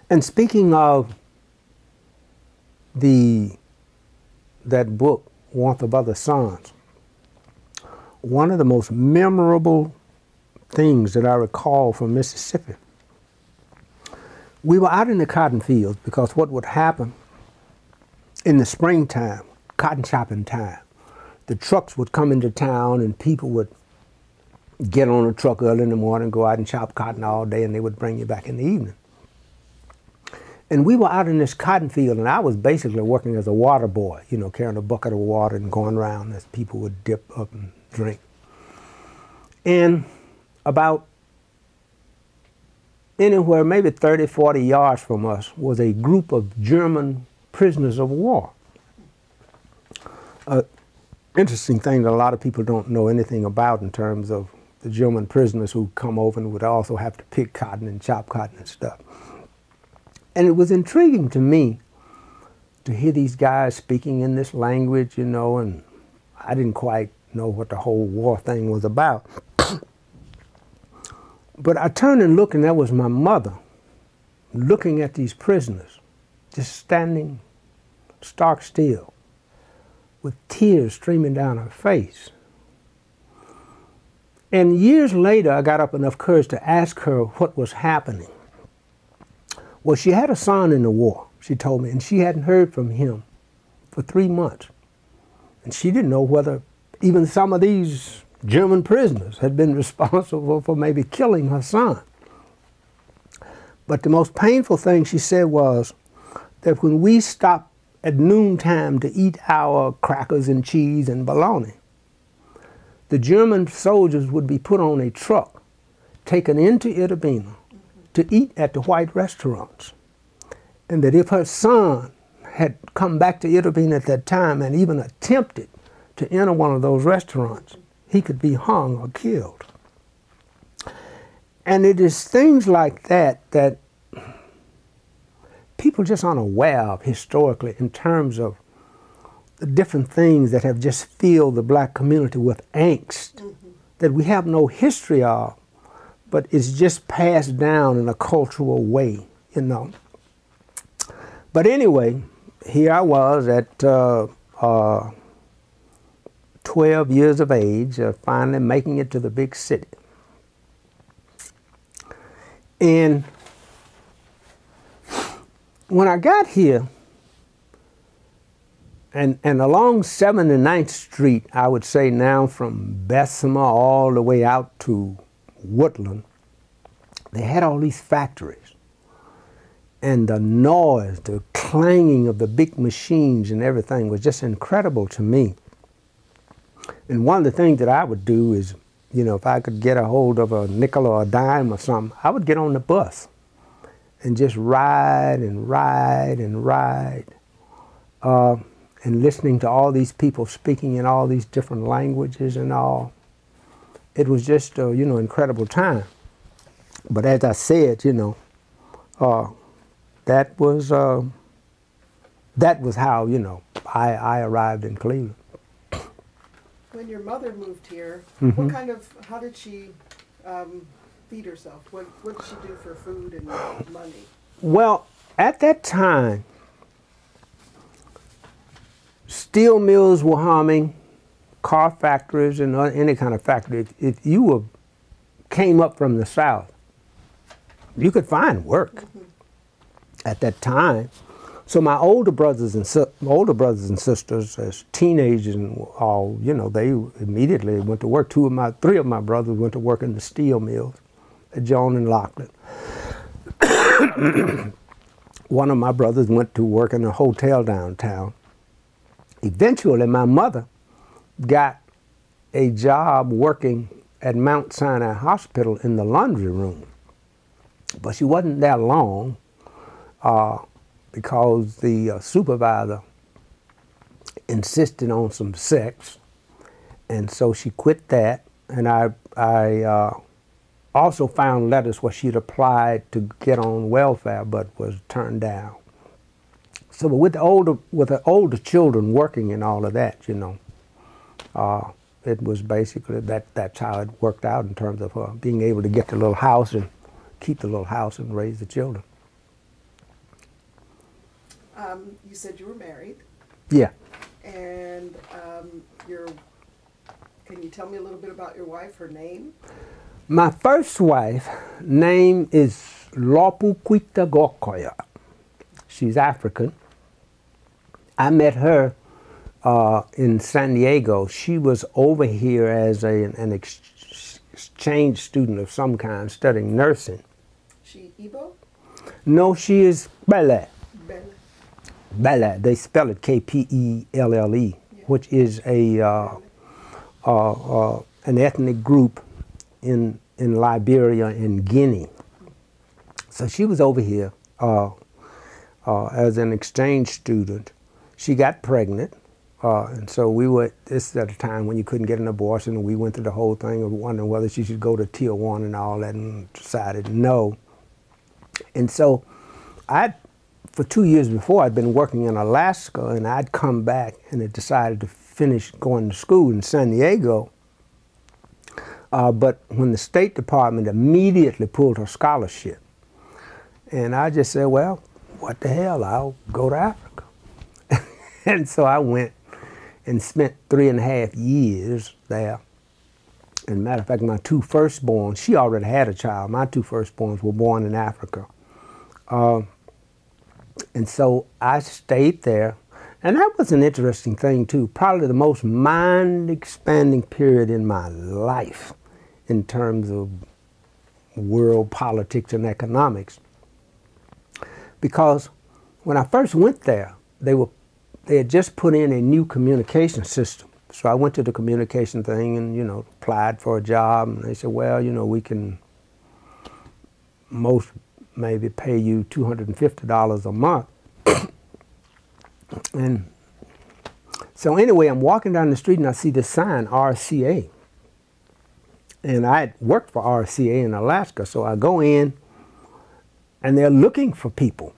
And speaking of that book, Warmth of Other Suns, one of the most memorable things that I recall from Mississippi, we were out in the cotton fields because what would happen in the springtime, cotton chopping time, the trucks would come into town and people would get on a truck early in the morning, go out and chop cotton all day, and they would bring you back in the evening. And we were out in this cotton field, and I was basically working as a water boy, you know, carrying a bucket of water and going around as people would dip up and drink. And about anywhere, maybe 30, 40 yards from us, was a group of German prisoners of war. Interesting thing that a lot of people don't know anything about in terms of the German prisoners who come over and would also have to pick cotton and chop cotton and stuff. And it was intriguing to me to hear these guys speaking in this language, you know, and I didn't quite know what the whole war thing was about. But I turned and looked, and that was my mother looking at these prisoners, just standing stark still, with tears streaming down her face. And years later, I got up enough courage to ask her what was happening. Well, she had a son in the war, she told me, and she hadn't heard from him for 3 months. And she didn't know whether even some of these German prisoners had been responsible for maybe killing her son. But the most painful thing she said was that when we stopped at noontime to eat our crackers and cheese and bologna, the German soldiers would be put on a truck, taken into Itabena, to eat at the white restaurants. And that if her son had come back to Itabena at that time and even attempted to enter one of those restaurants, he could be hung or killed. And it is things like that that people just aren't aware of historically in terms of the different things that have just filled the black community with angst that we have no history of, but it's just passed down in a cultural way, you know. But anyway, here I was at 12 years of age, finally making it to the big city. And when I got here, and along 79th Street, I would say now from Bessemer all the way out to Woodland, they had all these factories. And the noise, the clanging of the big machines and everything was just incredible to me. And one of the things that I would do is, you know, if I could get a hold of a nickel or a dime or something, I would get on the bus and just ride and ride and ride. And listening to all these people speaking in all these different languages and all. It was just a, you know, incredible time. But as I said, you know, that was how, you know, I arrived in Cleveland. When your mother moved here, how did she feed herself? What did she do for food and money? Well, at that time, steel mills were humming, car factories and any kind of factory. If you came up from the South, you could find work at that time. So my older brothers and sisters, as teenagers and all, you know, they immediately went to work. Three of my brothers went to work in the steel mills at Jones and Lockland. One of my brothers went to work in a hotel downtown. Eventually, my mother got a job working at Mount Sinai Hospital in the laundry room. But she wasn't there long because the supervisor insisted on some sex. And so she quit that. And I also found letters where she'd applied to get on welfare but was turned down. So with the older children working and all of that, you know, it was basically that's how it worked out in terms of her being able to get the little house and keep the little house and raise the children. You said you were married, Yeah. and can you tell me a little bit about your wife, her name? My first wife name is Lopuquita Gokoya. She's African. I met her in San Diego. She was over here as an exchange student of some kind, studying nursing. She Igbo? No, she is Bevel. Bevel. Bevel. They spell it Kpelle, Yeah. which is an ethnic group in Liberia and Guinea. So she was over here as an exchange student. She got pregnant, and so we were, this is at a time when you couldn't get an abortion, and we went through the whole thing of wondering whether she should go to Tier 1 and all that, and decided no. And so for 2 years before, I'd been working in Alaska, and I'd come back and had decided to finish going to school in San Diego. But when the State Department immediately pulled her scholarship, and I just said, well, what the hell, I'll go to Africa. And so I went and spent 3.5 years there. And matter of fact, my two firstborns, she already had a child. My two firstborns were born in Africa. And so I stayed there. And that was an interesting thing, too. Probably the most mind-expanding period in my life in terms of world politics and economics. Because when I first went there, they had just put in a new communication system. So I went to the communication thing and, you know, applied for a job. And they said, well, you know, we can most maybe pay you $250 a month. And so anyway, I'm walking down the street and I see this sign, RCA. And I had worked for RCA in Alaska, so I go in and they're looking for people,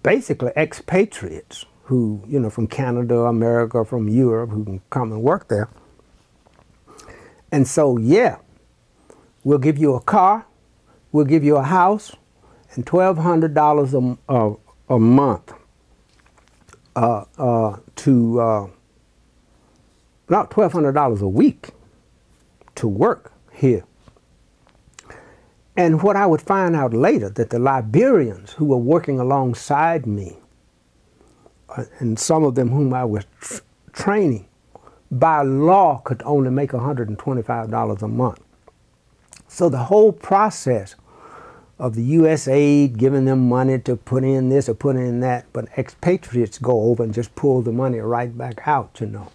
basically expatriates who, you know, from Canada, America, from Europe, who can come and work there. And so, yeah, we'll give you a car, we'll give you a house, and $1,200 a month not $1,200 a week to work here. And what I would find out later, that the Liberians who were working alongside me, and some of them whom I was training, by law could only make $125 a month. So the whole process of the U.S. aid, giving them money to put in this or put in that, but expatriates go over and just pull the money right back out, you know.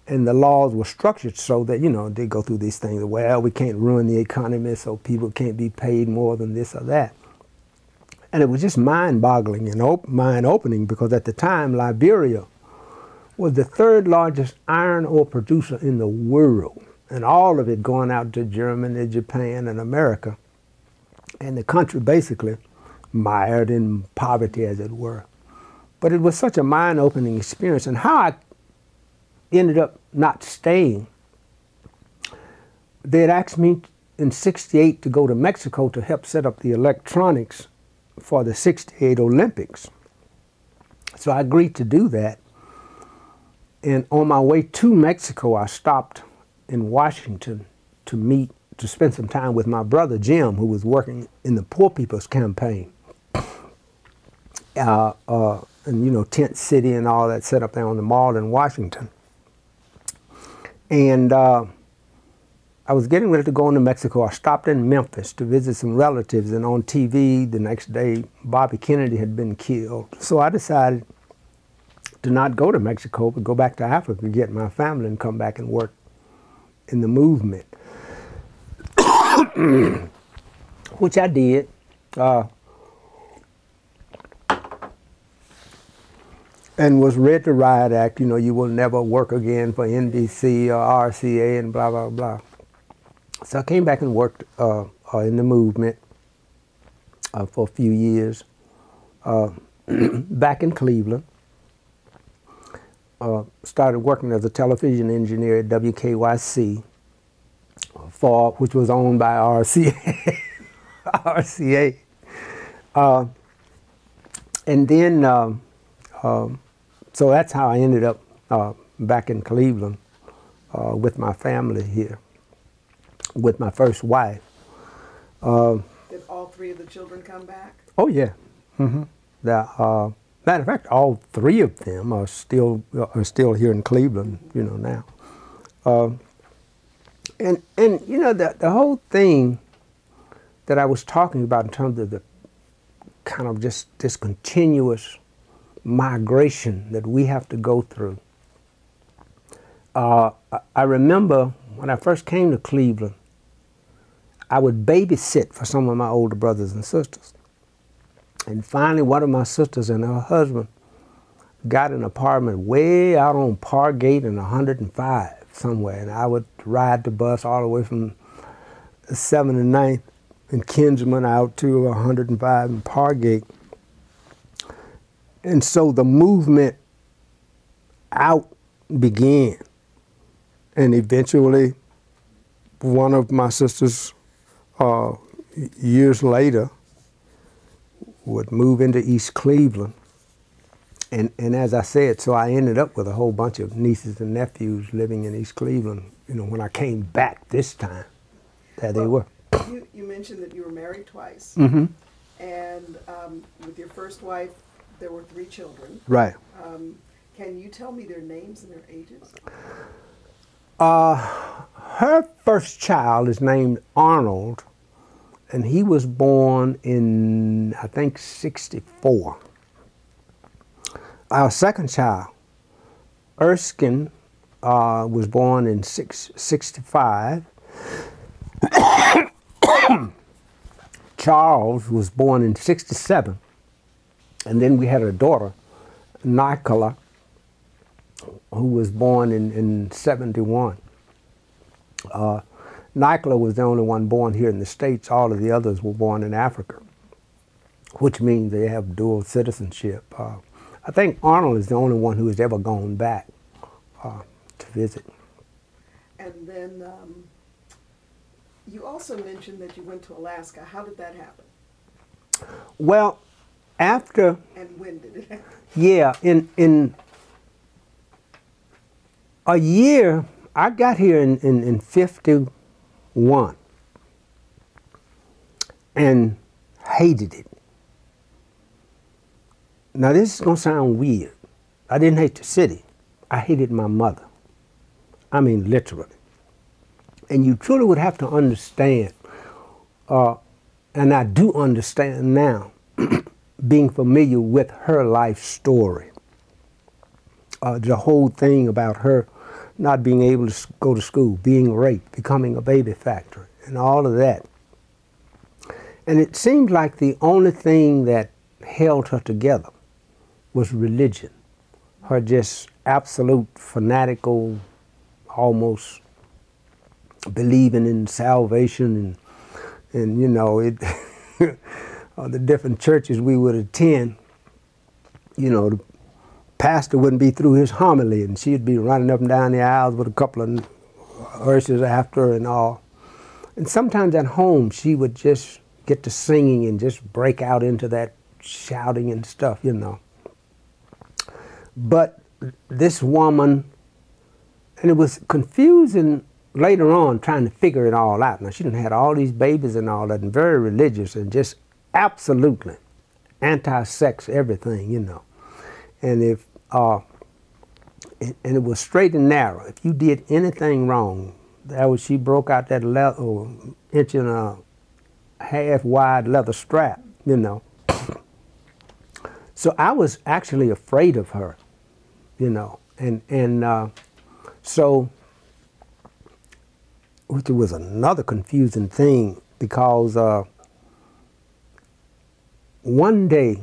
And the laws were structured so that, you know, they go through these things, well, we can't ruin the economy, so people can't be paid more than this or that. And it was just mind-boggling and mind-opening, because at the time, Liberia was the third largest iron ore producer in the world, and all of it going out to Germany, Japan, and America. And the country basically mired in poverty, as it were. But it was such a mind-opening experience. And how I ended up not staying, they had asked me in '68 to go to Mexico to help set up the electronics for the '68 Olympics. So I agreed to do that. And on my way to Mexico, I stopped in Washington to spend some time with my brother Jim, who was working in the Poor People's Campaign. And, you know, Tent City and all that set up there on the mall in Washington. And I was getting ready to go into Mexico. I stopped in Memphis to visit some relatives, and on TV the next day, Bobby Kennedy had been killed. So I decided to not go to Mexico, but go back to Africa, get my family, and come back and work in the movement. Which I did. And was read the Riot Act, you know, you will never work again for NBC or RCA and blah, blah, blah. So I came back and worked in the movement for a few years, back in Cleveland. Started working as a television engineer at WKYC, which was owned by RCA. RCA. And then So that's how I ended up back in Cleveland with my family here, with my first wife. Did all three of the children come back? Oh yeah. Mm-hmm. Matter of fact, all three of them are still here in Cleveland, you know, now. And you know, the whole thing that I was talking about in terms of the kind of just this continuous migration that we have to go through. I remember when I first came to Cleveland, I would babysit for some of my older brothers and sisters. And finally, one of my sisters and her husband got an apartment way out on Pargate and 105 somewhere. And I would ride the bus all the way from 7th and 9th in Kinsman out to 105 in Pargate. And so the movement out began. And eventually, one of my sisters, years later, would move into East Cleveland. And as I said, so I ended up with a whole bunch of nieces and nephews living in East Cleveland, you know, when I came back this time. There they were. You mentioned that you were married twice. Mm-hmm. And with your first wife, there were 3 children. Right. Can you tell me their names and their ages? Her first child is named Arnold, and he was born in, I think, 64. Our second child, Erskine, was born in 65. Charles was born in 67. And then we had a daughter, Nicola, who was born in 71. Nicola was the only one born here in the States. All of the others were born in Africa, which means they have dual citizenship. I think Arnold is the only one who has ever gone back to visit. And then you also mentioned that you went to Alaska. How did that happen? Well, after... And when did it happen? Yeah, in a year, I got here in 51 and hated it. Now this is gonna sound weird. I didn't hate the city. I hated my mother. I mean, literally. And you truly would have to understand, and I do understand now, being familiar with her life story. The whole thing about her not being able to go to school, being raped, becoming a baby factory, and all of that. And it seemed like the only thing that held her together was religion. Her just absolute fanatical, almost believing in salvation and you know, it the different churches we would attend, you know, the pastor wouldn't be through his homily and she'd be running up and down the aisles with a couple of verses after her and all. And sometimes at home she would just get to singing and just break out into that shouting and stuff, you know. But this woman, and it was confusing later on trying to figure it all out. Now she done had all these babies and all that and very religious and just absolutely anti-sex everything, you know. And if and it was straight and narrow. If you did anything wrong, that was, she broke out that leather, inch and a half wide leather strap, you know. So I was actually afraid of her, you know, and so, which was another confusing thing because one day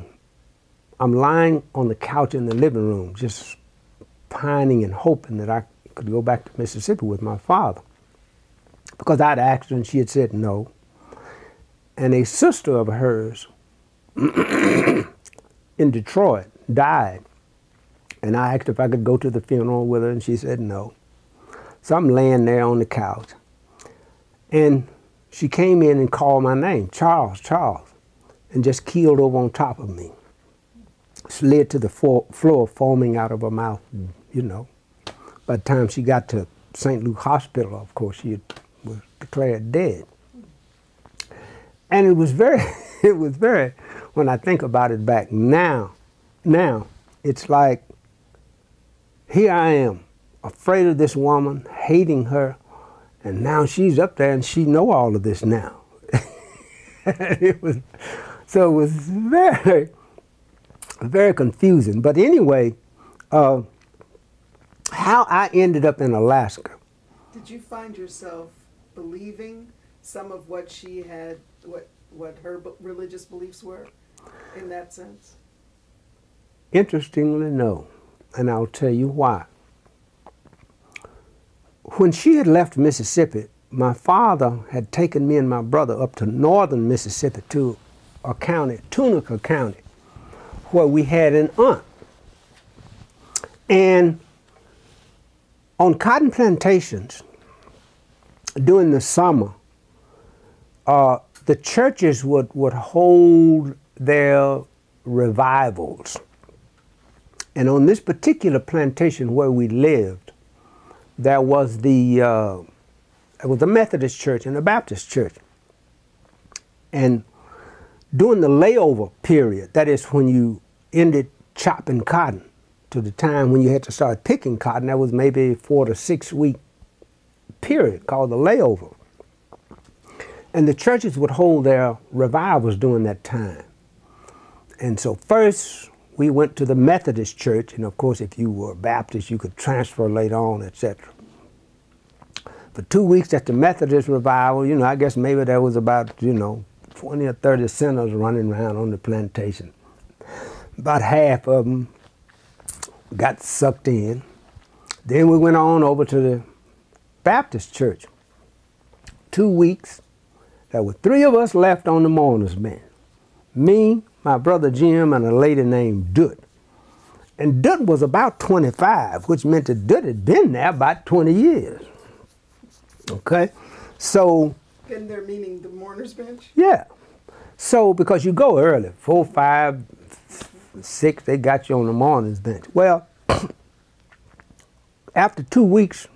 I'm lying on the couch in the living room just pining and hoping that I could go back to Mississippi with my father because I'd asked her and she had said no. And a sister of hers in Detroit died. And I asked if I could go to the funeral with her and she said no. So I'm laying there on the couch. And she came in and called my name, Charles, Charles, and just keeled over on top of me. slid to the floor, foaming out of her mouth, you know. By the time she got to St. Luke Hospital, of course, she was declared dead. And it was very, when I think about it back now, it's like, here I am, afraid of this woman, hating her, and now she's up there and she know all of this now. So it was very, very confusing. But anyway, how I ended up in Alaska. Did you find yourself believing some of what she had, what her religious beliefs were in that sense? Interestingly, no. And I'll tell you why. When she had left Mississippi, my father had taken me and my brother up to northern Mississippi to a county, Tunica County, where we had an aunt. And on cotton plantations, during the summer, the churches would hold their revivals. And on this particular plantation where we lived, there was a Methodist church and a Baptist church. And during the layover period, that is when you ended chopping cotton to the time when you had to start picking cotton, that was maybe a 4 to 6 week period called the layover. And the churches would hold their revivals during that time. And so first we went to the Methodist church, and of course if you were Baptist you could transfer later on, etc. For 2 weeks at the Methodist revival, you know, I guess maybe there was about, you know, 20 or 30 sinners running around on the plantation. About half of them got sucked in. Then we went on over to the Baptist church. 2 weeks, there were 3 of us left on the mourners bench. Me, my brother Jim, and a lady named Dut. And Dut was about 25, which meant that Dut had been there about 20 years. Okay, so. Been there meaning the mourner's bench? Yeah. So, because you go early, 4, 5, 6, they got you on the mourners bench. Well, after 2 weeks,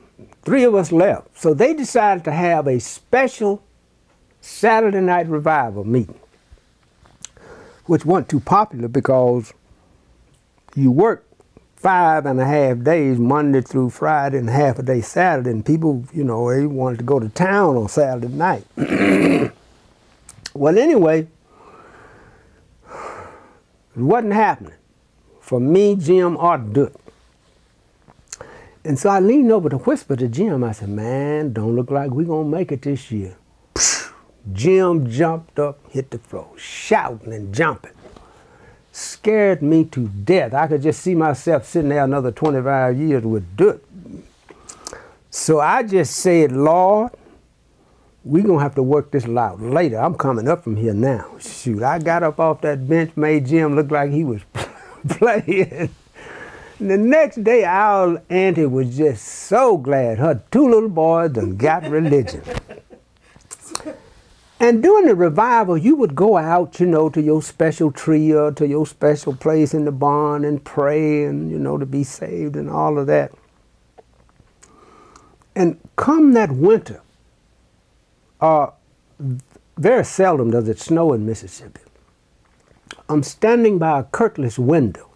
3 of us left. So they decided to have a special Saturday night revival meeting, which wasn't too popular because you work 5.5 days, Monday through Friday, and half a day Saturday, and people, you know, they wanted to go to town on Saturday night. Well, anyway, it wasn't happening for me, Jim, or Dut. And so I leaned over to whisper to Jim. I said, man, don't look like we're going to make it this year. Jim jumped up, hit the floor, shouting and jumping. Scared me to death. I could just see myself sitting there another 25 years with Dut. So I just said, Lord, we're going to have to work this out later. I'm coming up from here now. Shoot, I got up off that bench, made Jim look like he was playing. And the next day, our auntie was just so glad. Her 2 little boys done got religion. And during the revival, you would go out, you know, to your special tree or to your special place in the barn and pray and, you know, to be saved and all of that. And come that winter, very seldom does it snow in Mississippi. I'm standing by a curtainless window,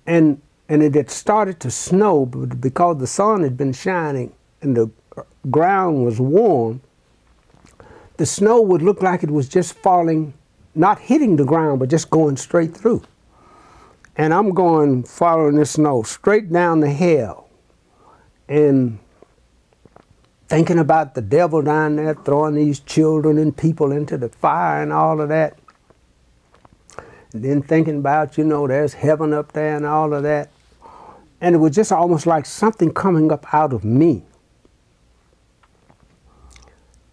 and it had started to snow, but because the sun had been shining and the ground was warm, the snow would look like it was just falling, not hitting the ground, but just going straight through. And I'm going, following the snow, straight down the hill, and thinking about the devil down there throwing these children and people into the fire and all of that. And then thinking about, you know, there's heaven up there and all of that. And it was just almost like something coming up out of me.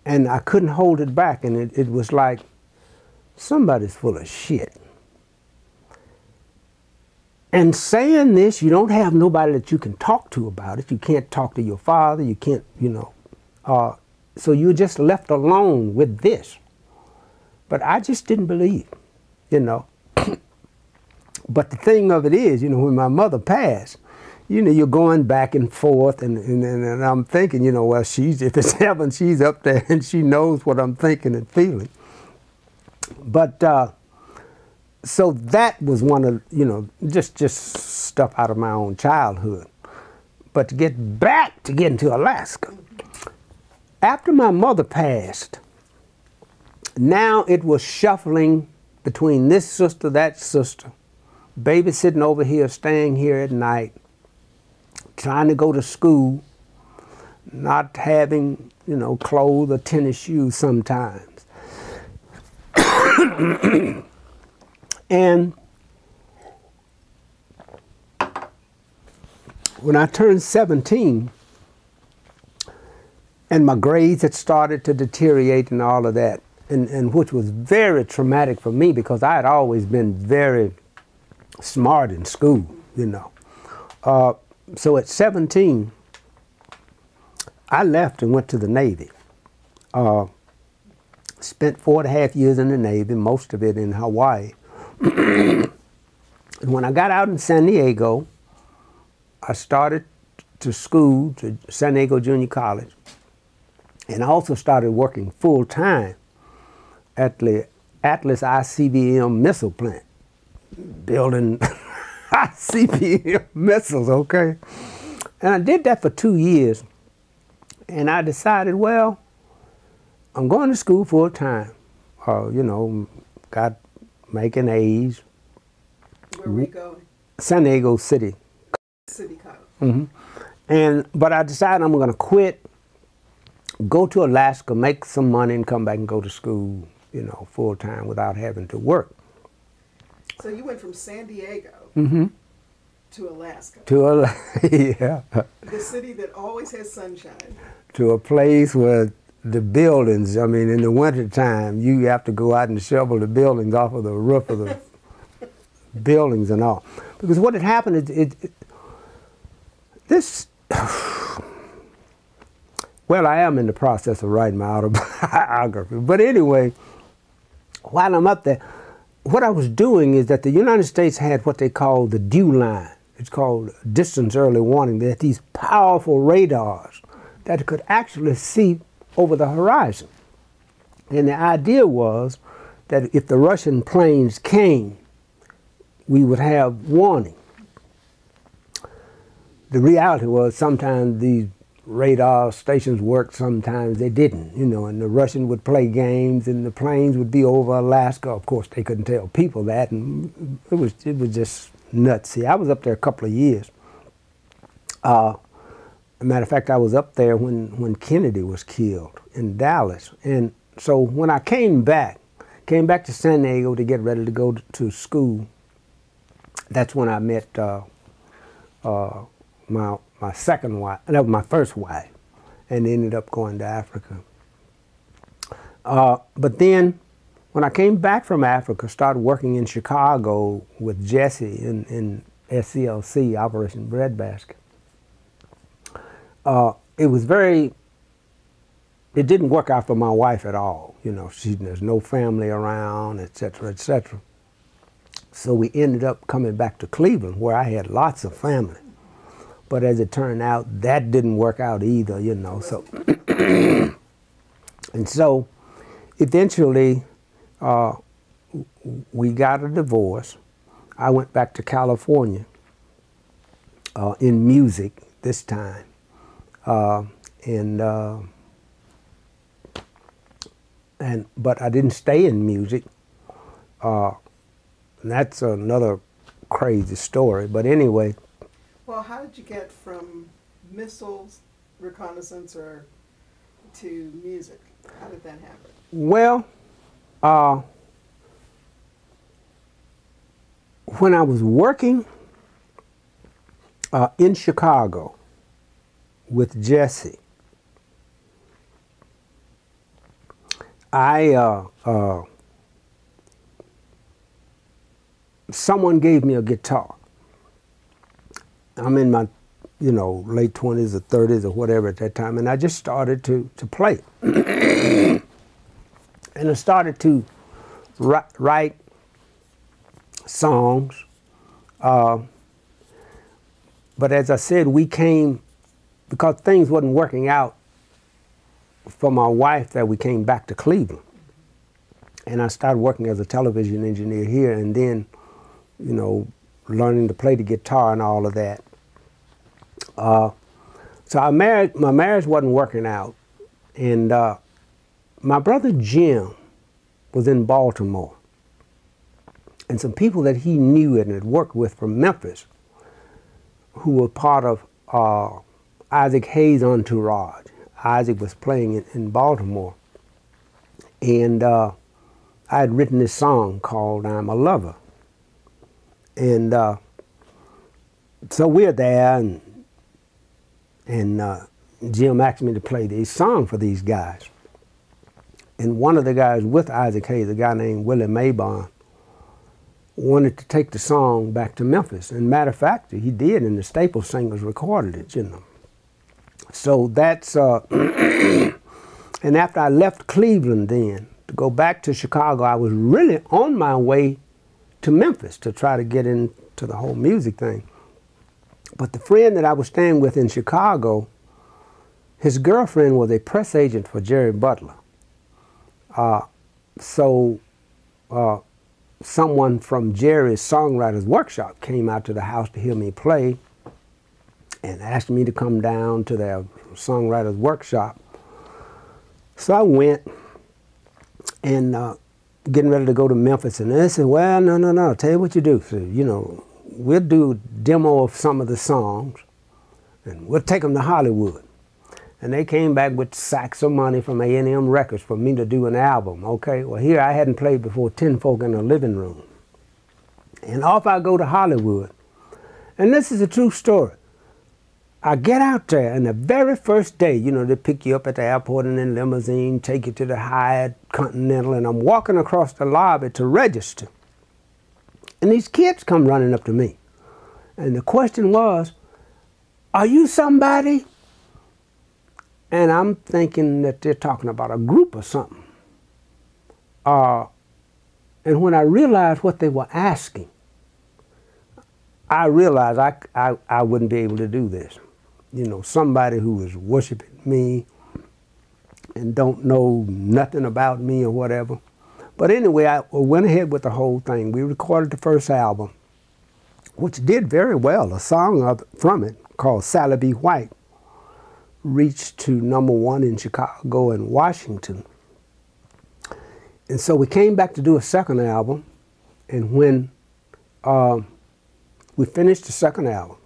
And I couldn't hold it back, and it was like, somebody's full of shit. And saying this, you don't have nobody that you can talk to about it. You can't talk to your father, you can't, you know. So you're just left alone with this. But I just didn't believe, you know. But the thing of it is, you know, when my mother passed, you know, you're going back and forth, and I'm thinking, you know, well, if it's heaven, she's up there, and she knows what I'm thinking and feeling. But so that was one of, you know, just stuff out of my own childhood. But to get into Alaska, after my mother passed, now it was shuffling between this sister, that sister, babysitting over here, staying here at night, trying to go to school, not having, you know, clothes or tennis shoes sometimes. And when I turned 17, and my grades had started to deteriorate and all of that, and which was very traumatic for me because I had always been very smart in school, you know. So at 17, I left and went to the Navy. Spent 4.5 years in the Navy, most of it in Hawaii. And when I got out in San Diego, I started to school, to San Diego Junior College, and I also started working full-time at the Atlas ICBM missile plant, building ICBM missiles, okay? And I did that for 2 years, and I decided, well, I'm going to school full-time, you know, got making A's. Where were you going? San Diego City. City College. Mm-hmm. But I decided I'm going to quit, go to Alaska, make some money, and come back and go to school, you know, full time without having to work. So you went from San Diego to Alaska. Yeah. The city that always has sunshine. To a place where the buildings, I mean, in the wintertime, you have to go out and shovel the buildings off of the roof of the buildings and all. Because what had happened is, well, I am in the process of writing my autobiography. But anyway, while I'm up there, what I was doing is that the United States had what they call the DEW line. It's called distance early warning. They had these powerful radars that could actually see over the horizon. And the idea was that if the Russian planes came, we would have warning. The reality was sometimes these radar stations worked, sometimes they didn't, you know, and the Russian would play games and the planes would be over Alaska. Of course, they couldn't tell people that, and it was just nuts. See, I was up there a couple of years. As a matter of fact, I was up there when Kennedy was killed in Dallas. And so when I came back to San Diego to get ready to go to school, that's when I met my second wife, that was my first wife, and ended up going to Africa. But then when I came back from Africa, started working in Chicago with Jesse in SCLC, Operation Breadbasket. It didn't work out for my wife at all. You know, there's no family around, et cetera, et cetera. So we ended up coming back to Cleveland, where I had lots of family. But as it turned out, that didn't work out either, you know. So, and so, eventually, we got a divorce. I went back to California in music this time, but I didn't stay in music. And that's another crazy story. But anyway. Well, how did you get from missiles, reconnaissance, or to music? How did that happen? Well, when I was working in Chicago with Jesse, someone gave me a guitar. I'm in my, you know, late 20s or 30s or whatever at that time, and I just started to play. And I started to write songs But as I said, we came, because things wasn't working out for my wife, that we came back to Cleveland. And I started working as a television engineer here, and then, you know, learning to play the guitar and all of that. So my marriage wasn't working out. And my brother Jim was in Baltimore. And some people that he knew and had worked with from Memphis, who were part of Isaac Hayes' entourage. Isaac was playing in Baltimore. And I had written this song called I'm a Lover. And so we're there, and Jim asked me to play this song for these guys. And one of the guys with Isaac Hayes, a guy named Willie Maybon, wanted to take the song back to Memphis. And matter of fact, he did, and the Staples Singers recorded it, you know. So that's, and after I left Cleveland then, to go back to Chicago, I was really on my way to Memphis to try to get into the whole music thing. But the friend that I was staying with in Chicago, his girlfriend was a press agent for Jerry Butler. Someone from Jerry's Songwriters Workshop came out to the house to hear me play and asked me to come down to their Songwriters Workshop. So I went, and getting ready to go to Memphis, and they said, well, no, tell you what you do. So, you know, we'll do a demo of some of the songs, and we'll take them to Hollywood. And they came back with sacks of money from A&M Records for me to do an album, okay? Well, here I hadn't played before 10 folk in a living room. And off I go to Hollywood. And this is a true story. I get out there, and the very first day, you know, they pick you up at the airport in a limousine, take you to the Hyatt Continental, and I'm walking across the lobby to register. And these kids come running up to me. And the question was, are you somebody? And I'm thinking that they're talking about a group or something. And when I realized what they were asking, I realized I wouldn't be able to do this. You know, somebody who is worshiping me and don't know nothing about me or whatever. But anyway, I went ahead with the whole thing. We recorded the first album, which did very well. A song from it called Sally B. White reached to #1 in Chicago and Washington. And so we came back to do a second album, and when we finished the second album,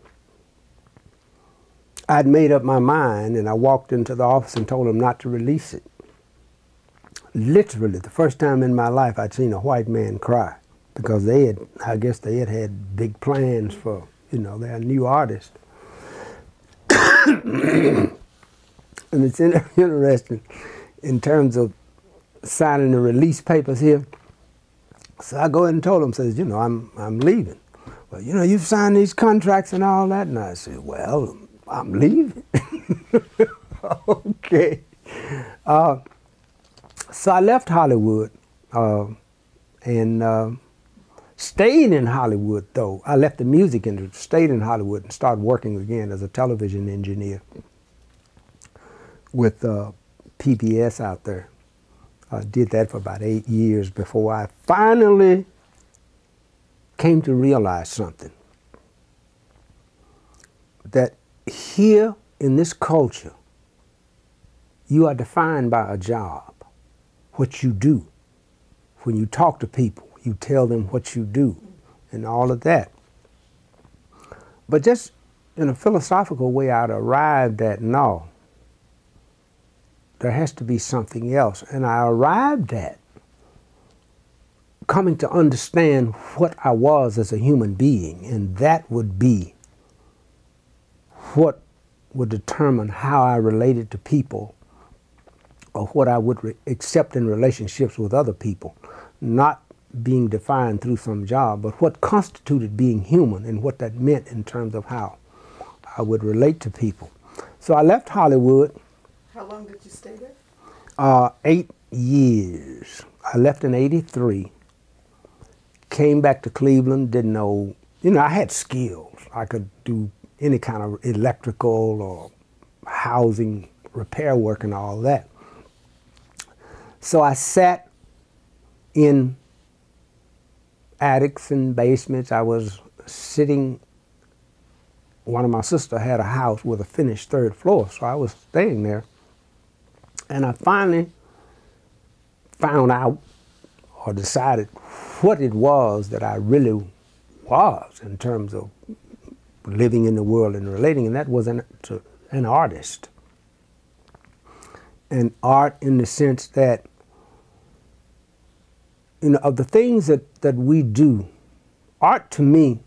I'd made up my mind, and I walked into the office and told them not to release it. Literally, the first time in my life I'd seen a white man cry, because I guess they had big plans for, you know, their new artist. And it's interesting in terms of signing the release papers here. So I go ahead and told them, says, you know, I'm leaving. Well, you know, you've signed these contracts and all that. And I said, well, I'm leaving. Okay. So I left Hollywood and stayed in Hollywood, though. I left the music industry, stayed in Hollywood, and started working again as a television engineer with PBS out there. I did that for about 8 years before I finally came to realize something. That here in this culture, you are defined by a job, what you do. When you talk to people, you tell them what you do and all of that. But just in a philosophical way, I'd arrived at, no, there has to be something else. And I arrived at coming to understand what I was as a human being, and that would be what would determine how I related to people, or what I would accept in relationships with other people, not being defined through some job, but what constituted being human and what that meant in terms of how I would relate to people. So I left Hollywood. How long did you stay there? 8 years. I left in '83. Came back to Cleveland, didn't know you know, I had skills. I could do any kind of electrical or housing repair work and all that. So I sat in attics and basements. I was sitting, one of my sisters had a house with a finished third floor, so I was staying there. And I finally found out or decided what it was that I really was in terms of living in the world and relating, and that was an artist. An art in the sense that, you know, of the things that we do, art to me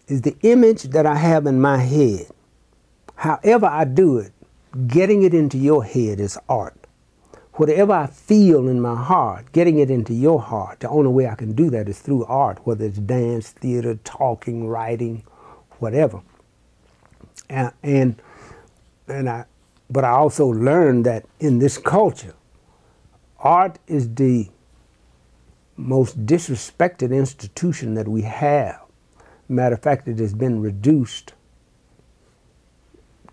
is the image that I have in my head. However I do it, getting it into your head is art. Whatever I feel in my heart, getting it into your heart, the only way I can do that is through art, whether it's dance, theater, talking, writing, whatever. But I also learned that in this culture, art is the most disrespected institution that we have. Matter of fact, it has been reduced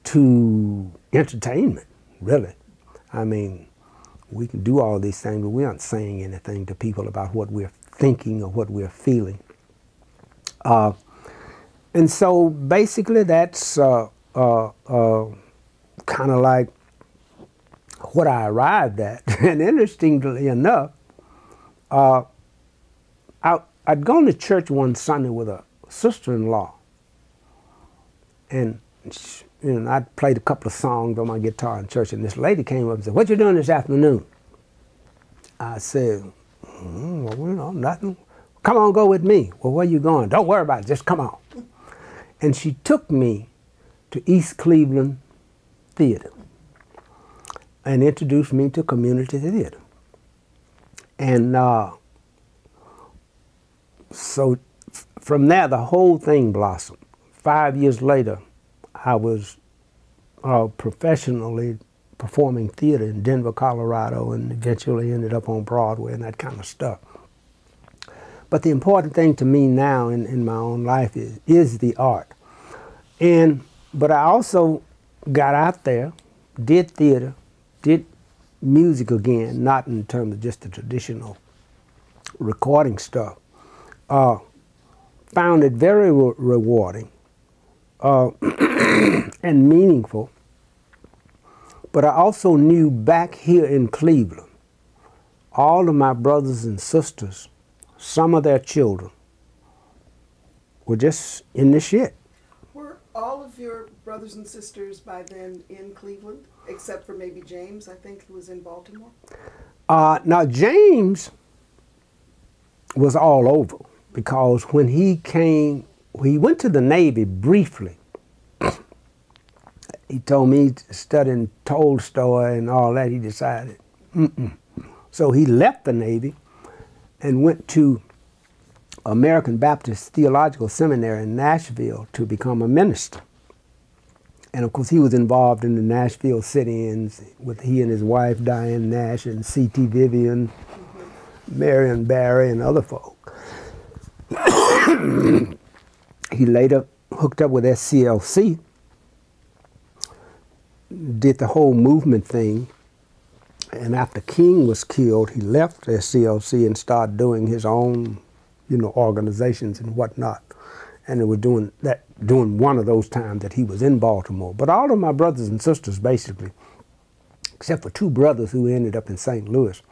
to entertainment, really. I mean, we can do all these things, but we aren't saying anything to people about what we're thinking or what we're feeling. And so basically that's kind of like what I arrived at. And interestingly enough, I'd gone to church one Sunday with a sister-in-law, and you know, I'd played a couple of songs on my guitar in church, and this lady came up and said, "What you doing this afternoon?" I said, well, you know, nothing. "Come on, go with me." "Well, where you going?" "Don't worry about it, just come on." And she took me to East Cleveland Theater and introduced me to community theater. And so from there, the whole thing blossomed. 5 years later, I was professionally performing theater in Denver, Colorado, and eventually ended up on Broadway and that kind of stuff. But the important thing to me now in my own life is the art. But I also got out there, did theater, did music again, not in terms of just the traditional recording stuff. Found it very rewarding and meaningful. But I also knew back here in Cleveland, all of my brothers and sisters, some of their children, were just in the shit. Were all of your brothers and sisters by then in Cleveland, except for maybe James, I think, who was in Baltimore? Now, James was all over, because when he came, he went to the Navy briefly. He told me, studying Tolstoy and all that, he decided, So he left the Navy and went to American Baptist Theological Seminary in Nashville to become a minister. And of course, he was involved in the Nashville sit-ins with he and his wife, Diane Nash, and C.T. Vivian, Marion Barry, and other folk. He later hooked up with SCLC, did the whole movement thing, and after King was killed, he left SCLC and started doing his own, you know, organizations and whatnot. And they were doing one of those times that he was in Baltimore. But all of my brothers and sisters, basically, except for two brothers who ended up in St. Louis,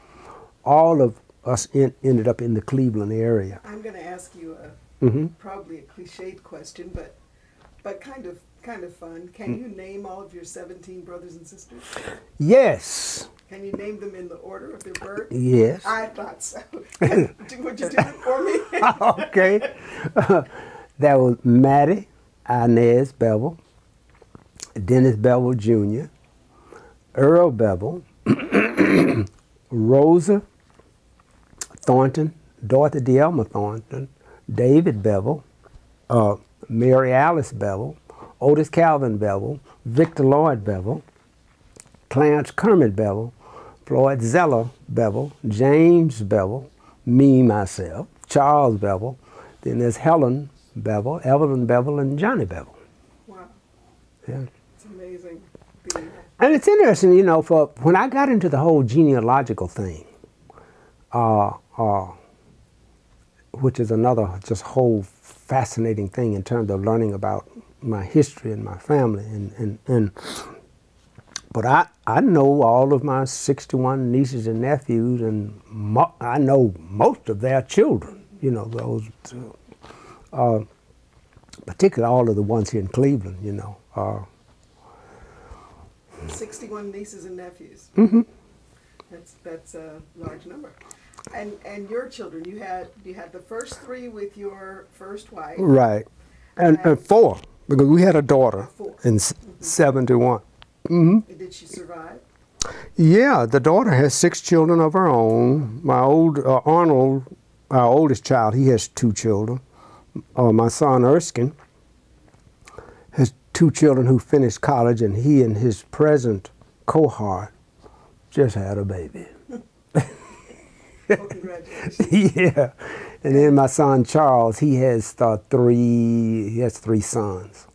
all of us ended up in the Cleveland area. I'm going to ask you probably a cliched question, but kind of fun. Can you name all of your 17 brothers and sisters? Yes. Can you name them in the order of their birth? Yes. I thought so. Would you do it for me? Okay. That was Mattie Inez Bevel, Dennis Bevel Jr., Earl Bevel, Rosa Thornton, Dorothy Delma Thornton, David Bevel, Mary Alice Bevel, Otis Calvin Bevel, Victor Lloyd Bevel, Clarence Kermit Bevel, Floyd Zeller Bevel, James Bevel, me, myself, Charles Bevel. Then there's Helen Bevel, Evelyn Bevel, and Johnny Bevel. Wow. Yeah. It's amazing. And it's interesting, you know, for when I got into the whole genealogical thing, which is another just whole fascinating thing in terms of learning about my history and my family, but I know all of my 61 nieces and nephews, and I know most of their children, you know, those, particularly all of the ones here in Cleveland, you know. 61 nieces and nephews. Mm-hmm. That's a large number. And your children, you had the first three with your first wife. Right. And four, because we had a daughter in 71. Mm-hmm. Did she survive? Yeah, the daughter has 6 children of her own. My Arnold, our oldest child, he has 2 children. My son Erskine has 2 children who finished college, and he and his present cohort just had a baby. Well, congratulations. Yeah. And then my son Charles, he has 3 sons.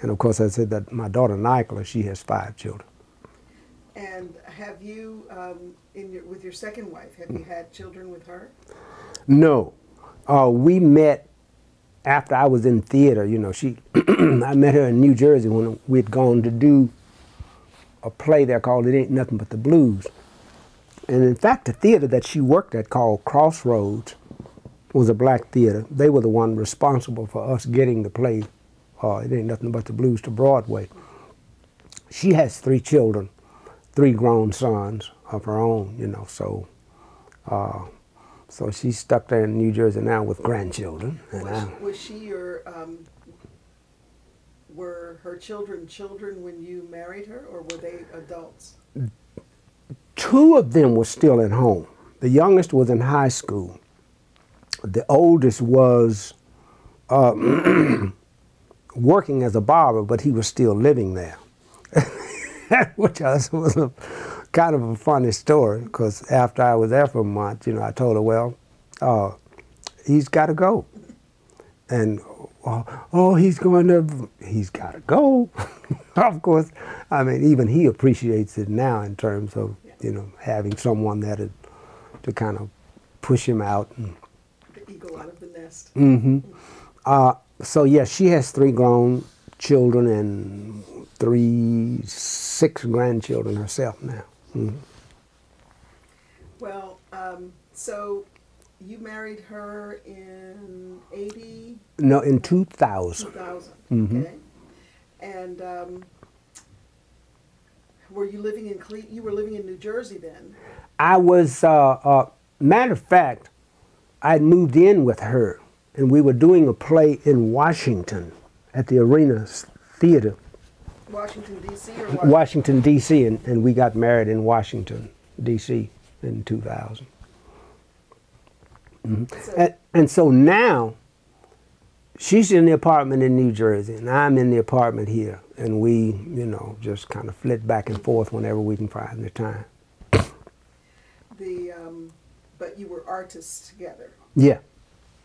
And of course, I said that my daughter Nicola, she has 5 children. And have you, with your second wife, have you had children with her? No. We met after I was in theater. You know, I met her in New Jersey when we'd gone to do a play there called It Ain't Nothing But the Blues. And in fact, the theater that she worked at, called Crossroads, was a black theater. They were the one responsible for us getting the play, It Ain't Nothing But the Blues, to Broadway. She has 3 children, 3 grown sons of her own, you know, so she's stuck there in New Jersey now with grandchildren. And was she your, were her children when you married her, or were they adults? 2 of them were still at home. The youngest was in high school. The oldest was working as a barber, but he was still living there, which was a kind of a funny story, because after I was there for a month, you know, I told her, well, he's got to go. And, he's got to go. Of course, I mean, even he appreciates it now in terms of, you know, having someone there to kind of push him out. The eagle out of the nest. Mm-hmm. So, yes, she has 3 grown children and 6 grandchildren herself now. Mm-hmm. Well, so you married her in 80? No, in 2000. 2000, Mm-hmm. okay. And were you living in you were living in New Jersey then? I was, matter of fact, I'd moved in with her, and we were doing a play in Washington at the Arena Theater. Washington, D.C. or Washington, D.C., and we got married in Washington, D.C. in 2000. Mm-hmm. And so now, she's in the apartment in New Jersey, and I'm in the apartment here, and we, you know, just kind of flit back and forth whenever we can find the time. But you were artists together. Yeah.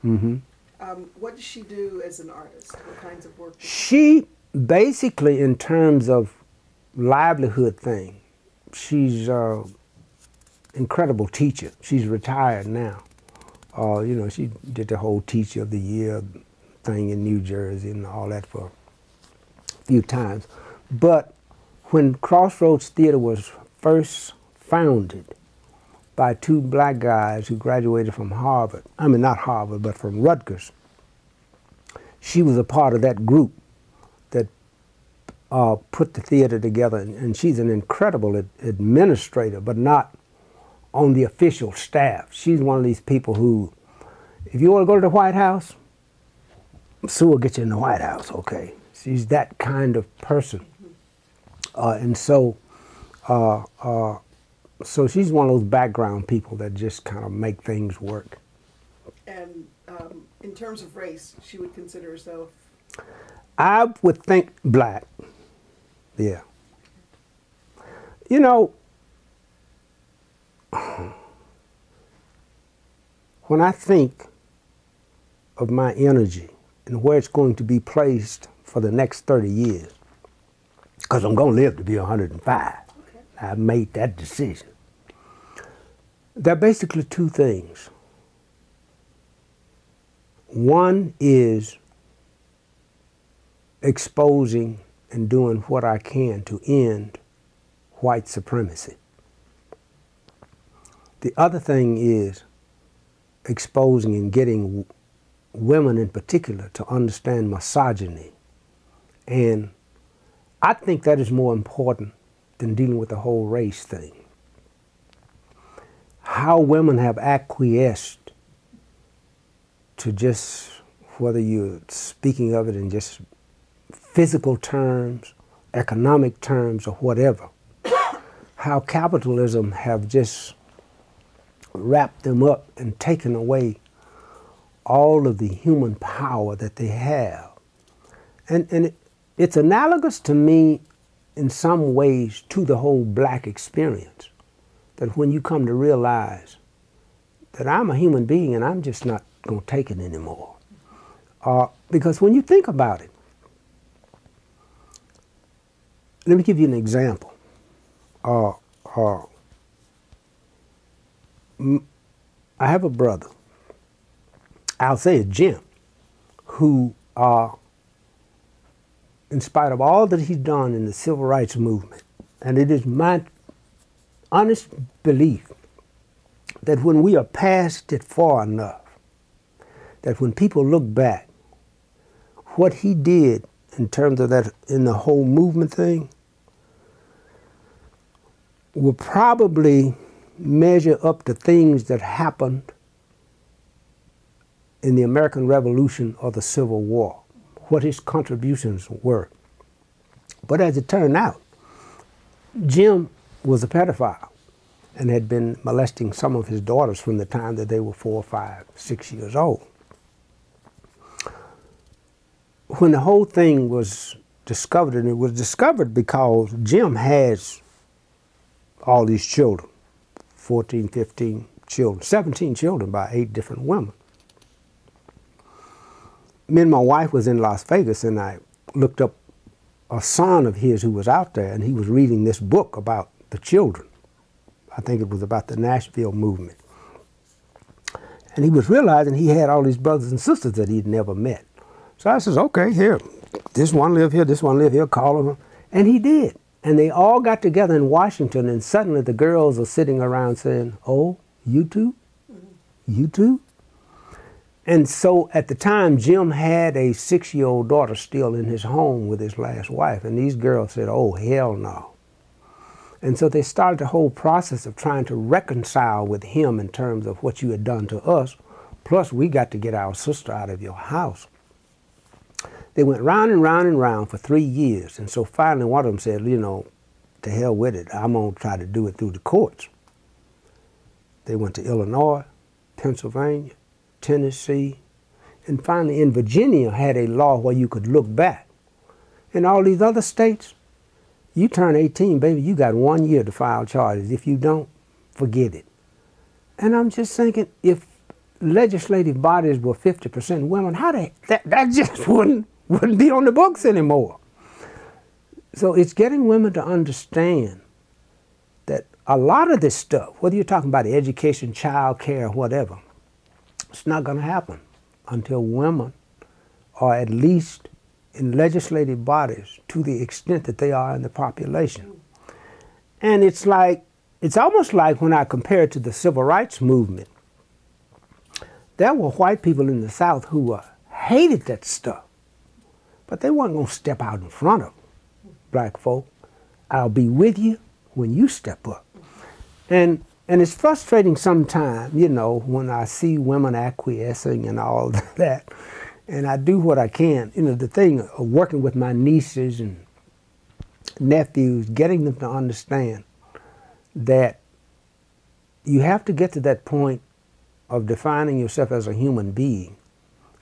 Mm-hmm. What does she do as an artist? What kinds of work? She basically, in terms of livelihood thing, she's an incredible teacher. She's retired now. You know, she did the whole Teacher of the Year thing in New Jersey and all that for a few times. But when Crossroads Theater was first founded by 2 black guys who graduated from Harvard, I mean not Harvard, but from Rutgers, she was a part of that group that put the theater together, and she's an incredible administrator, but not on the official staff. She's one of these people who, if you want to go to the White House, Sue will get you in the White House, okay? She's that kind of person. And so she's one of those background people that just kind of make things work. And in terms of race, she would consider herself? I would think black, yeah. You know, when I think of my energy and where it's going to be placed for the next 30 years. Because I'm going to live to be 105. Okay. I made that decision. There are basically two things. One is exposing and doing what I can to end white supremacy. The other thing is exposing and getting women in particular to understand misogyny. And I think that is more important than dealing with the whole race thing. How women have acquiesced to just, whether you're speaking of it in just physical terms, economic terms, or whatever, how capitalism have just wrapped them up and taken away all of the human power that they have. And it's analogous to me in some ways to the whole black experience, that when you come to realize that I'm a human being and I'm just not going to take it anymore. Because when you think about it, let me give you an example. I have a brother, I'll say it's Jim, who, in spite of all that he's done in the civil rights movement, and it is my honest belief that when we are past it far enough, that when people look back, what he did in terms of that, in the whole movement thing, will probably measure up to things that happened in the American Revolution or the Civil War, what his contributions were. But as it turned out, Jim was a pedophile and had been molesting some of his daughters from the time that they were 4, 5, 6 years old. When the whole thing was discovered, and it was discovered because Jim has all these children, 14, 15 children, 17 children by 8 different women. Me and my wife was in Las Vegas, and I looked up a son of his who was out there, and he was reading this book about the children. I think it was about the Nashville movement. And he was realizing he had all these brothers and sisters that he'd never met. So I says, okay, here, this one live here, this one live here, call him. And he did. And they all got together in Washington, and suddenly the girls are sitting around saying, oh, you too? You too? And so at the time, Jim had a 6-year-old daughter still in his home with his last wife, and these girls said, oh, hell no. And so they started the whole process of trying to reconcile with him in terms of what you had done to us, plus we got to get our sister out of your house. They went round and round and round for 3 years, and so finally one of them said, you know, to hell with it, I'm going to try to do it through the courts. They went to Illinois, Pennsylvania, Tennessee, and finally in Virginia had a law where you could look back. In all these other states, you turn 18, baby, you got 1 year to file charges. If you don't, forget it. And I'm just thinking, if legislative bodies were 50% women, how that just wouldn't be on the books anymore. So it's getting women to understand that a lot of this stuff, whether you're talking about education, child care, whatever, it's not going to happen until women are at least in legislative bodies to the extent that they are in the population. And it's almost like when I compare it to the civil rights movement, there were white people in the South who hated that stuff, but they weren't going to step out in front of black folk. I'll be with you when you step up. And it's frustrating sometimes, you know, when I see women acquiescing and all that, and I do what I can. You know, the thing of working with my nieces and nephews, getting them to understand that you have to get to that point of defining yourself as a human being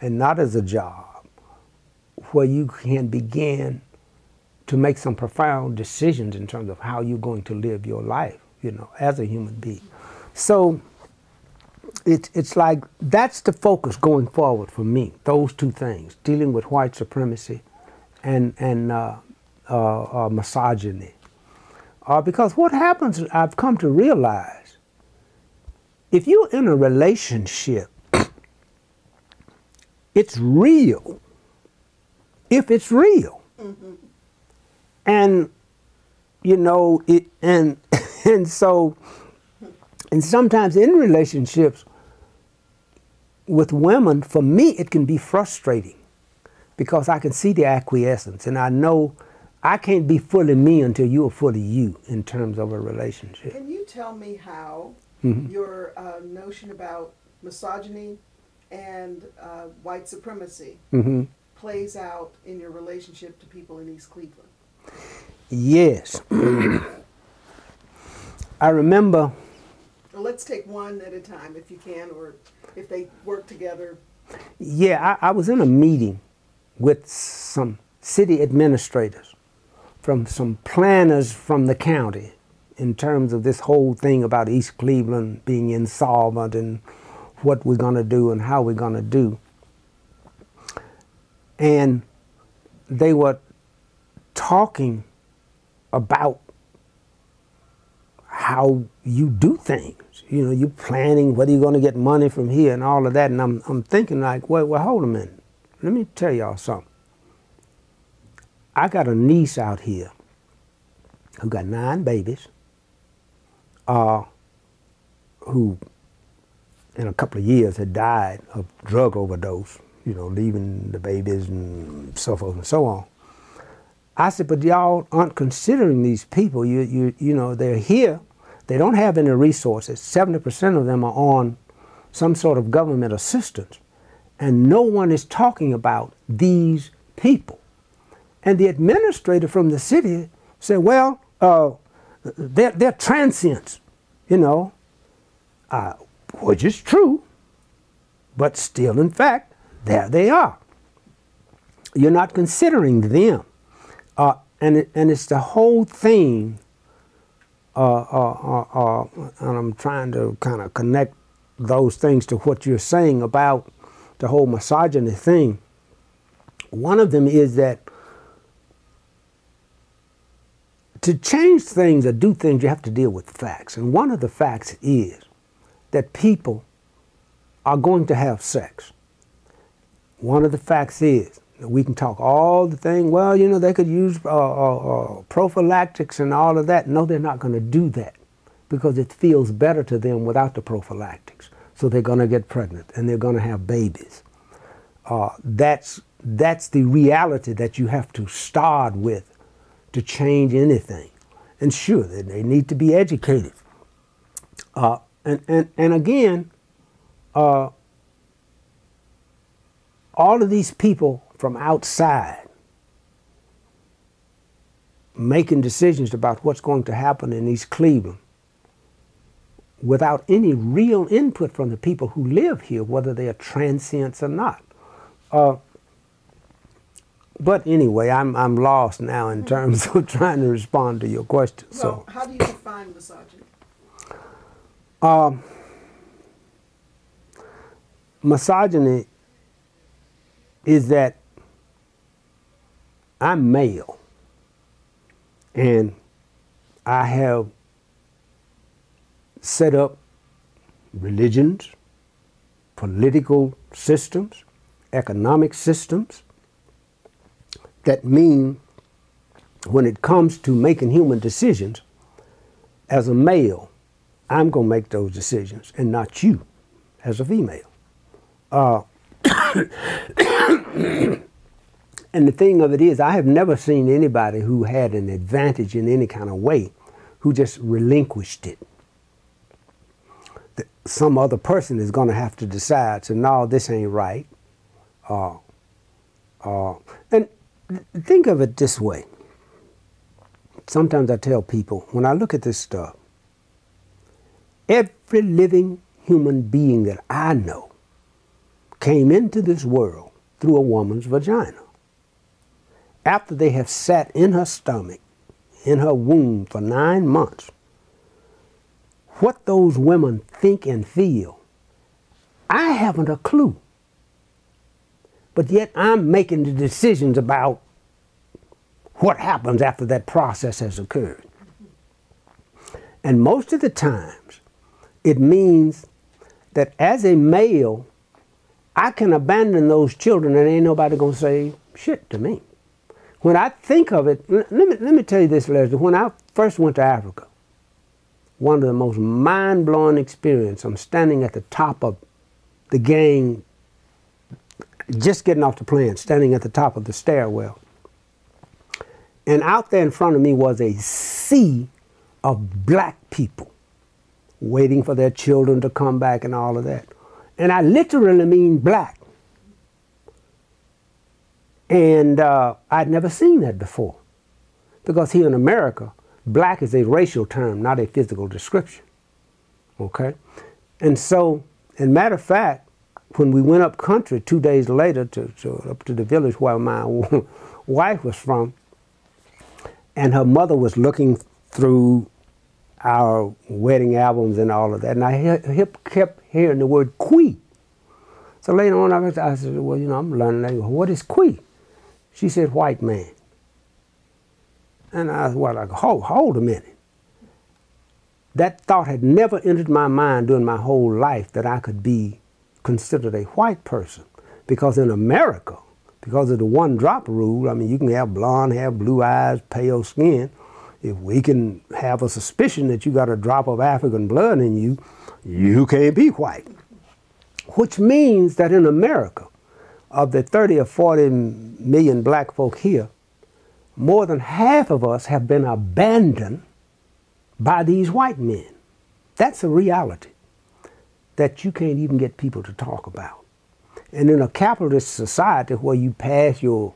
and not as a job, where you can begin to make some profound decisions in terms of how you're going to live your life, you know, as a human being. So it's like that's the focus going forward for me. Those two things, dealing with white supremacy and misogyny. Because what happens, I've come to realize, if you're in a relationship, it's real if it's real. Mm-hmm. And, you know, and so, and sometimes in relationships with women, for me, it can be frustrating because I can see the acquiescence and I know I can't be fully me until you're fully you in terms of a relationship. Can you tell me how your notion about misogyny and white supremacy plays out in your relationship to people in East Cleveland? Yes. I remember... Well, let's take one at a time if you can, or if they work together. Yeah, I was in a meeting with some city administrators from some planners from the county in terms of this whole thing about East Cleveland being insolvent and what we're going to do and how we're going to do. And they were talking about how you do things. You know, you're planning whether you're going to get money from here and all of that. And I'm thinking like, well, hold a minute. Let me tell y'all something. I got a niece out here who got 9 babies, who in a couple of years had died of drug overdose, you know, leaving the babies and so forth and so on. I said, but y'all aren't considering these people. You know, they're here. They don't have any resources. 70% of them are on some sort of government assistance. And no one is talking about these people. And the administrator from the city said, well, they're transients, you know, which is true, but still, in fact, there they are. You're not considering them. And it's the whole thing, and I'm trying to kind of connect those things to what you're saying about the whole misogyny thing. One of them is that to change things or do things, you have to deal with facts. And one of the facts is that people are going to have sex. One of the facts is that we can talk all the thing, well, you know, they could use prophylactics and all of that. No, they're not going to do that because it feels better to them without the prophylactics. So they're going to get pregnant and they're going to have babies. That's the reality that you have to start with to change anything. And sure, they need to be educated. And again, all of these people from outside making decisions about what's going to happen in East Cleveland without any real input from the people who live here, whether they are transients or not. But anyway, I'm lost now in terms of trying to respond to your question. Well, so, how do you define misogyny? Misogyny is that I'm male and I have set up religions, political systems, economic systems that mean when it comes to making human decisions, as a male, I'm going to make those decisions and not you as a female. And the thing of it is, I have never seen anybody who had an advantage in any kind of way who just relinquished it. Some other person is going to have to decide, so no, this ain't right. And think of it this way. Sometimes I tell people, when I look at this stuff, every living human being that I know came into this world through a woman's vagina. After they have sat in her stomach, in her womb for 9 months, what those women think and feel I haven't a clue. But yet I'm making the decisions about what happens after that process has occurred. And most of the times, it means that as a male, I can abandon those children and ain't nobody gonna say shit to me. When I think of it, let me tell you this, Leslie. When I first went to Africa, one of the most mind-blowing experiences, I'm standing at the top of the gang, just getting off the plane, standing at the top of the stairwell. And out there in front of me was a sea of black people waiting for their children to come back and all of that. And I literally mean black. And I'd never seen that before. Because here in America, black is a racial term, not a physical description. Okay? And so, as a matter of fact, when we went up country 2 days later up to the village where my wife was from, and her mother was looking through our wedding albums and all of that, and I kept hearing the word "Kui." So later on, I said, well, you know, I'm learning language. What is "Kui"? She said, "White man." And I was like, hold a minute. That thought had never entered my mind during my whole life that I could be considered a white person. Because in America, because of the one-drop rule, I mean, you can have blonde hair, blue eyes, pale skin. If we can have a suspicion that you got a drop of African blood in you, you can't be white. Which means that in America, of the 30 or 40 million black folk here, more than half of us have been abandoned by these white men. That's a reality that you can't even get people to talk about. And in a capitalist society where you pass your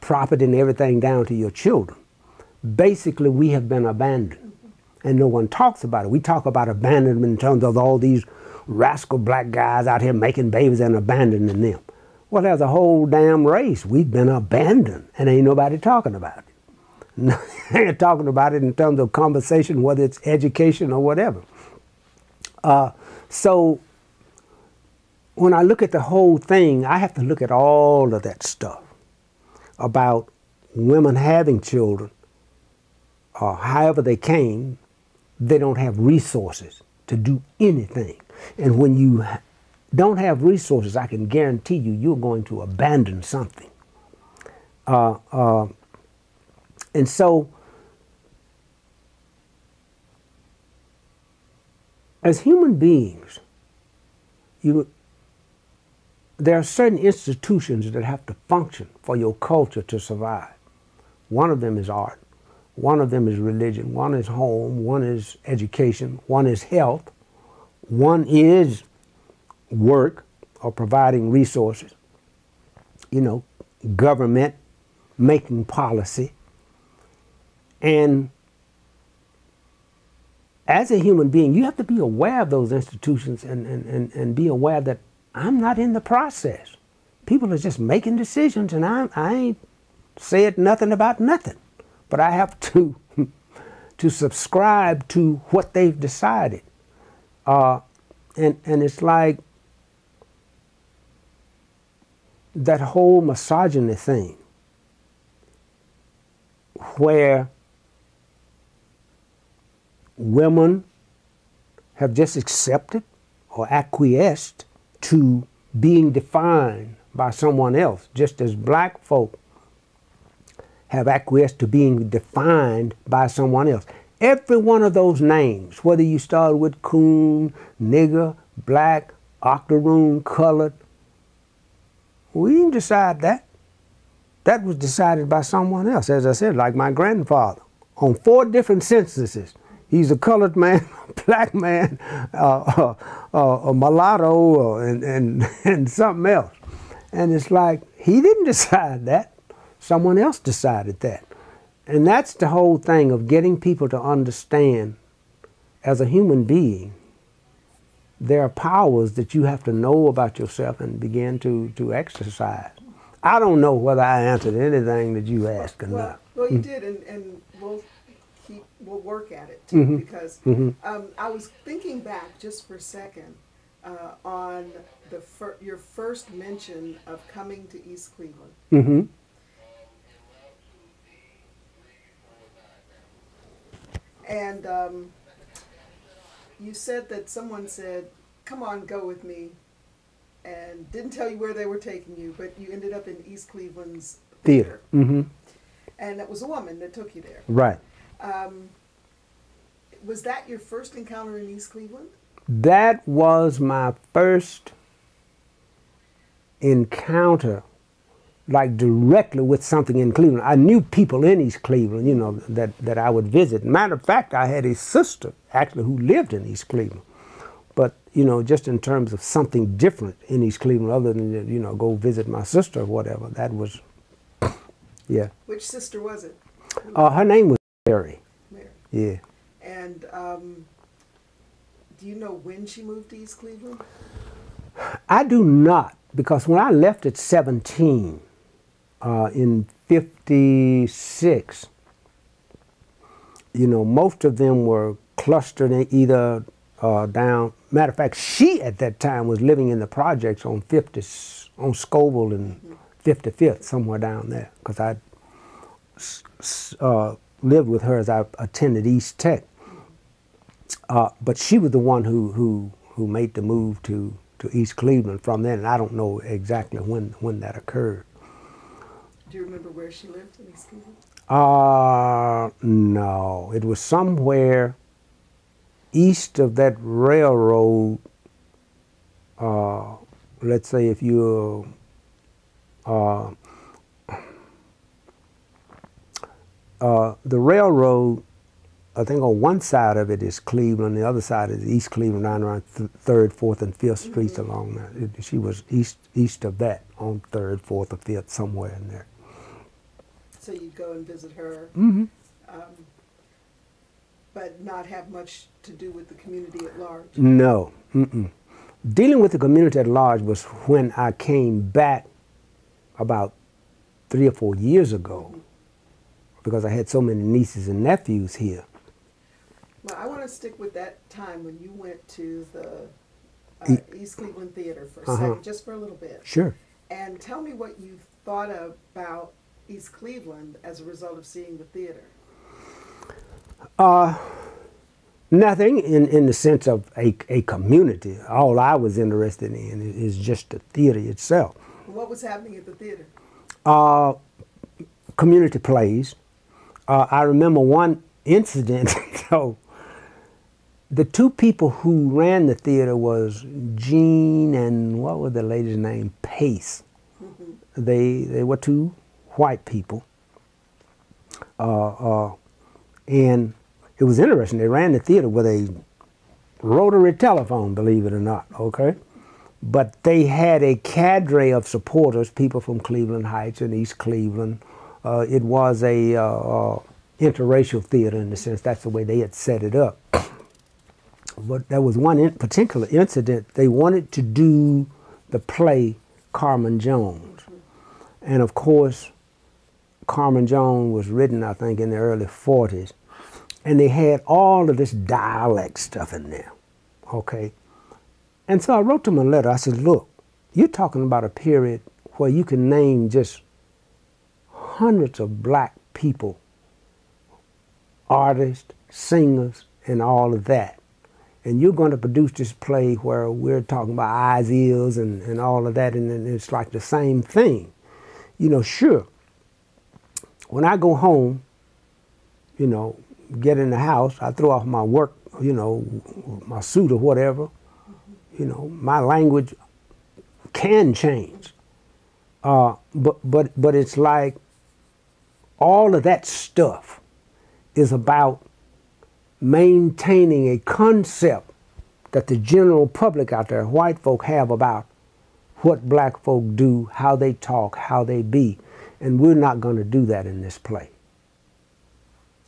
property and everything down to your children, basically we have been abandoned. And no one talks about it. We talk about abandonment in terms of all these rascal black guys out here making babies and abandoning them. Well, there's a whole damn race. We've been abandoned, and ain't nobody talking about it. Ain't talking about it in terms of conversation, whether it's education or whatever. So when I look at the whole thing, I have to look at all of that stuff about women having children, or however they came, they don't have resources to do anything. And when you don't have resources, I can guarantee you, you're going to abandon something. And so, as human beings, there are certain institutions that have to function for your culture to survive. One of them is art. One of them is religion. One is home. One is education. One is health. One is work or providing resources. You know, government making policy. And as a human being, you have to be aware of those institutions and be aware that I'm not in the process. People are just making decisions, and I ain't said nothing about nothing. But I have to subscribe to what they've decided. And it's like that whole misogyny thing, where women have just accepted or acquiesced to being defined by someone else, just as black folk have acquiesced to being defined by someone else. Every one of those names, whether you start with coon, nigger, black, octoroon, colored, we didn't decide that. That was decided by someone else, as I said, like my grandfather, on 4 different censuses. He's a colored man, a black man, a mulatto, and something else. And it's like, he didn't decide that. Someone else decided that. And that's the whole thing of getting people to understand, as a human being, there are powers that you have to know about yourself and begin to exercise. I don't know whether I answered anything that you asked or not. Well, you did, and we'll work at it too, because I was thinking back just for a second on your first mention of coming to East Cleveland. Mm-hmm. And you said that someone said, "Come on, go with me," and didn't tell you where they were taking you, but you ended up in East Cleveland's theater. Mm-hmm. And it was a woman that took you there. Right. Was that your first encounter in East Cleveland? That was my first encounter, like directly with something in Cleveland. I knew people in East Cleveland, you know, that I would visit. Matter of fact, I had a sister actually who lived in East Cleveland. But, you know, just in terms of something different in East Cleveland, other than, you know, go visit my sister or whatever, that was, yeah. Which sister was it? Her name was Mary. Mary. Yeah. And do you know when she moved to East Cleveland? I do not, because when I left at 17 in 56, you know, most of them were clustered in either down. Matter of fact, she at that time was living in the projects on Scoville and 55th, somewhere down there, because I lived with her as I attended East Tech. But she was the one who made the move to East Cleveland from then, and I don't know exactly when that occurred. Do you remember where she lived in East Cleveland? No. It was somewhere east of that railroad. Let's say if you're the railroad, I think on one side of it is Cleveland, the other side is East Cleveland, down around 3rd, 4th, and 5th Streets along there. She was east of that, on 3rd, 4th, or 5th, somewhere in there. So you'd go and visit her, but not have much to do with the community at large? No. Dealing with the community at large was when I came back about 3 or 4 years ago, because I had so many nieces and nephews here. Well, I want to stick with that time when you went to the East Cleveland Theater for a second, just for a little bit. Sure. And tell me what you thought about East Cleveland as a result of seeing the theater. Nothing in the sense of a community. All I was interested in is just the theater itself. What was happening at the theater? Community plays. I remember one incident. So the two people who ran the theater was Jean and what was the lady's name? Pace. They were two white people. And it was interesting. They ran the theater with a rotary telephone, believe it or not, okay? But they had a cadre of supporters, people from Cleveland Heights and East Cleveland. It was a interracial theater in the sense that's the way they had set it up. But there was one particular incident. They wanted to do the play Carmen Jones. And of course, Carmen Jones was written, I think, in the early 40s. And they had all of this dialect stuff in there, okay? And so I wrote them a letter. I said, look, you're talking about a period where you can name just hundreds of black people, artists, singers, and all of that. And you're going to produce this play where we're talking about eyes, ears, and all of that, and it's like the same thing. You know, sure, when I go home, you know, get in the house, I throw off my work, you know, my suit or whatever. You know, my language can change. But it's like all of that stuff is about maintaining a concept that the general public out there, white folk, have about what black folk do, how they talk, how they be. And we're not going to do that in this play.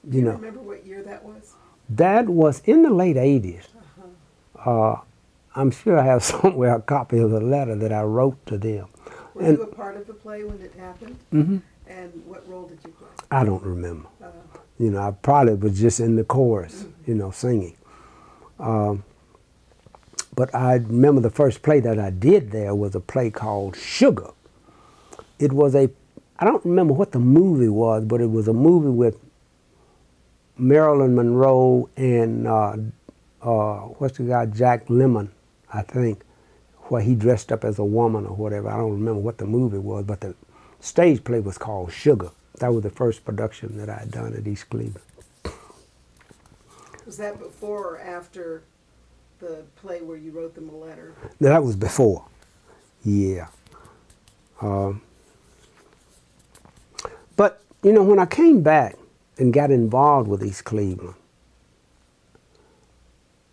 Do you remember what year that was? That was in the late 80s. I'm sure I have somewhere a copy of the letter that I wrote to them. Were you a part of the play when it happened? And what role did you play? I don't remember. You know, I probably was just in the chorus, you know, singing. But I remember the first play that I did there was a play called Sugar. It was I don't remember what the movie was, but it was a movie with Marilyn Monroe and what's the guy, Jack Lemmon, I think, where he dressed up as a woman or whatever. I don't remember what the movie was, but the stage play was called Sugar. That was the first production that I had done at East Cleveland. Was that before or after the play where you wrote them a letter? That was before, yeah. But, you know, when I came back and got involved with East Cleveland,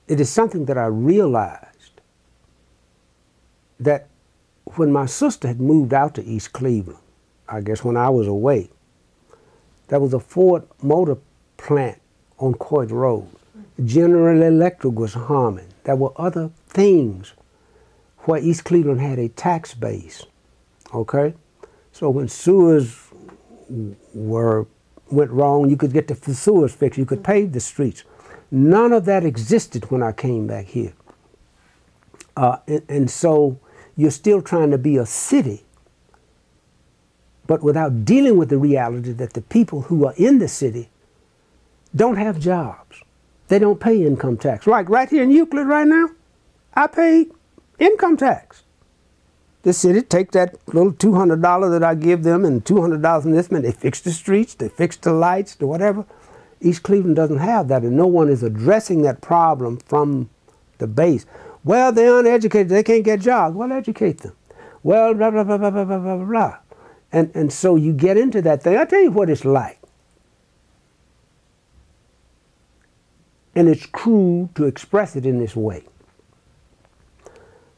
it is something that I realized that when my sister had moved out to East Cleveland, I guess when I was away, there was a Ford Motor plant on Coit Road. General Electric was humming. There were other things where East Cleveland had a tax base, okay? So when sewers went wrong, you could get the sewers fixed, you could pave the streets. None of that existed when I came back here. And so you're still trying to be a city, but without dealing with the reality that the people who are in the city don't have jobs. They don't pay income tax. Like right here in Euclid right now, I pay income tax. The city take that little $200 that I give them and $200 in this, man, they fix the streets, they fix the lights, the whatever. East Cleveland doesn't have that, and no one is addressing that problem from the base. Well, they're uneducated, they can't get jobs. Well, educate them. Well, blah, blah, blah, blah, blah, blah, blah, blah. And so you get into that thing. I'll tell you what it's like. And it's cruel to express it in this way.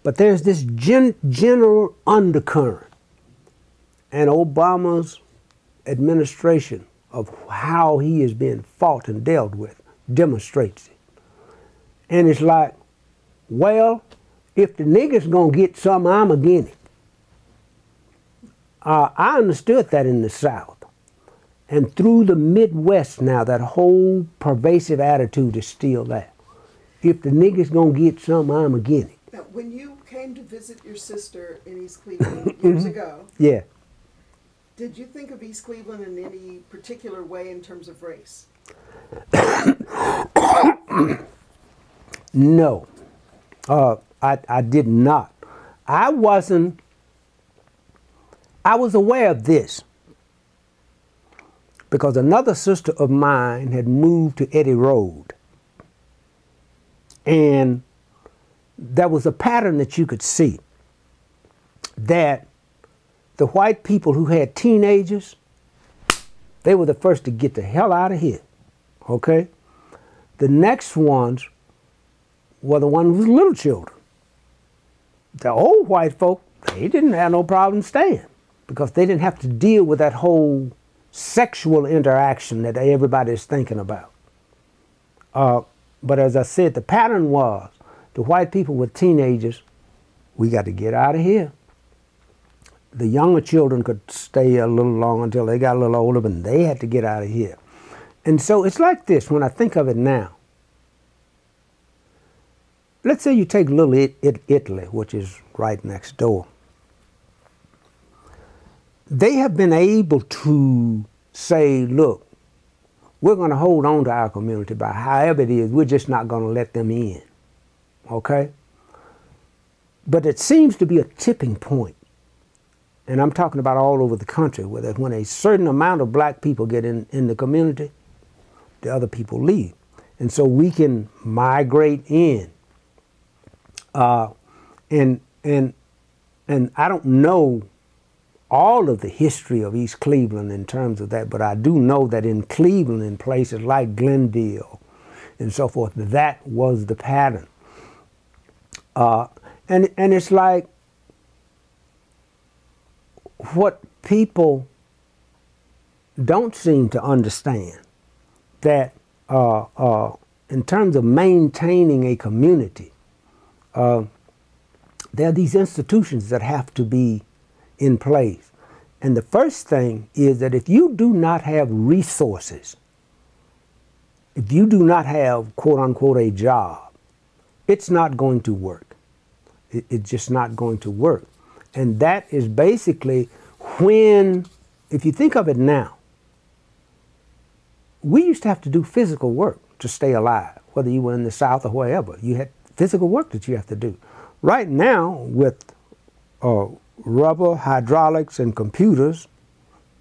But there's this general undercurrent, and Obama's administration of how he is being fought and dealt with demonstrates it. And it's like, well, if the niggas gonna get some, I'm again it. I understood that in the South. And through the Midwest now, that whole pervasive attitude is still that. If the niggas gonna get some, I'm again it. Now, when you came to visit your sister in East Cleveland years ago, yeah, did you think of East Cleveland in any particular way in terms of race? No, I did not. I was aware of this because another sister of mine had moved to Eddy Road, and there was a pattern that you could see that the white people who had teenagers, they were the first to get the hell out of here, okay? The next ones were the ones with little children. The old white folk, they didn't have no problem staying because they didn't have to deal with that whole sexual interaction that everybody's thinking about. But as I said, the pattern was the white people with teenagers, we got to get out of here. The younger children could stay a little longer until they got a little older, but they had to get out of here. And so it's like this when I think of it now. Let's say you take little Italy, which is right next door. They have been able to say, look, we're going to hold on to our community by however it is, we're just not going to let them in, okay? But it seems to be a tipping point, and I'm talking about all over the country, where when a certain amount of black people get in the community, the other people leave. And so we can migrate in. And I don't know all of the history of East Cleveland in terms of that, but I do know that in Cleveland, in places like Glenville and so forth, that was the pattern. And it's like what people don't seem to understand, that in terms of maintaining a community, there are these institutions that have to be in place. And the first thing is that if you do not have resources, if you do not have, quote unquote, a job, it's not going to work. It's just not going to work. And that is basically when, if you think of it now, we used to have to do physical work to stay alive, whether you were in the South or wherever. You had physical work that you have to do. Right now, with rubber, hydraulics, and computers,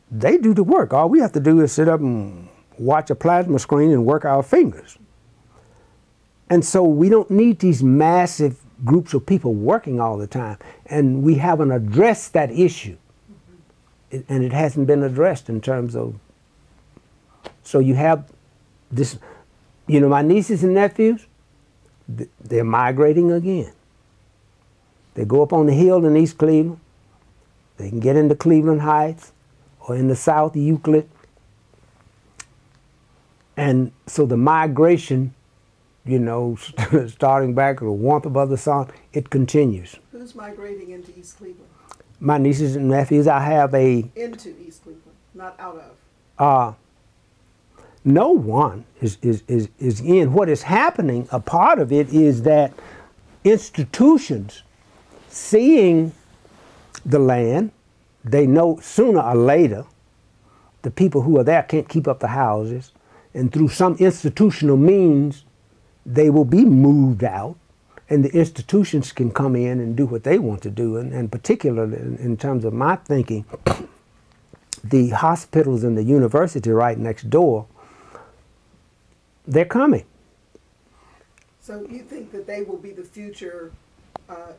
they do the work. All we have to do is sit up and watch a plasma screen and work our fingers. And so we don't need these massive groups of people working all the time. And we haven't addressed that issue. And it hasn't been addressed in terms of, so you have this, you know, my nieces and nephews, they're migrating again. They go up on the hill in East Cleveland. They can get into Cleveland Heights or in the South Euclid. And so the migration, you know, starting back at the warmth of the sun, it continues. Who's migrating into East Cleveland? My nieces and nephews. I have a... Into East Cleveland, not out of. No one is in. What is happening, a part of it is that institutions seeing the land, they know sooner or later the people who are there can't keep up the houses, and through some institutional means they will be moved out, and the institutions can come in and do what they want to do. And particularly in terms of my thinking, the hospitals and the university right next door, they're coming. So you think that they will be the future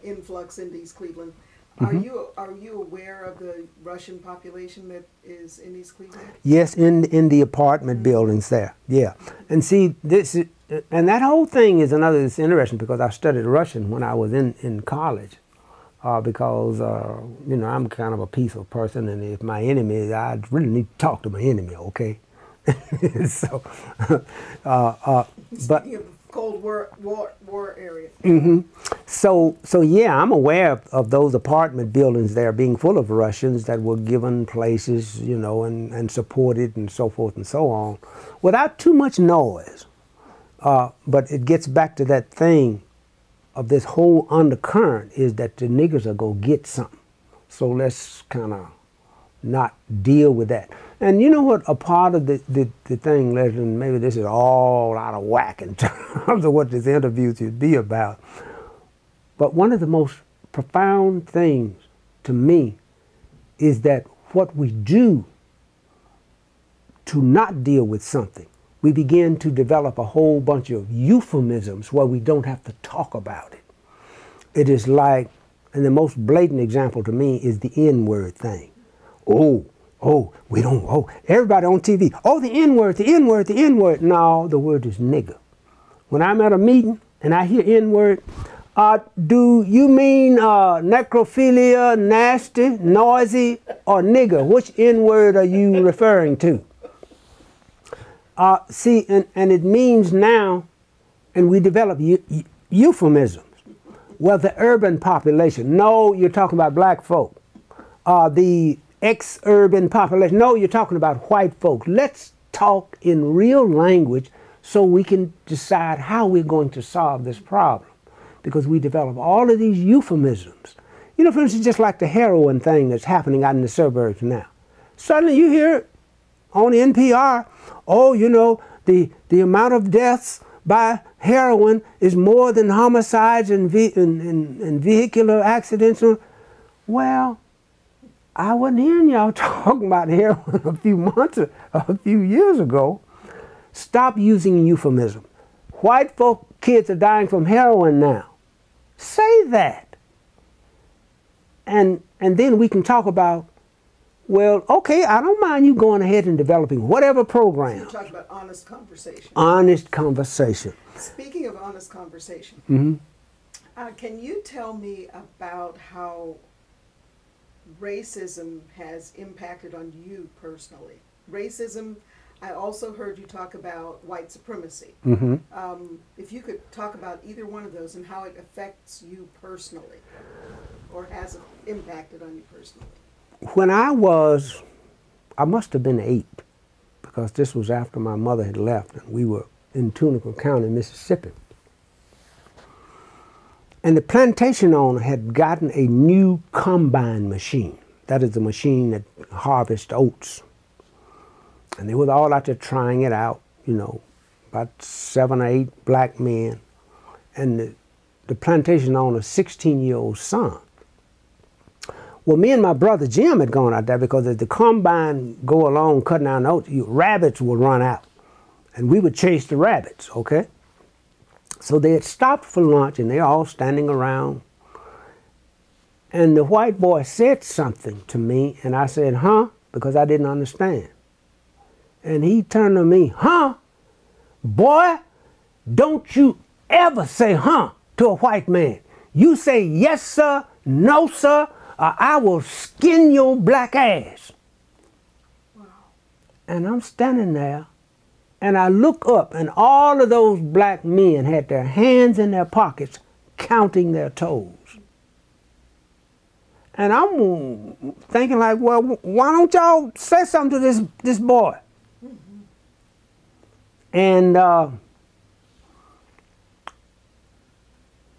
influx into East Cleveland? Mm-hmm. Are you aware of the Russian population that is in East Cleveland? Yes, in the apartment buildings there. Yeah, and see this, and that whole thing is another. It's interesting because I studied Russian when I was in college, because you know, I'm kind of a peaceful person, and if my enemy, I really need to talk to my enemy. Okay. So, but Speaking of Cold War area. Mm-hmm. So yeah, I'm aware of those apartment buildings there being full of Russians that were given places, you know, and supported and so forth and so on, without too much noise. But it gets back to that thing of this whole undercurrent is that the niggers are gonna get something. So let's kind of not deal with that. And you know what, a part of the thing, Leslie, and maybe this is all out of whack in terms of what this interview should be about, but one of the most profound things to me is that what we do to not deal with something, we begin to develop a whole bunch of euphemisms where we don't have to talk about it. It is like, and the most blatant example to me is the N-word thing. We don't, everybody on TV, the N-word, the N-word, the N-word. No, the word is nigger. When I'm at a meeting and I hear N-word, do you mean necrophilia, nasty, noisy, or nigger? Which N-word are you referring to? See, and it means now, and we develop euphemisms. Well, the urban population, no, you're talking about black folk. The ex-urban population, no, you're talking about white folks. Let's talk in real language so we can decide how we're going to solve this problem. Because we develop all of these euphemisms. You know, for instance, just like the heroin thing that's happening out in the suburbs now. Suddenly you hear on NPR, you know, the amount of deaths by heroin is more than homicides and vehicular accidents. Well, I wasn't hearing y'all talking about heroin a few months or a few years ago. Stop using euphemism. White folk kids are dying from heroin now. Say that. And then we can talk about, well, okay, I don't mind you going ahead and developing whatever program. So you're talking about honest conversation. Honest conversation. Speaking of honest conversation, Mm-hmm. Can you tell me about how racism has impacted on you personally? Racism, I also heard you talk about white supremacy. Mm-hmm. If you could talk about either one of those and how it affects you personally, or has impacted on you personally. When I must have been 8, because this was after my mother had left, and we were in Tunica County, Mississippi. And the plantation owner had gotten a new combine machine. That is a machine that harvests oats. And they was all out there trying it out, you know, about 7 or 8 black men. And the plantation owner's 16-year-old son. Well, me and my brother Jim had gone out there because as the combine go along cutting down the oats, rabbits would run out. And we would chase the rabbits, okay? So they had stopped for lunch and they're all standing around. And the white boy said something to me and I said, huh? Because I didn't understand. And he turned to me, huh? Boy, don't you ever say huh to a white man. You say yes, sir, no, sir, or I will skin your black ass. Wow. And I'm standing there, and I look up, and all of those black men had their hands in their pockets, counting their toes. And I'm thinking like, well, why don't y'all say something to this boy? Mm-hmm. And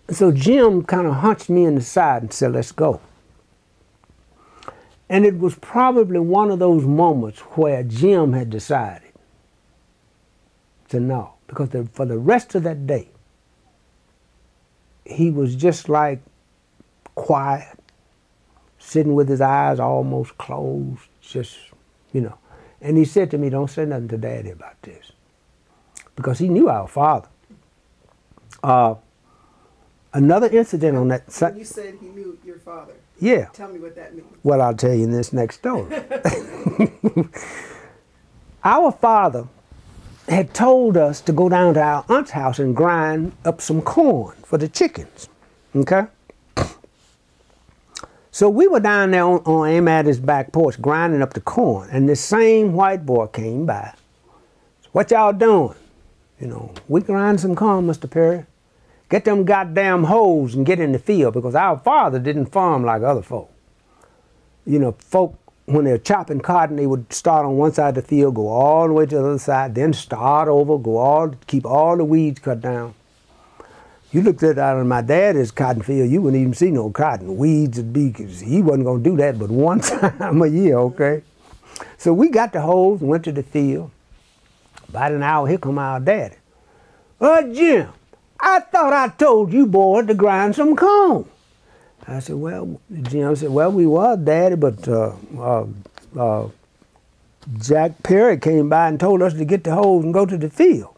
so Jim kind of hunched me in the side and said, let's go. And it was probably one of those moments where Jim had decided to know. Because for the rest of that day, he was just like quiet, sitting with his eyes almost closed, just, you know. And he said to me, don't say nothing to Daddy about this. Because he knew our father. Another incident on that... When you said he knew your father. Yeah. Tell me what that means. Well, I'll tell you in this next story. Our father had told us to go down to our aunt's house and grind up some corn for the chickens, okay? So we were down there on Aunt Mattie's back porch grinding up the corn, and this same white boy came by. What y'all doing? You know, we grind some corn, Mr. Perry. Get them goddamn hoes and get in the field, because our father didn't farm like other folk. You know, folk, when they're chopping cotton, they would start on one side of the field, go all the way to the other side, then start over, keep all the weeds cut down. You looked at out of my dad's cotton field, you wouldn't even see no cotton. Weeds would be, because he wasn't going to do that but one time a year, okay? So we got the hoes and went to the field. About an hour, here come our daddy. Jim, I thought I told you, boy, to grind some corn. I said, well, Jim said, well, we was, Daddy, but Jack Perry came by and told us to get the hoes and go to the field.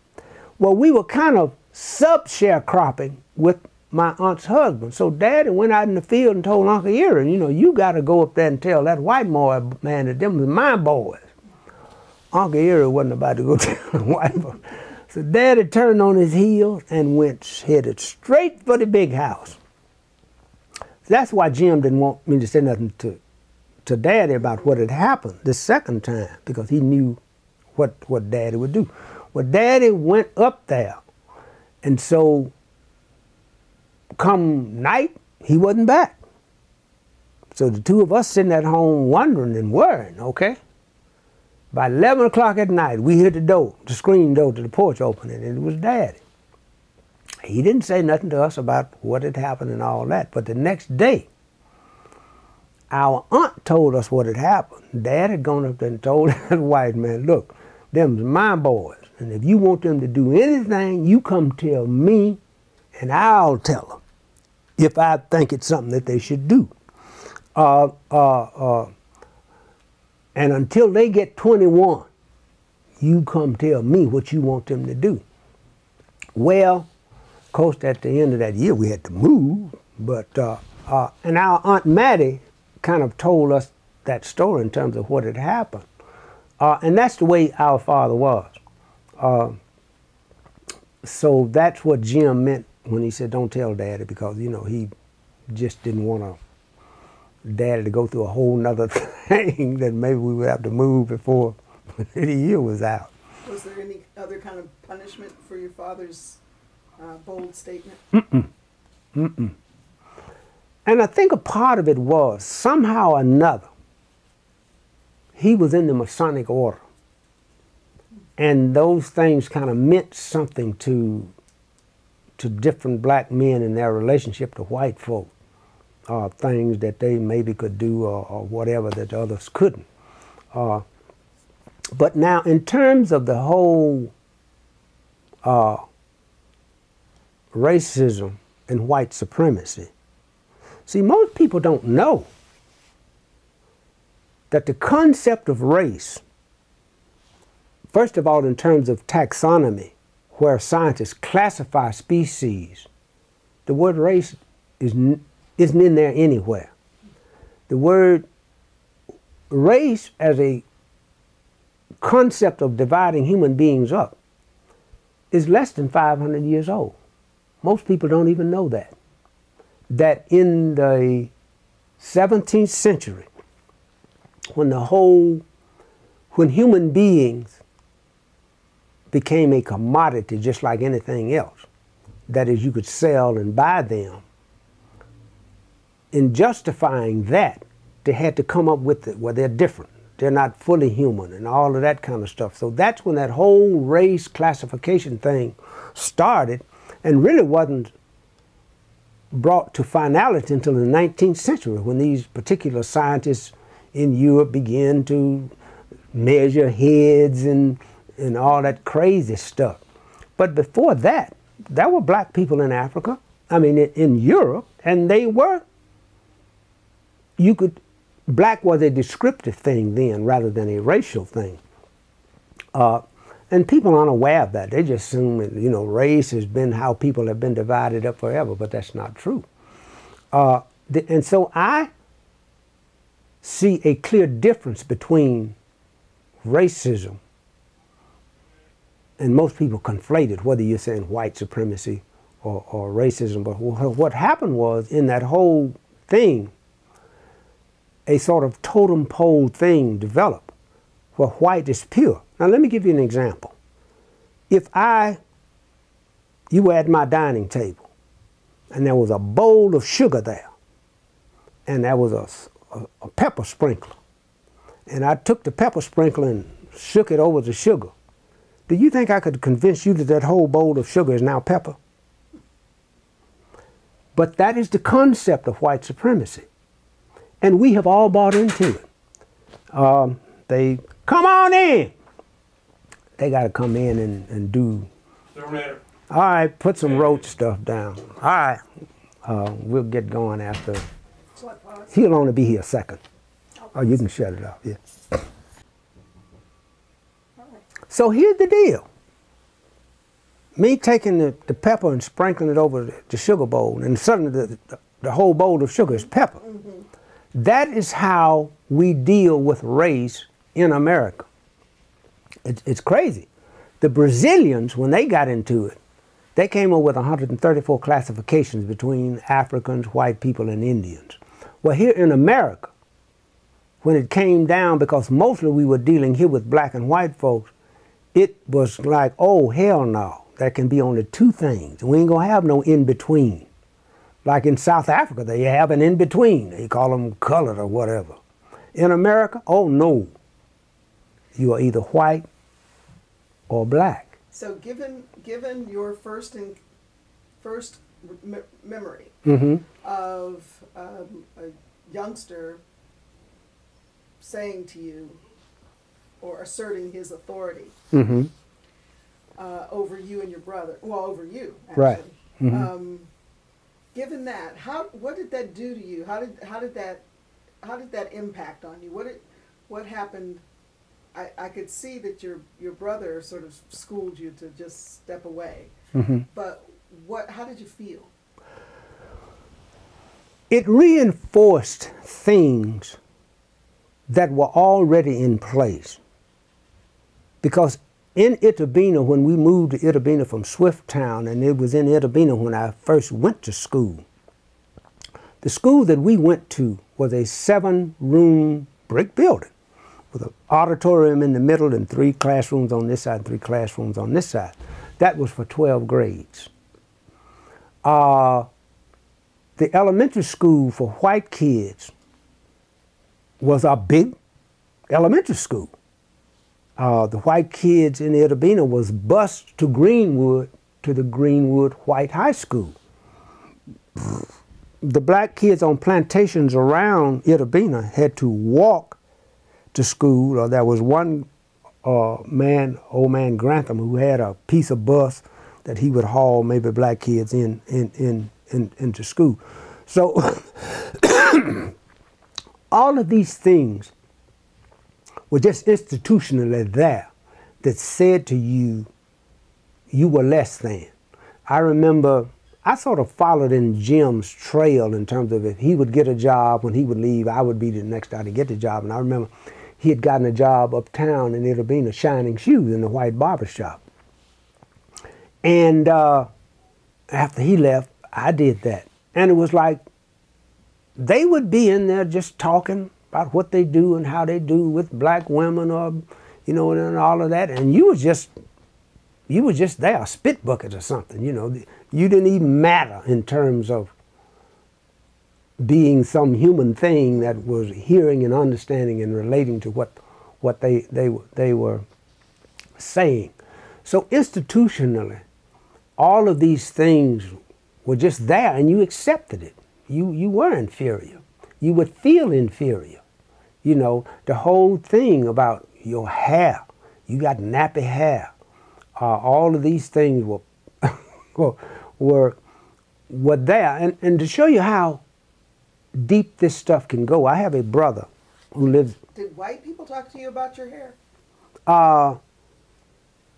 Well, we were kind of sub-sharecropping with my aunt's husband. So Daddy went out in the field and told Uncle Erie, you know, you got to go up there and tell that white boy man that them was my boys. Uncle Erie wasn't about to go tell the white boy. So Daddy turned on his heels and headed straight for the big house. That's why Jim didn't want me to say nothing to Daddy about what had happened the second time, because he knew what Daddy would do. Well, Daddy went up there, and so come night, he wasn't back. So the two of us sitting at home wondering and worrying, okay? By 11 o'clock at night, we heard the screen door to the porch opening, and it was Daddy. He didn't say nothing to us about what had happened and all that, but the next day, our aunt told us what had happened. Dad had gone up there and told that white man, look, them's my boys, and if you want them to do anything, you come tell me, and I'll tell them if I think it's something that they should do. And until they get 21, you come tell me what you want them to do. Well, of course, at the end of that year, we had to move. But and our Aunt Mattie kind of told us that story in terms of what had happened. And that's the way our father was. So that's what Jim meant when he said, don't tell Daddy, because, you know, he just didn't want Daddy to go through a whole nother thing that maybe we would have to move before the year was out. Was there any other kind of punishment for your father's bold statement? And I think a part of it was, somehow or another, he was in the Masonic order. And those things kind of meant something to to different black men in their relationship to white folk, things that they maybe could do or whatever that others couldn't. But now in terms of the whole racism and white supremacy, see, most people don't know that the concept of race, first of all in terms of taxonomy, where scientists classify species, the word race isn't in there anywhere. The word race as a concept of dividing human beings up is less than 500 years old. Most people don't even know that. That in the 17th century, when human beings became a commodity just like anything else, that is, you could sell and buy them, in justifying that, they had to come up with it, well, they're different. They're not fully human and all of that kind of stuff. So that's when that whole race classification thing started, and really wasn't brought to finality until the 19th century, when these particular scientists in Europe began to measure heads and all that crazy stuff. But before that, there were black people in Africa, I mean in Europe, and they were, black was a descriptive thing then rather than a racial thing. And people aren't aware of that. They just assume that, you know, race has been how people have been divided up forever, but that's not true. And so I see a clear difference between racism, and most people conflate it, whether you're saying white supremacy or racism. But what happened was, in that whole thing, a sort of totem pole thing developed where white is pure. Now let me give you an example. If you were at my dining table and there was a bowl of sugar there and there was a pepper sprinkler, and I took the pepper sprinkler and shook it over the sugar, do you think I could convince you that that whole bowl of sugar is now pepper? But that is the concept of white supremacy. And we have all bought into it. They come on in. They got to come in and do. All right, put some roach stuff down. All right, we'll get going after. He'll only be here a second. Oh, you can shut it off. Yeah. So here's the deal. Me taking the pepper and sprinkling it over the sugar bowl, and suddenly the whole bowl of sugar is pepper. Mm-hmm. That is how we deal with race in America. It's crazy. The Brazilians, when they got into it, they came up with 134 classifications between Africans, white people, and Indians. Well, here in America, when it came down, because mostly we were dealing here with black and white folks, it was like, oh, hell no. There can be only two things. We ain't gonna have no in-between. Like in South Africa, they have an in-between. They call them colored or whatever. In America, oh no. You are either white or black. So given your first memory of a youngster saying to you or asserting his authority over you and your brother, well, over you, actually. Right. Mm-hmm. Given that, what did that do to you? How did that impact on you? What happened? I could see that your brother sort of schooled you to just step away. Mm-hmm. But how did you feel? It reinforced things that were already in place. Because in Itabena, when we moved to Itabena from Swifttown, and it was in Itabena when I first went to school, the school that we went to was a 7-room brick building with an auditorium in the middle and 3 classrooms on this side and 3 classrooms on this side. That was for 12 grades. The elementary school for white kids was a big elementary school. The white kids in Itabena was bused to Greenwood to the Greenwood White High School. The black kids on plantations around Itta had to walk to school, or there was one old man Grantham, who had a piece of bus that he would haul maybe black kids into school. So all of these things were just institutionally there that said to you, you were less than. I remember I sort of followed in Jim's trail in terms of if he would get a job, when he would leave, I would be the next guy to get the job. And I remember he had gotten a job uptown in Itta Bena, shining shoes in the white barber shop. And after he left, I did that. And it was like they would be in there just talking about what they do and how they do with black women, or, you know, and all of that. And you was just there, a spit bucket or something, you know. You didn't even matter in terms of being some human thing that was hearing and understanding and relating to what they were saying. So institutionally, all of these things were just there, and you accepted it. You were inferior. You would feel inferior. You know, the whole thing about your hair, you got nappy hair. All of these things were there. And to show you how deep this stuff can go, I have a brother who lives... Did white people talk to you about your hair?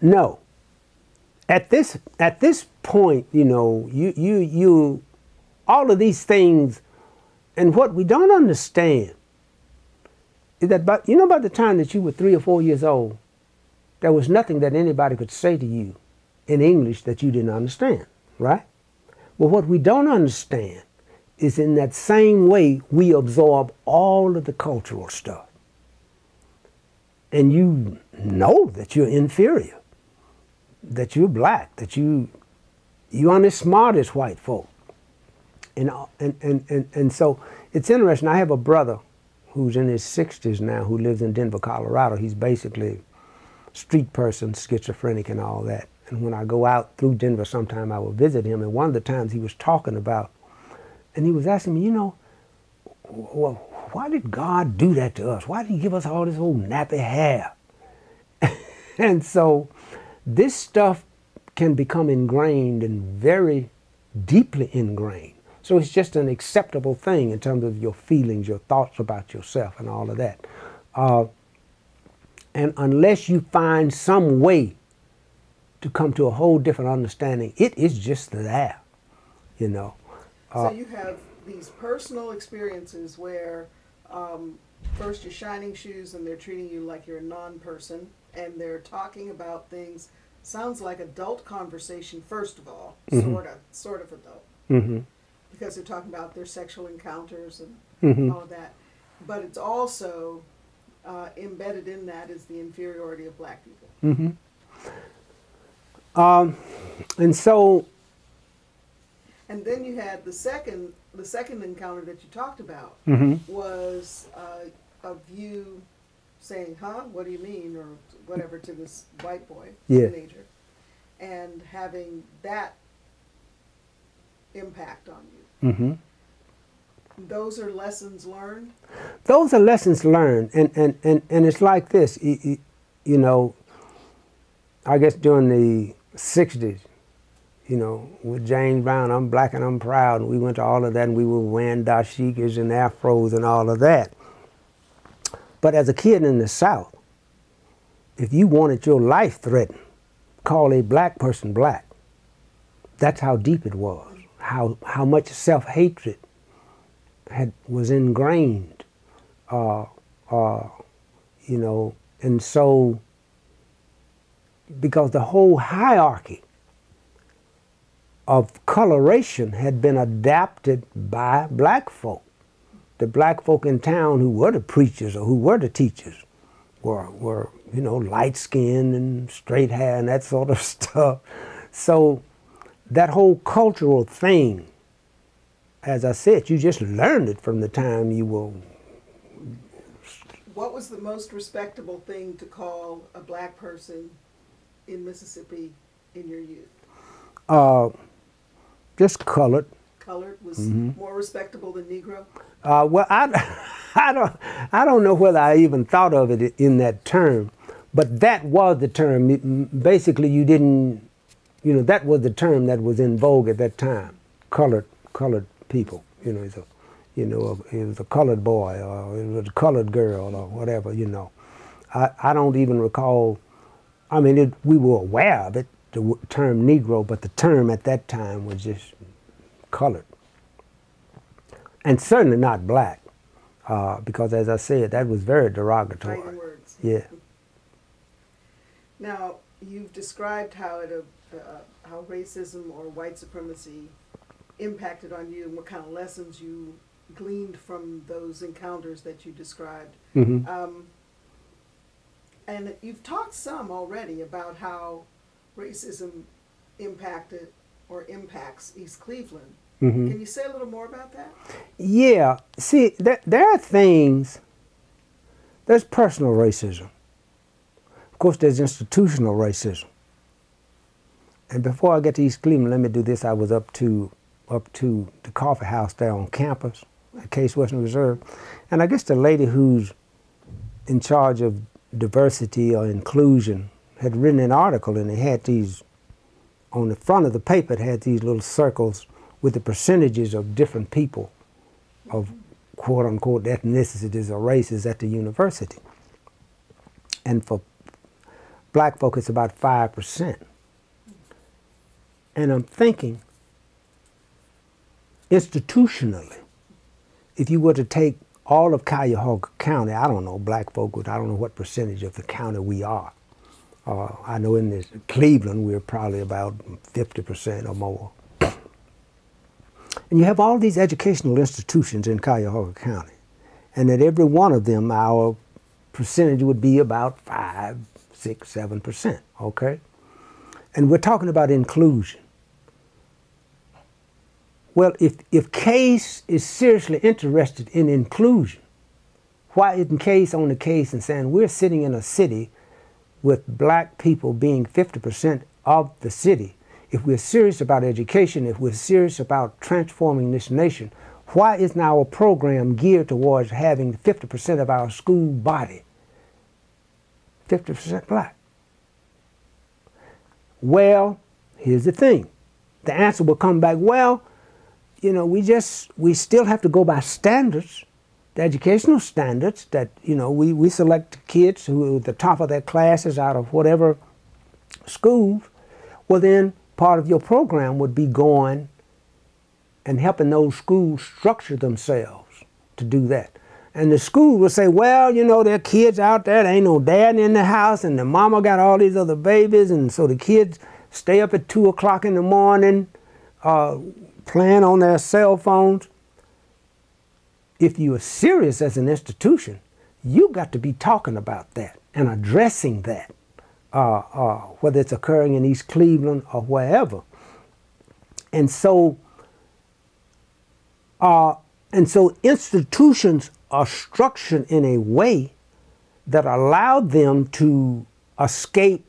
No. At this point, you know, you all of these things, and what we don't understand is that by the time that you were 3 or 4 years old, there was nothing that anybody could say to you in English that you didn't understand, right? Well, what we don't understand is in that same way we absorb all of the cultural stuff. And you know that you're inferior, that you're black, that you aren't as smart as white folk. And so it's interesting. I have a brother who's in his 60s now who lives in Denver, Colorado. He's basically a street person, schizophrenic and all that. And when I go out through Denver sometime, I will visit him. And one of the times he was talking about, and he was asking me, you know, well, why did God do that to us? Why did he give us all this old nappy hair? And so this stuff can become ingrained and very deeply ingrained. So it's just an acceptable thing in terms of your feelings, your thoughts about yourself and all of that. And unless you find some way to come to a whole different understanding, it is just there, you know. So you have these personal experiences where first you're shining shoes and they're treating you like you're a non-person, and they're talking about things, sounds like adult conversation first of all, sort of adult. Because they're talking about their sexual encounters and all of that. But it's also embedded in that is the inferiority of black people. And so... And then you had the second encounter that you talked about was of you saying, huh, what do you mean, or whatever, to this white boy, teenager, and having that impact on you. Those are lessons learned? Those are lessons learned, and it's like this, you know, I guess during the 60s, you know, with James Brown, I'm black and I'm proud, and we went to all of that, and we were wearing dashikis and afros and all of that. But as a kid in the South, if you wanted your life threatened, call a black person black. That's how deep it was. How much self-hatred was ingrained, you know, and so because the whole hierarchy of coloration had been adapted by black folk. The black folk in town who were the preachers or who were the teachers were you know, light-skinned and straight hair and that sort of stuff. So that whole cultural thing, as I said, you just learned it from the time you were... What was the most respectable thing to call a black person in Mississippi in your youth? Just colored. Colored was more respectable than Negro? Well, I don't know whether I even thought of it in that term, but that was the term. Basically, you didn't, that was the term that was in vogue at that time. Colored people. It was a colored boy, or it was a colored girl, or whatever. I don't even recall. I mean, we were aware of it, the term Negro, but the term at that time was just colored. And certainly not black, because as I said, that was very derogatory. Fighting words. Yeah. Now, you've described how how racism or white supremacy impacted on you and what kind of lessons you gleaned from those encounters that you described. Mm-hmm. And you've talked some already about how racism impacted or impacts East Cleveland. Mm-hmm. Can you say a little more about that? Yeah. See, there are things, there's personal racism. Of course, there's institutional racism. And before I get to East Cleveland, let me do this. I was up to the coffee house there on campus at Case Western Reserve. And I guess the lady who's in charge of diversity or inclusion had written an article, and it had these, on the front of the paper, it had these little circles with the percentages of different people of quote-unquote ethnicities or races at the university. And for black folk, it's about 5%. And I'm thinking, institutionally, if you were to take all of Cuyahoga County, I don't know, black folk, I don't know what percentage of the county we are. I know in this Cleveland, we're probably about 50% or more. And you have all these educational institutions in Cuyahoga County. And at every one of them, our percentage would be about 5, 6, 7%, okay? And we're talking about inclusion. Well, if Case is seriously interested in inclusion, why isn't Case on the case and saying we're sitting in a city with black people being 50% of the city? If we're serious about education, if we're serious about transforming this nation, why isn't our program geared towards having 50% of our school body 50% black? Well, here's the thing. The answer will come back, well, we still have to go by standards, the educational standards that, we select kids who are at the top of their classes out of whatever schools. Well, then part of your program would be going and helping those schools structure themselves to do that. And the school will say, well, there are kids out there, there ain't no dad in the house, and the mama got all these other babies, and so the kids stay up at 2 o'clock in the morning, playing on their cell phones. If you are serious as an institution, you got to be talking about that and addressing that, whether it's occurring in East Cleveland or wherever. And so institutions are structured in a way that allowed them to escape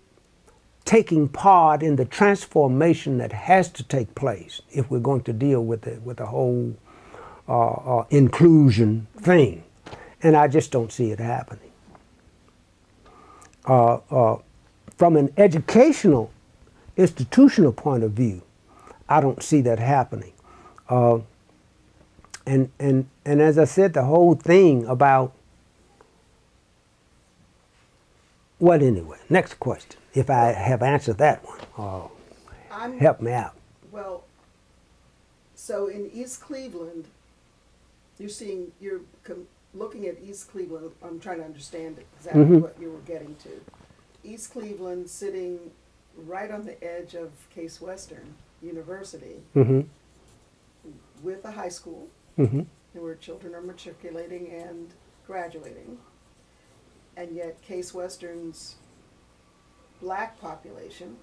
taking part in the transformation that has to take place if we're going to deal with the whole inclusion thing. And I just don't see it happening. From an educational, institutional point of view, I don't see that happening. And as I said, the whole thing about, well, anyway, next question. If I have answered that one, help me out. Well, so in East Cleveland, you're looking at East Cleveland. I'm trying to understand exactly what you were getting to. East Cleveland sitting right on the edge of Case Western University with a high school where children are matriculating and graduating. And yet Case Western's black population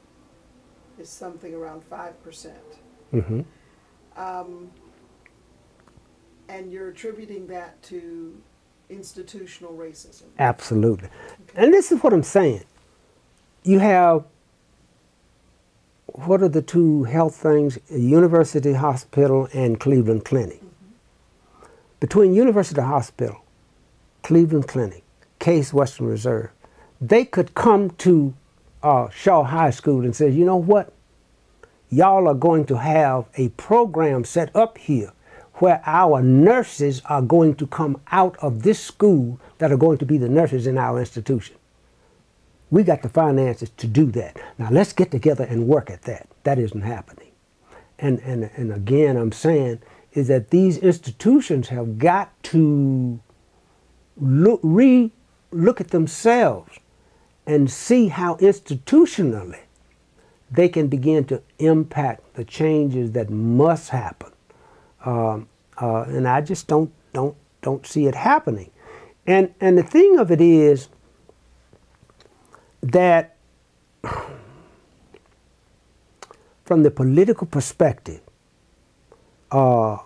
is something around 5%. And you're attributing that to institutional racism. Absolutely. Okay. And this is what I'm saying. You have what are the two health things? University Hospital and Cleveland Clinic. Mm-hmm. Between University Hospital, Cleveland Clinic, Case Western Reserve, they could come to Shaw High School and say, you know what? Y'all are going to have a program set up here where our nurses are going to come out of this school that are going to be the nurses in our institution. We got the finances to do that. Now let's get together and work at that. That isn't happening. And again, I'm saying is that these institutions have got to look at themselves and see how institutionally they can begin to impact the changes that must happen. And I just don't see it happening. And the thing of it is that from the political perspective, I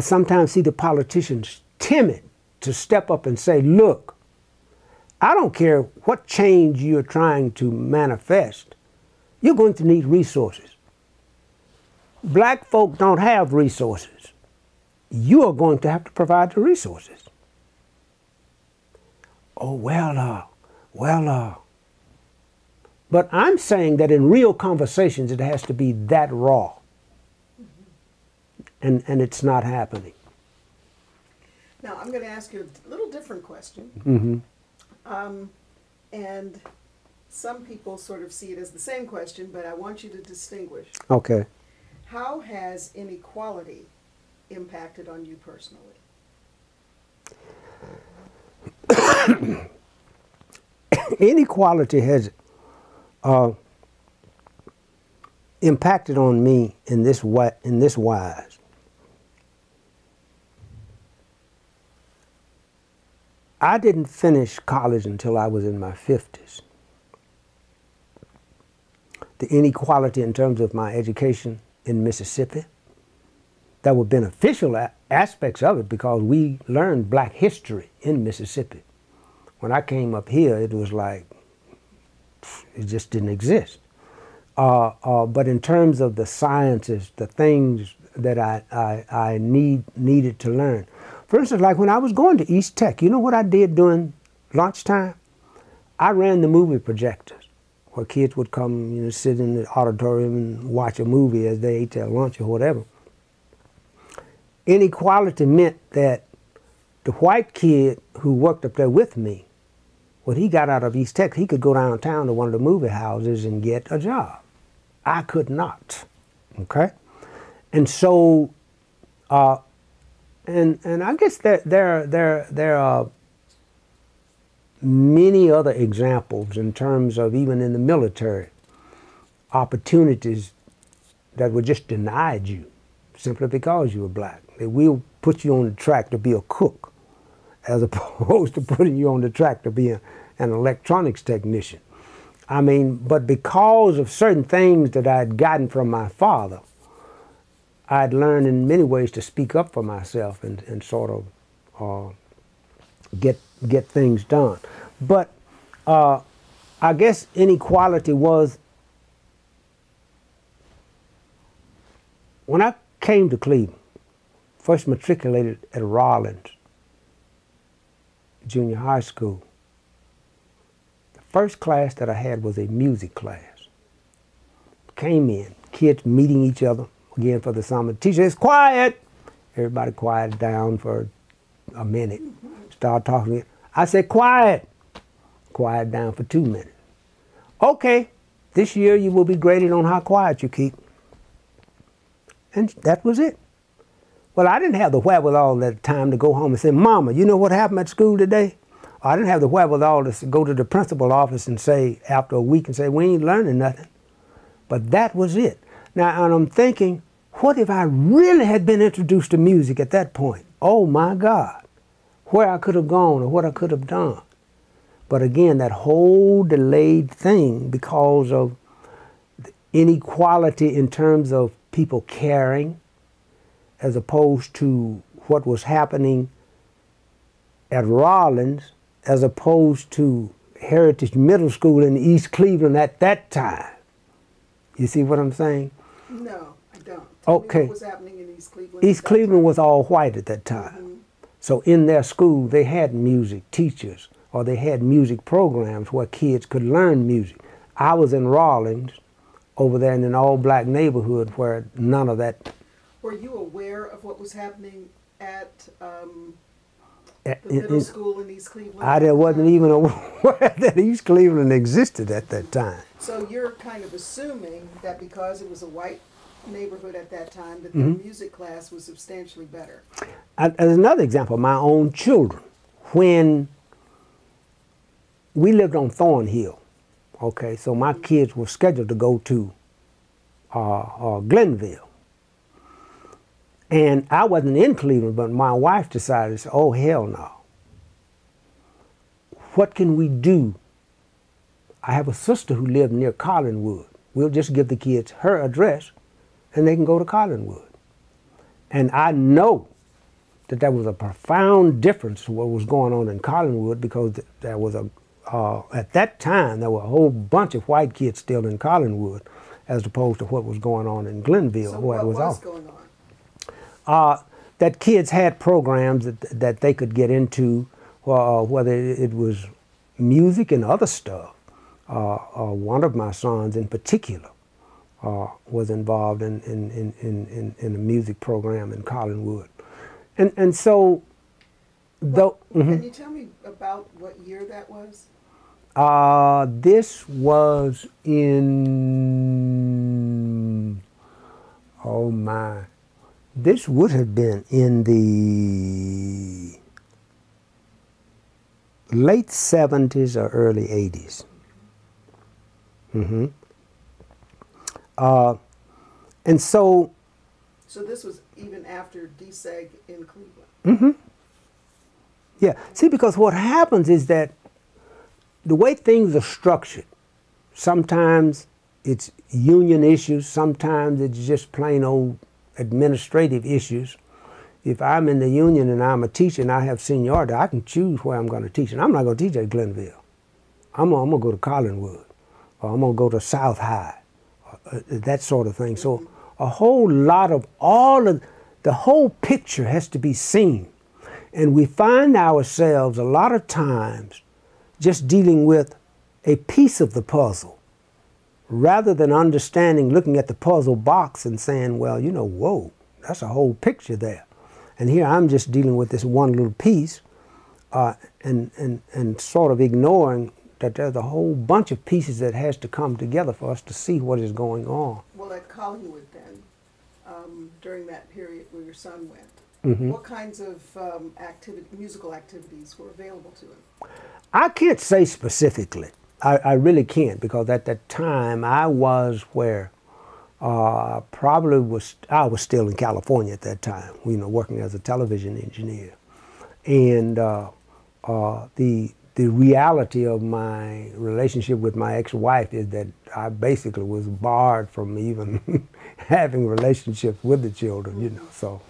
sometimes see the politicians timid to step up and say, look, I don't care what change you're trying to manifest, you're going to need resources. Black folk don't have resources. You are going to have to provide the resources. Oh, but I'm saying that in real conversations it has to be that raw. And it's not happening. Now, I'm going to ask you a little different question. Mm-hmm. And some people sort of see it as the same question, but I want you to distinguish. Okay. How has inequality impacted on you personally? Inequality has impacted on me in this wise. I didn't finish college until I was in my 50s. The inequality in terms of my education in Mississippi, there were beneficial aspects of it because we learned black history in Mississippi. When I came up here, it was like, it just didn't exist. But in terms of the sciences, the things that I needed to learn. For instance, like when I was going to East Tech, you know what I did during lunchtime? I ran the movie projectors, where kids would come, you know, sit in the auditorium and watch a movie as they ate their lunch or whatever. Inequality meant that the white kid who worked up there with me, when he got out of East Tech, he could go downtown to one of the movie houses and get a job. I could not, okay? And so, and I guess there are many other examples in terms of even in the military, opportunities that were just denied you simply because you were black. They will put you on the track to be a cook as opposed to putting you on the track to be an electronics technician. I mean, but because of certain things that I had gotten from my father, I'd learned in many ways to speak up for myself and sort of get things done. But I guess inequality was, when I came to Cleveland, first matriculated at Rollins Junior High School, the first class that I had was a music class. Came in, kids meeting each other again for the summer. The teacher says, quiet! Everybody quieted down for a minute. Started talking. I said, quiet! Quiet down for 2 minutes. Okay, this year you will be graded on how quiet you keep. And that was it. Well, I didn't have the wherewithal at the time to go home and say, Mama, you know what happened at school today? I didn't have the wherewithal to go to the principal's office and say, after a week, and say, we ain't learning nothing. But that was it. Now, and I'm thinking, what if I really had been introduced to music at that point? Oh my God, where I could have gone or what I could have done. But again, that whole delayed thing because of the inequality in terms of people caring as opposed to what was happening at Rollins, as opposed to Heritage Middle School in East Cleveland at that time. You see what I'm saying? No, I don't. Tell me Okay. what was happening in East Cleveland? East Cleveland was all white at that time. Mm-hmm. So in their school, they had music teachers, or they had music programs where kids could learn music. I was in Rawlins, over there in an all-black neighborhood where none of that. Were you aware of what was happening at the in- middle school in East Cleveland? I wasn't even aware that East Cleveland existed at that time. So you're kind of assuming that because it was a white neighborhood at that time, that the Mm-hmm. music class was substantially better. As another example, my own children, when we lived on Thornhill, okay, so my kids were scheduled to go to Glenville. And I wasn't in Cleveland, but my wife decided, oh, hell no. What can we do? I have a sister who lived near Collinwood. We'll just give the kids her address, and they can go to Collinwood. And I know that there was a profound difference to what was going on in Collinwood, because there was at that time, there were a whole bunch of white kids still in Collinwood, as opposed to what was going on in Glenville. So where what it was was off. going on? That kids had programs that they could get into, whether it was music and other stuff. One of my sons in particular was involved in a music program in Collinwood. And so, though. Can you tell me about what year that was? This was in, oh my, this would have been in the late 70s or early 80s. And so. So this was even after deseg in Cleveland. Yeah, see, because what happens is that the way things are structured, sometimes it's union issues, sometimes it's just plain old administrative issues. If I'm in the union and I'm a teacher and I have seniority, I can choose where I'm going to teach. And I'm not going to teach at Glenville. I'm going to go to Collinwood, or I'm going to go to South High, that sort of thing. So a whole lot of the whole picture has to be seen. And we find ourselves a lot of times just dealing with a piece of the puzzle, rather than understanding, looking at the puzzle box and saying, well, you know, whoa, that's a whole picture there. And here I'm just dealing with this one little piece and sort of ignoring that there's a whole bunch of pieces that has to come together for us to see what is going on. Well, at Collinwood then, during that period where your son went, what kinds of musical activities were available to him? I can't say specifically. I really can't, because at that time I was where I was still in California at that time, you know, working as a television engineer. And the reality of my relationship with my ex-wife is that I basically was barred from even having relationships with the children, you know. So,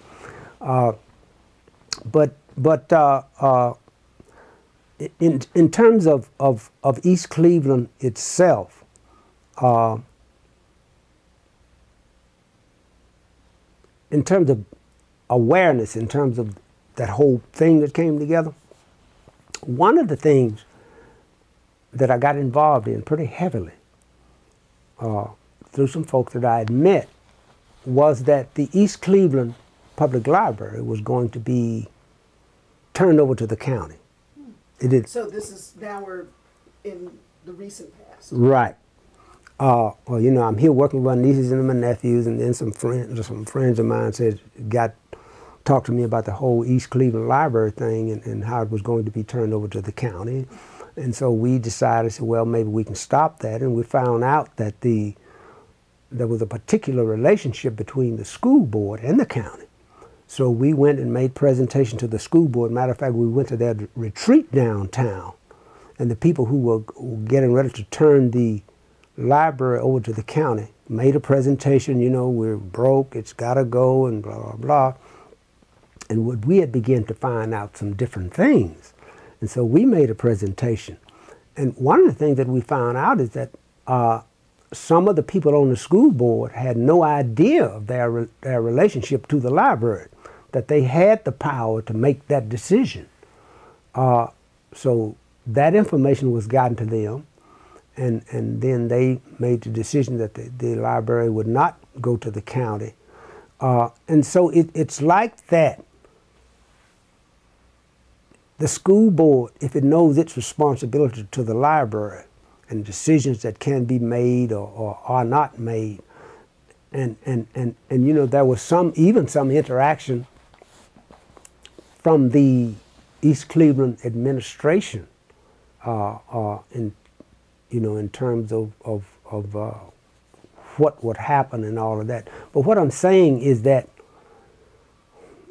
in terms of East Cleveland itself, in terms of awareness, in terms of that whole thing that came together, one of the things that I got involved in pretty heavily through some folks that I had met was that the East Cleveland Public Library was going to be turned over to the county. It is. So this is, now we're in the recent past. Right. Well, you know, I'm here working with my nieces and my nephews, and then some friends of mine talked to me about the whole East Cleveland Library thing and how it was going to be turned over to the county. And so we decided, well, maybe we can stop that. And we found out that there was a particular relationship between the school board and the county. So we went and made presentation to the school board. Matter of fact, we went to their retreat downtown, and the people who were getting ready to turn the library over to the county made a presentation, you know, we're broke, it's got to go, and blah, blah, blah. And we had begun to find out some different things. And so we made a presentation. and one of the things that we found out is that some of the people on the school board had no idea of their relationship to the library, that they had the power to make that decision. So that information was gotten to them, and then they made the decision that the library would not go to the county. And so it's like that. The school board, if it knows its responsibility to the library and decisions that can be made or are not made, and you know, there was even some interaction from the East Cleveland administration in terms of what would happen and all of that. But what I'm saying is that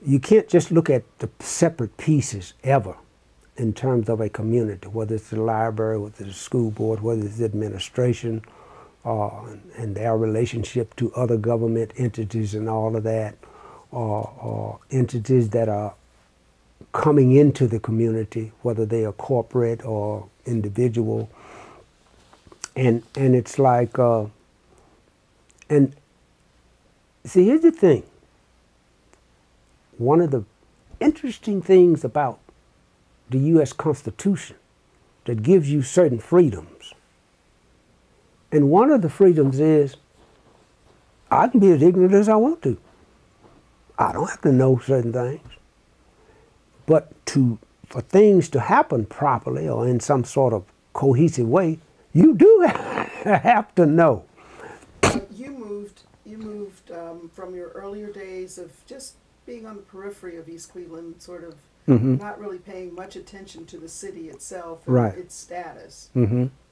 you can't just look at the separate pieces ever in terms of a community, whether it's the library, whether it's the school board, whether it's the administration, and their relationship to other government entities and all of that, or entities that are coming into the community, whether they are corporate or individual. And it's like, and see, here's the thing. One of the interesting things about the U.S. Constitution that gives you certain freedoms, and one of the freedoms is I can be as ignorant as I want to. I don't have to know certain things. But for things to happen properly or in some sort of cohesive way, you do have to know. You moved from your earlier days of just being on the periphery of East Cleveland, sort of not really paying much attention to the city itself and its status,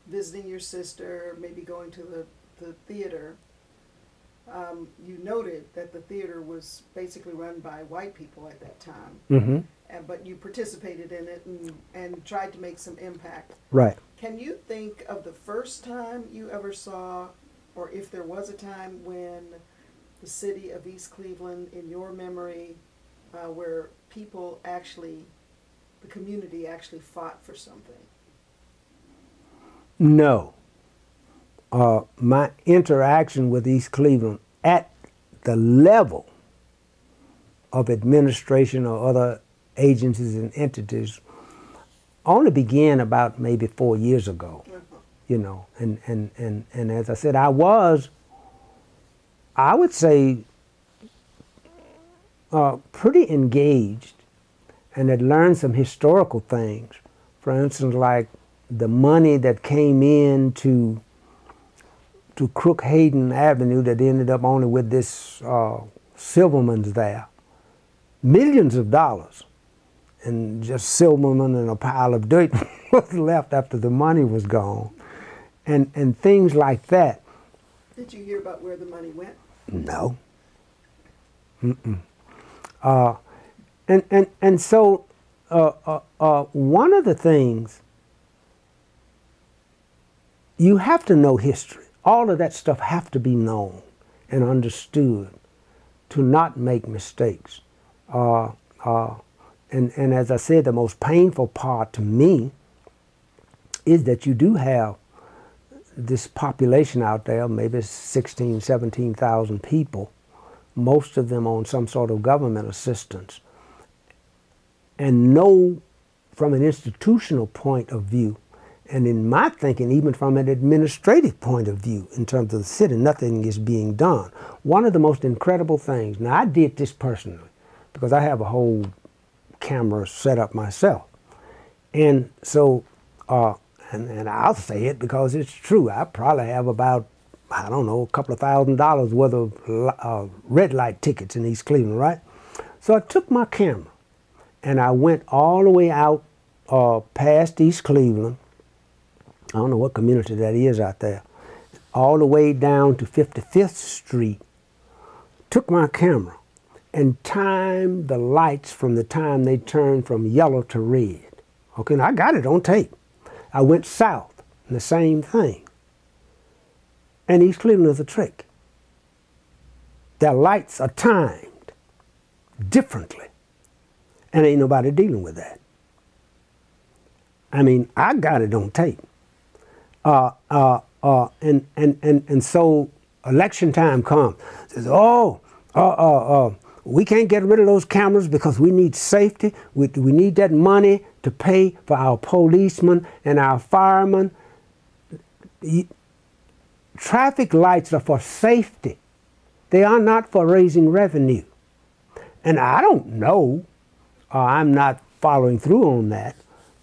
visiting your sister, maybe going to the theater. You noted that the theater was basically run by white people at that time, but you participated in it and tried to make some impact. Right. Can you think of the first time you ever saw, or if there was a time when the city of East Cleveland, in your memory, where people actually, the community actually fought for something? No. My interaction with East Cleveland at the level of administration or other agencies and entities only began about maybe 4 years ago. You know, and as I said, I would say, pretty engaged, and had learned some historical things. For instance, like the money that came in to Crookhaven Avenue that ended up only with this Silverman's there. Millions of dollars. And just Silverman and a pile of dirt was left after the money was gone. And things like that. Did you hear about where the money went? No. And so one of the things, you have to know history. All of that stuff have to be known and understood to not make mistakes. And as I said, the most painful part to me is that you do have this population out there, maybe 16,000, 17,000 people, most of them on some sort of government assistance, and know from an institutional point of view, and in my thinking, even from an administrative point of view, in terms of the city, nothing is being done. One of the most incredible things, now I did this personally, because I have a whole camera set up myself. And so, and I'll say it because it's true, I probably have about, I don't know, a couple of $1,000s worth of red light tickets in East Cleveland, right? So I took my camera and I went all the way out past East Cleveland. I don't know what community that is out there. All the way down to 55th Street. Took my camera and timed the lights from the time they turned from yellow to red. Okay, now I got it on tape. I went south, and the same thing. And East Cleveland is a trick. Their lights are timed differently, and ain't nobody dealing with that. I mean, I got it on tape. And so election time comes. Says, we can't get rid of those cameras because we need safety. We need that money to pay for our policemen and our firemen. Traffic lights are for safety. They are not for raising revenue. And I don't know, I'm not following through on that,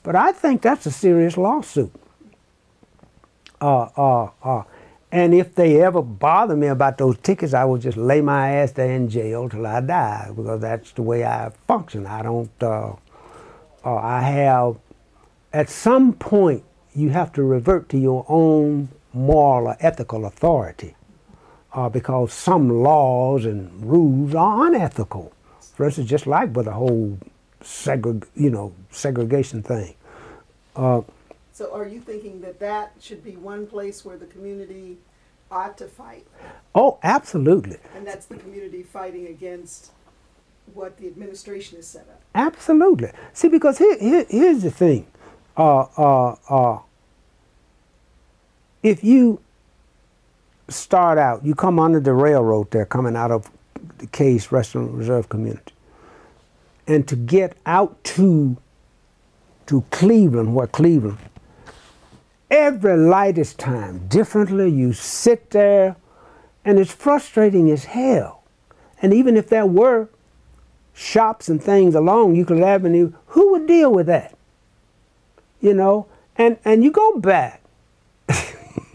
but I think that's a serious lawsuit. And if they ever bother me about those tickets, I will just lay my ass there in jail till I die, because that's the way I function. I don't, I have, at some point, you have to revert to your own moral or ethical authority, because some laws and rules are unethical. For instance, just like with the whole segregation thing. So are you thinking that that should be one place where the community ought to fight? Oh, absolutely. And that's the community fighting against what the administration has set up? Absolutely. See, because here's the thing. If you start out, you come under the railroad there, coming out of the Case Restaurant Reserve community, and to get out to Cleveland, every light is timed differently. You sit there, and it's frustrating as hell. And even if there were shops and things along Euclid Avenue, who would deal with that? You know, and you go back.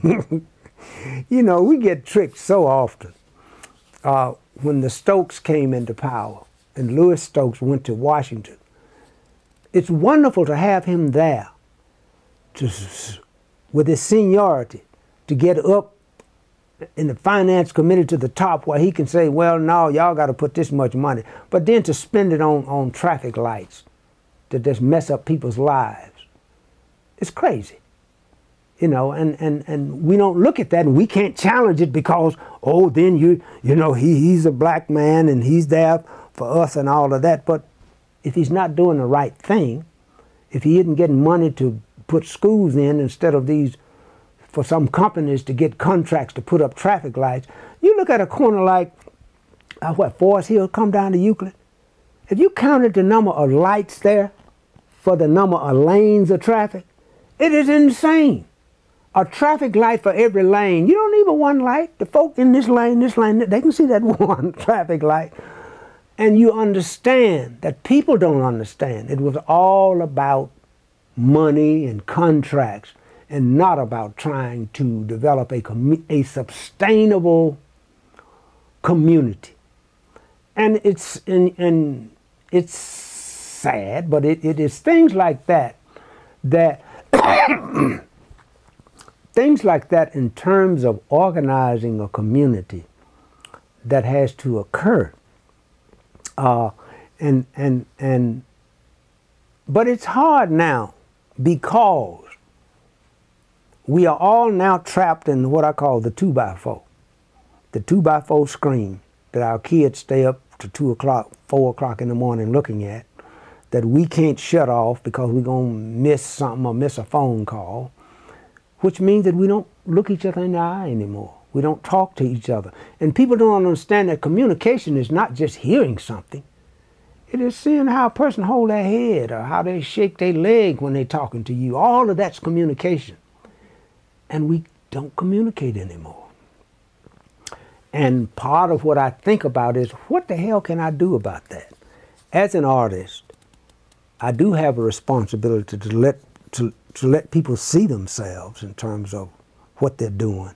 You know, we get tricked so often. When the Stokes came into power, and Louis Stokes went to Washington, it's wonderful to have him there, with his seniority, to get up in the finance committee to the top where he can say, well, no, y'all got to put this much money. But then to spend it on traffic lights to just mess up people's lives, it's crazy. You know, and we don't look at that, and we can't challenge it because, oh, then you know, he's a black man and he's there for us and all of that. But if he's not doing the right thing, if he isn't getting money to put schools in instead of these, for some companies to get contracts to put up traffic lights, you look at a corner like, Forest Hill, come down to Euclid. If you counted the number of lights there for the number of lanes of traffic, it is insane. A traffic light for every lane. You don't need but one light. The folk in this lane, they can see that one traffic light. And you understand that people don't understand. It was all about money and contracts, and not about trying to develop a sustainable community. And it's sad, but it is things like that things like that in terms of organizing a community that has to occur. But it's hard now because we are all now trapped in what I call the 2x4. The 2x4 screen that our kids stay up to 2 o'clock, 4 o'clock in the morning looking at, that we can't shut off because we're going to miss something or miss a phone call, which means that we don't look each other in the eye anymore. We don't talk to each other. And people don't understand that communication is not just hearing something. It is seeing how a person hold their head or how they shake their leg when they're talking to you. All of that's communication. And we don't communicate anymore. And part of what I think about is, what the hell can I do about that? As an artist, I do have a responsibility to let people see themselves in terms of what they're doing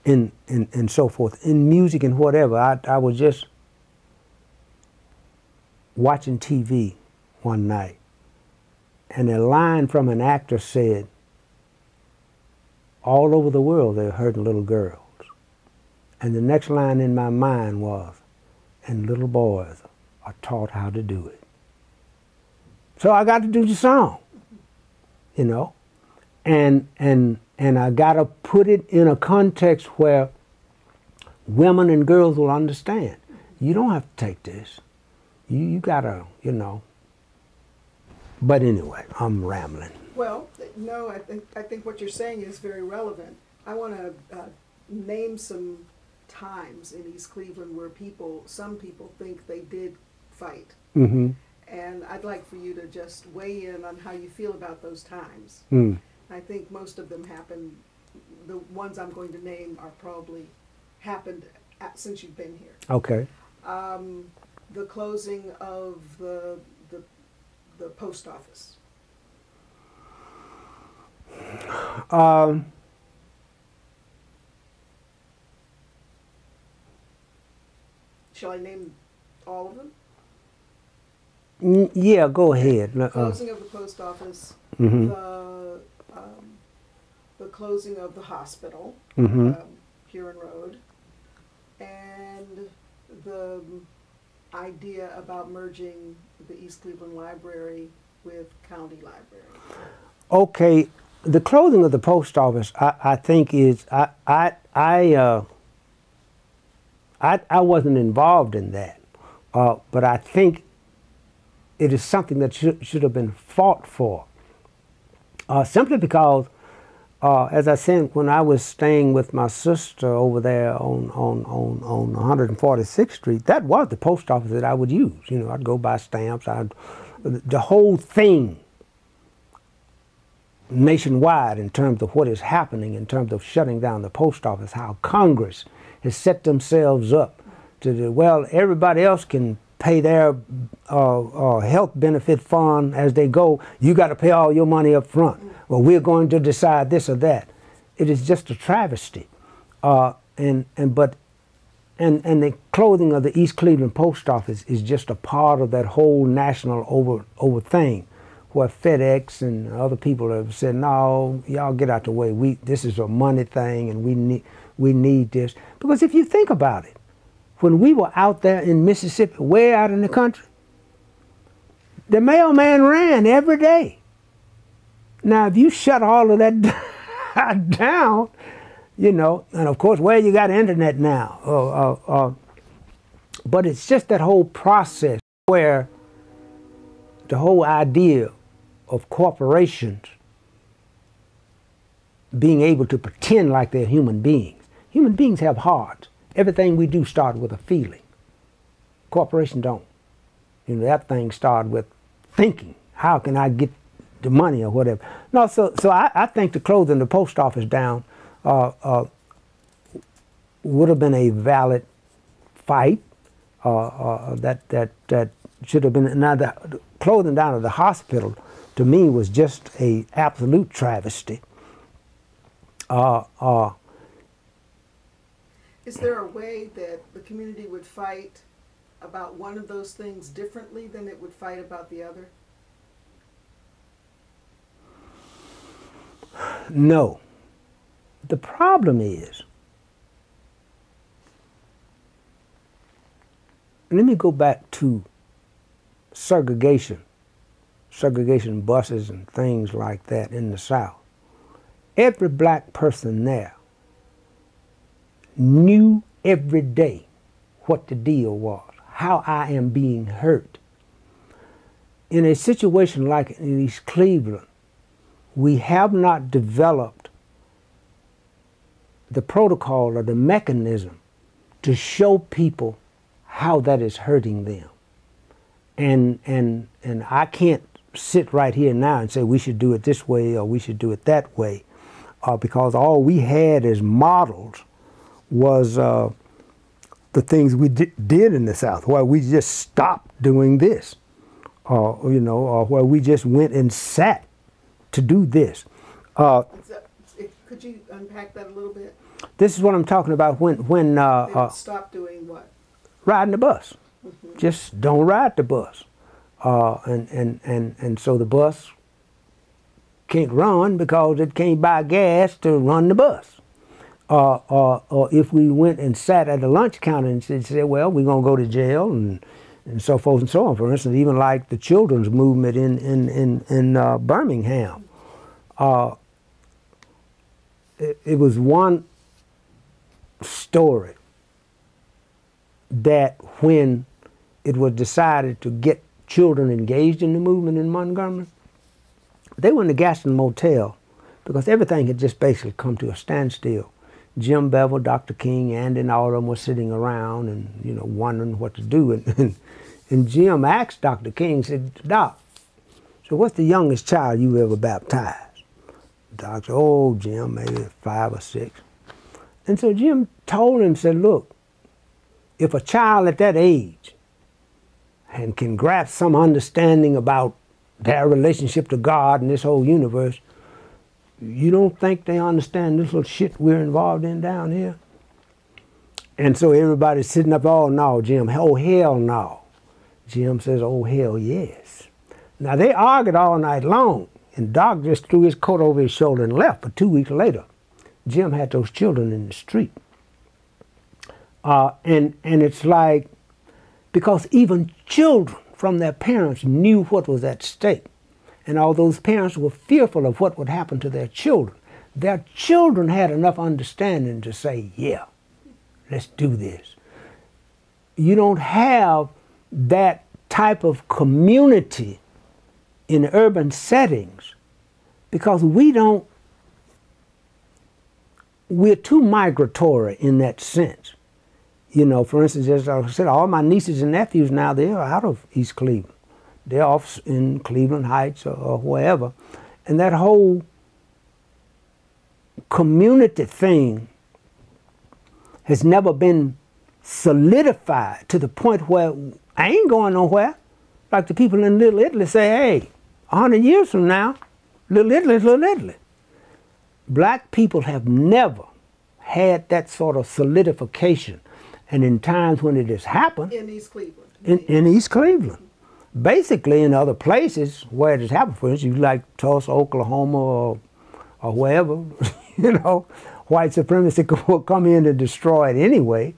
and so forth. In music and whatever, I was just watching TV one night, and a line from an actor said, all over the world they're hurting little girls. And the next line in my mind was, and little boys are taught how to do it. So I got to do the song, you know, and I got to put it in a context where women and girls will understand. You don't have to take this. You got to, you know. But anyway, I'm rambling. Well, no, I think what you're saying is very relevant. I want to name some times in East Cleveland where some people think they did fight. Mm-hmm. And I'd like for you to just weigh in on how you feel about those times. Mm. I think most of them happened, the ones I'm going to name are probably happened since you've been here. Okay. The closing of the post office. Shall I name all of them? Yeah, go ahead. Closing of the post office, Mm-hmm. The closing of the hospital, Mm-hmm. Huron Road, and the idea about merging the East Cleveland Library with County Library. Okay, the closing of the post office, I think is I wasn't involved in that, but I think it is something that should have been fought for. Simply because, as I said, when I was staying with my sister over there on 146th Street, that was the post office that I would use. You know, I'd go buy stamps. The whole thing nationwide in terms of what is happening, in terms of shutting down the post office, how Congress has set themselves up to well, everybody else can pay their health benefit fund as they go. You got to pay all your money up front. Well, we're going to decide this or that. It is just a travesty. And the closing of the East Cleveland post office is just a part of that whole national over thing, where FedEx and other people have said, no, y'all get out the way. This is a money thing, and we need this. Because if you think about it, when we were out there in Mississippi, way out in the country, the mailman ran every day. Now, if you shut all of that down, you know, and of course, well, you got internet now. But it's just that whole process where the whole idea of corporations being able to pretend like they're human beings. Human beings have hearts. Everything we do starts with a feeling. Corporations don't. You know, that thing started with thinking. How can I get the money or whatever? No, so I think the closing the post office down would have been a valid fight. That should have been. Now, the closing down of the hospital, to me, was just a absolute travesty. Is there a way that the community would fight about one of those things differently than it would fight about the other? No. The problem is, let me go back to segregation buses and things like that in the South. Every black person there knew every day what the deal was, how I am being hurt. In a situation like in East Cleveland, we have not developed the protocol or the mechanism to show people how that is hurting them. And I can't sit right here now and say we should do it this way or we should do it that way, because all we had as models was the things we did in the South, where we just stopped doing this, you know, or where we just went and sat to do this. Could you unpack that a little bit? This is what I'm talking about when They would stop doing what? Riding the bus. Mm-hmm. Just don't ride the bus. And so the bus can't run because it can't buy gas to run the bus. Or if we went and sat at the lunch counter and said, well, we're going to go to jail and so forth and so on. For instance, even like the children's movement in Birmingham. It was one story that when it was decided to get children engaged in the movement in Montgomery, They were in the Gaston Motel because everything had just basically come to a standstill. Jim Bevel, Dr. King, Andy, and all of them were sitting around and, you know, wondering what to do. And Jim asked Dr. King, said, Doc, so what's the youngest child you ever baptized? The doctor said, oh, Jim, maybe 5 or 6. And so Jim told him, said, look, if a child at that age and can grasp some understanding about their relationship to God and this whole universe, you don't think they understand this little shit we're involved in down here? And so everybody's sitting up, oh no, Jim, oh hell no. Jim says, oh hell yes. Now they argued all night long, and Doc just threw his coat over his shoulder and left. But 2 weeks later, Jim had those children in the street. And it's like, because even children from their parents knew what was at stake. And all those parents were fearful of what would happen to their children had enough understanding to say, yeah, let's do this. You don't have that type of community in urban settings because we're too migratory in that sense. You know, for instance, as I said, all my nieces and nephews now, they're out of East Cleveland. They're off in Cleveland Heights or wherever. And that whole community thing has never been solidified to the point where I ain't going nowhere. Like the people in Little Italy say, hey, 100 years from now, Little Italy is Little Italy. Black people have never had that sort of solidification. And in times when it has happened. In East Cleveland. In East Cleveland. Basically, in other places where it has happened, for instance, like Tulsa, Oklahoma, or wherever, you know, white supremacy will come in and destroy it anyway.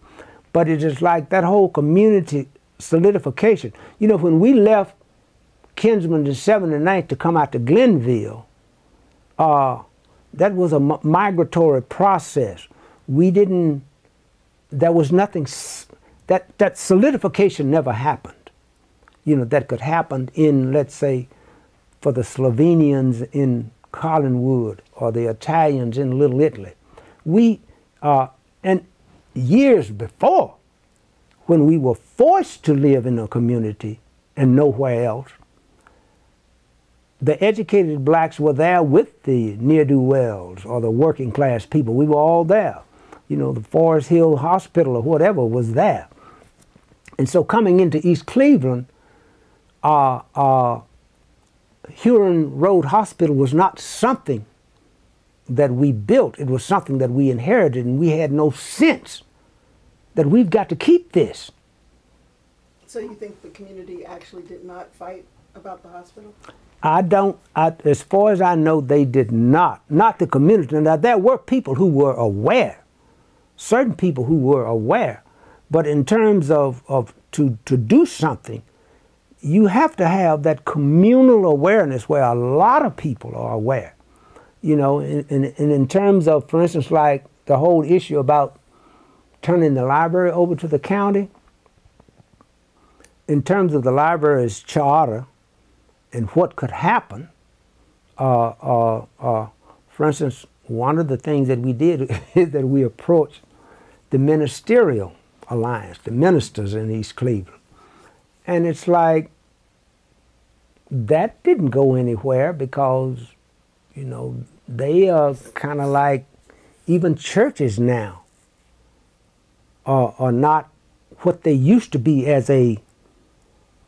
But it is like that whole community solidification. You know, when we left Kinsman the 79th to come out to Glenville, that was a migratory process. We didn't, there was nothing, that solidification never happened. You know, that could happen in, let's say, for the Slovenians in Collinwood or the Italians in Little Italy. And years before, when we were forced to live in a community and nowhere else, the educated blacks were there with the ne'er-do-wells or the working class people. We were all there. You know, the Forest Hill Hospital or whatever was there. And so coming into East Cleveland, Huron Road Hospital was not something that we built. It was something that we inherited, and we had no sense that we've got to keep this. So you think the community actually did not fight about the hospital? As far as I know, they did not. Not the community. Now, there were people who were aware, certain people who were aware, but in terms of to do something, you have to have that communal awareness where a lot of people are aware. You know, and in terms of, for instance, like the whole issue about turning the library over to the county, in terms of the library's charter and what could happen, for instance, one of the things that we did is that we approached the Ministerial Alliance, the ministers in East Cleveland. And it's like, that didn't go anywhere because, you know, they are kind of like, even churches now are not what they used to be as a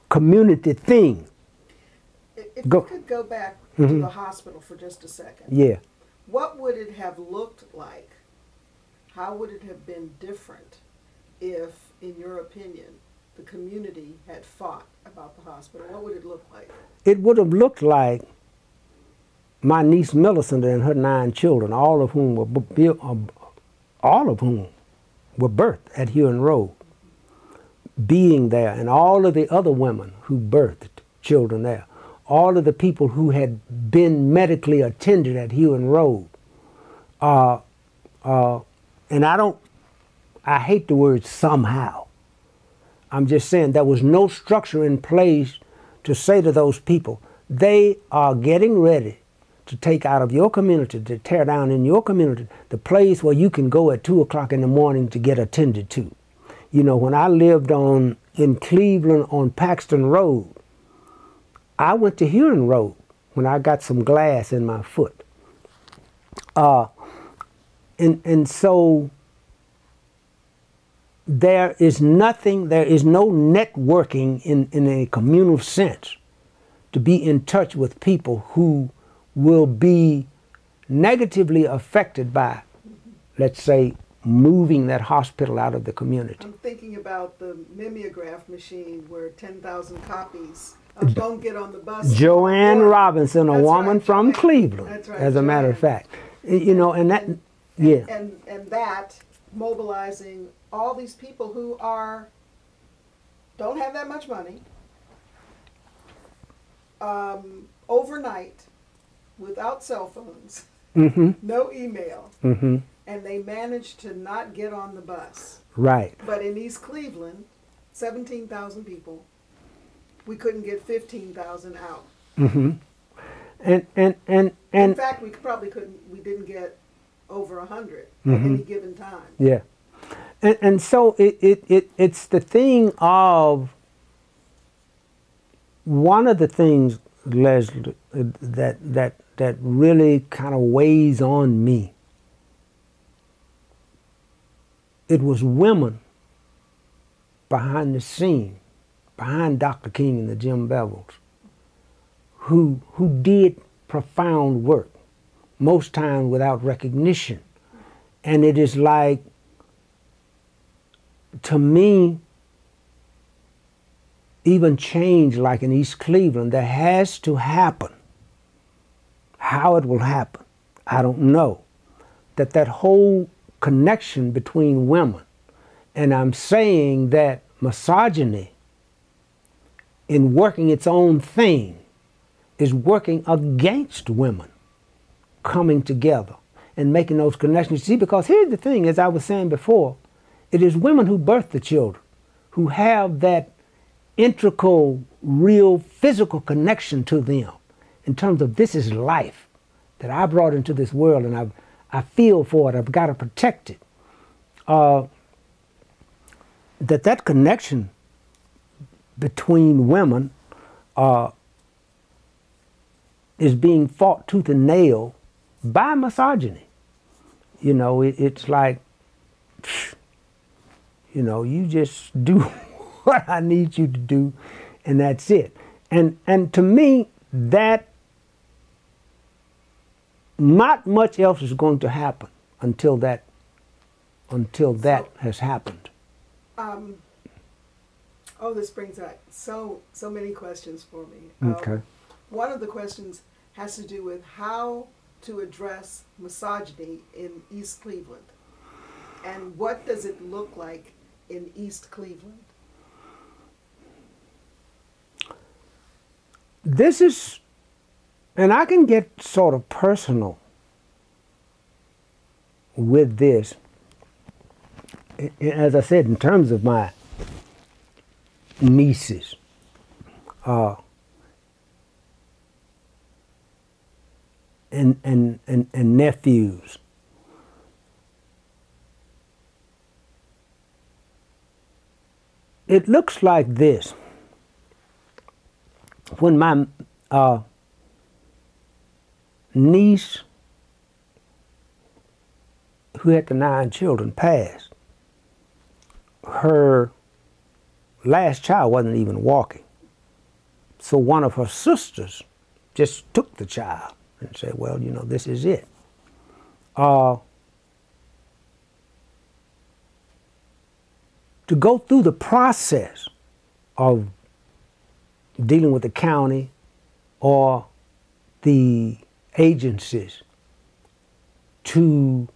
community thing. If you could go back to the hospital for just a second. Yeah. What would it have looked like? How would it have been different if, in your opinion, the community had fought about the hospital? What would it look like? It would have looked like my niece Millicent and her 9 children, all of whom were birthed at Huron Road, being there, and all of the other women who birthed children there, all of the people who had been medically attended at Huron Road. And I hate the word somehow. I'm just saying there was no structure in place to say to those people, They are getting ready to take out of your community, to tear down in your community, the place where you can go at 2 o'clock in the morning to get attended to. You know, when I lived in Cleveland on Paxton Road, I went to Huron Road when I got some glass in my foot. And so there is no networking in a communal sense to be in touch with people who will be negatively affected by, let's say, moving that hospital out of the community. I'm thinking about the mimeograph machine where 10,000 copies don't get on the bus. Joanne Robinson, a woman right, from Joanne. Cleveland, That's right, as a matter of fact. You know, and that, yeah. And that mobilizing all these people who don't have that much money, overnight, without cell phones, no email, and they managed to not get on the bus. Right. But in East Cleveland, 17,000 people, we couldn't get 15,000 out. In fact, we didn't get over 100 at any given time. Yeah. And so it's the thing of, one of the things, Leslie, that really kind of weighs on me, it was women behind the scene, behind Dr. King and the Jim Bevels, who did profound work, most times without recognition. And it is like, to me, even change like in East Cleveland, there has to happen. How it will happen, I don't know. That whole connection between women, and I'm saying that misogyny, in working its own thing, is working against women coming together and making those connections. See, because here's the thing, as I was saying before, it is women who birth the children, who have that integral, real physical connection to them in terms of, this is life that I brought into this world, and I feel for it, I've got to protect it. That connection between women is being fought tooth and nail by misogyny. You know, it's like, you know, you just do what I need you to do, and that's it. And to me, that not much else is going to happen until that has happened. Oh, this brings up so many questions for me. Okay. One of the questions has to do with how to address misogyny in East Cleveland, and what does it look like in East Cleveland? This is, and I can get sort of personal with this. As I said, in terms of my nieces, and nephews, it looks like this. When my niece, who had the 9 children, passed, her last child wasn't even walking. So one of her sisters just took the child and said, well, you know, this is it. To go through the process of dealing with the county or the agencies to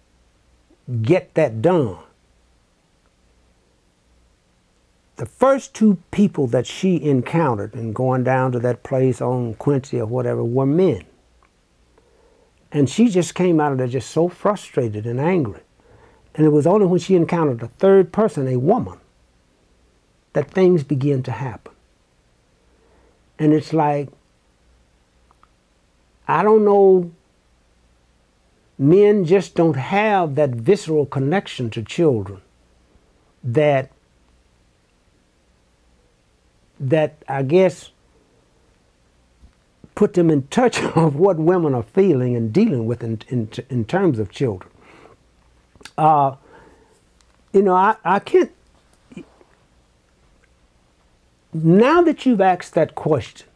get that done, the first 2 people that she encountered in going down to that place on Quincy or whatever were men. And she just came out of there just so frustrated and angry. And it was only when she encountered a 3rd person, a woman, that things began to happen. And it's like, I don't know, men just don't have that visceral connection to children that I guess put them in touch of what women are feeling and dealing with in terms of children. You know, I can't, now that you've asked that question,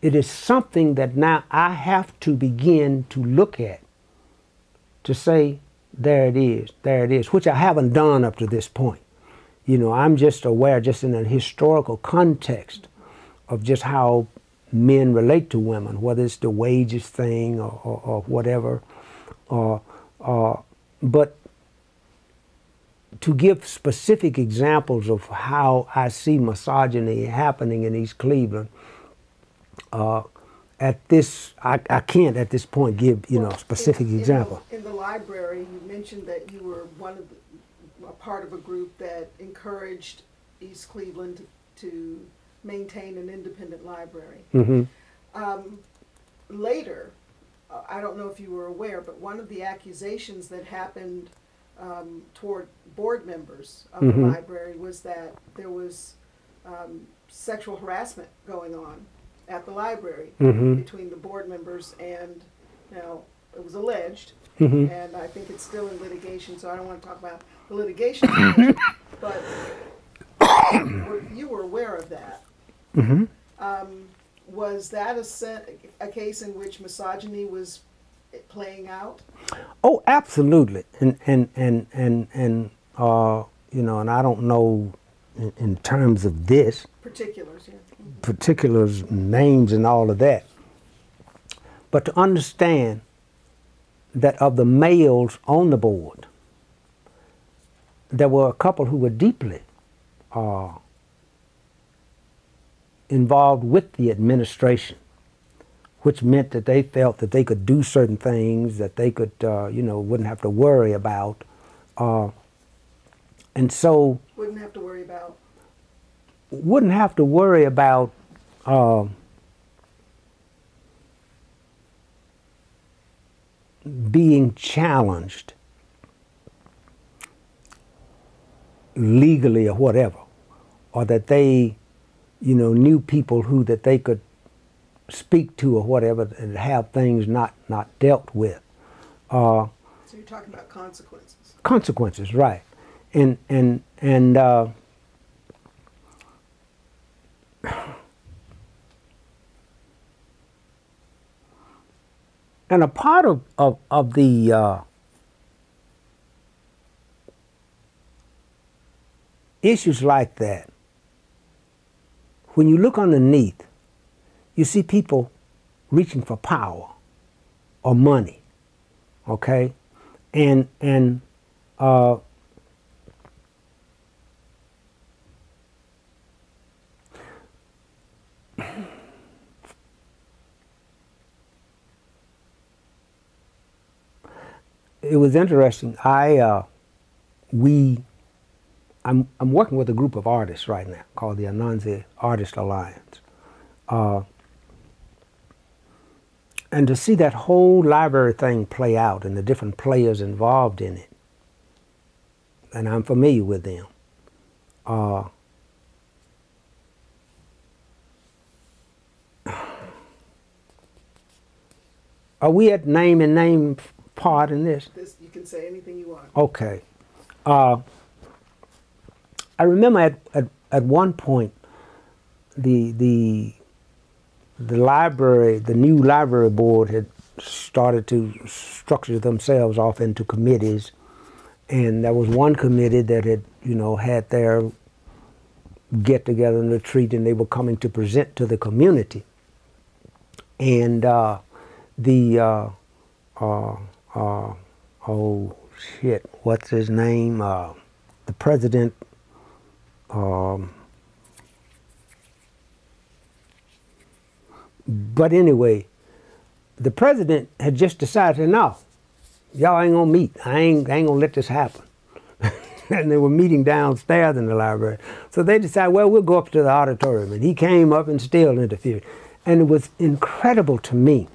it is something that now I have to begin to look at to say, there it is, which I haven't done up to this point. You know, I'm just aware, just in a historical context, of just how men relate to women, whether it's the wages thing or whatever. But to give specific examples of how I see misogyny happening in East Cleveland, at this, I can't at this point give, you know, specific example. In the library, you mentioned that you were a part of a group that encouraged East Cleveland to maintain an independent library. Mm-hmm. Later, I don't know if you were aware, but one of the accusations that happened toward board members of Mm-hmm. the library was that there was sexual harassment going on at the library Mm-hmm. between the board members, and now it was alleged, Mm-hmm. and I think it's still in litigation, so I don't want to talk about the litigation, but you were aware of that. Mm-hmm. Was that a case in which misogyny was playing out? Oh, absolutely, and you know, and I don't know in terms of this Particulars, yeah. Mm-hmm. particulars, names, and all of that, but to understand that of the males on the board, there were a couple who were deeply involved with the administration, which meant that they felt that they could do certain things that they could, you know, wouldn't have to worry about. And so... Wouldn't have to worry about? Wouldn't have to worry about being challenged legally or whatever, or that they, you know, knew people who that they could speak to or whatever and have things not dealt with. So you're talking about consequences. Consequences, right? And a part of the issues like that, when you look underneath, you see people reaching for power or money, okay? And it was interesting. I'm working with a group of artists right now called the Anansi Artist Alliance. And to see that whole library thing play out and the different players involved in it, and I'm familiar with them, are we at name and name part in this? You can say anything you want. Okay. I remember at one point the library, the new library board had started to structure themselves off into committees, and there was one committee that had, you know, had their get together and retreat, and they were coming to present to the community. And oh shit, what's his name? The president. But anyway, the president had just decided, no, y'all ain't gonna meet. I ain't gonna let this happen. And they were meeting downstairs in the library. So they decided, well, we'll go up to the auditorium. And he came up and still interfered. And it was incredible to me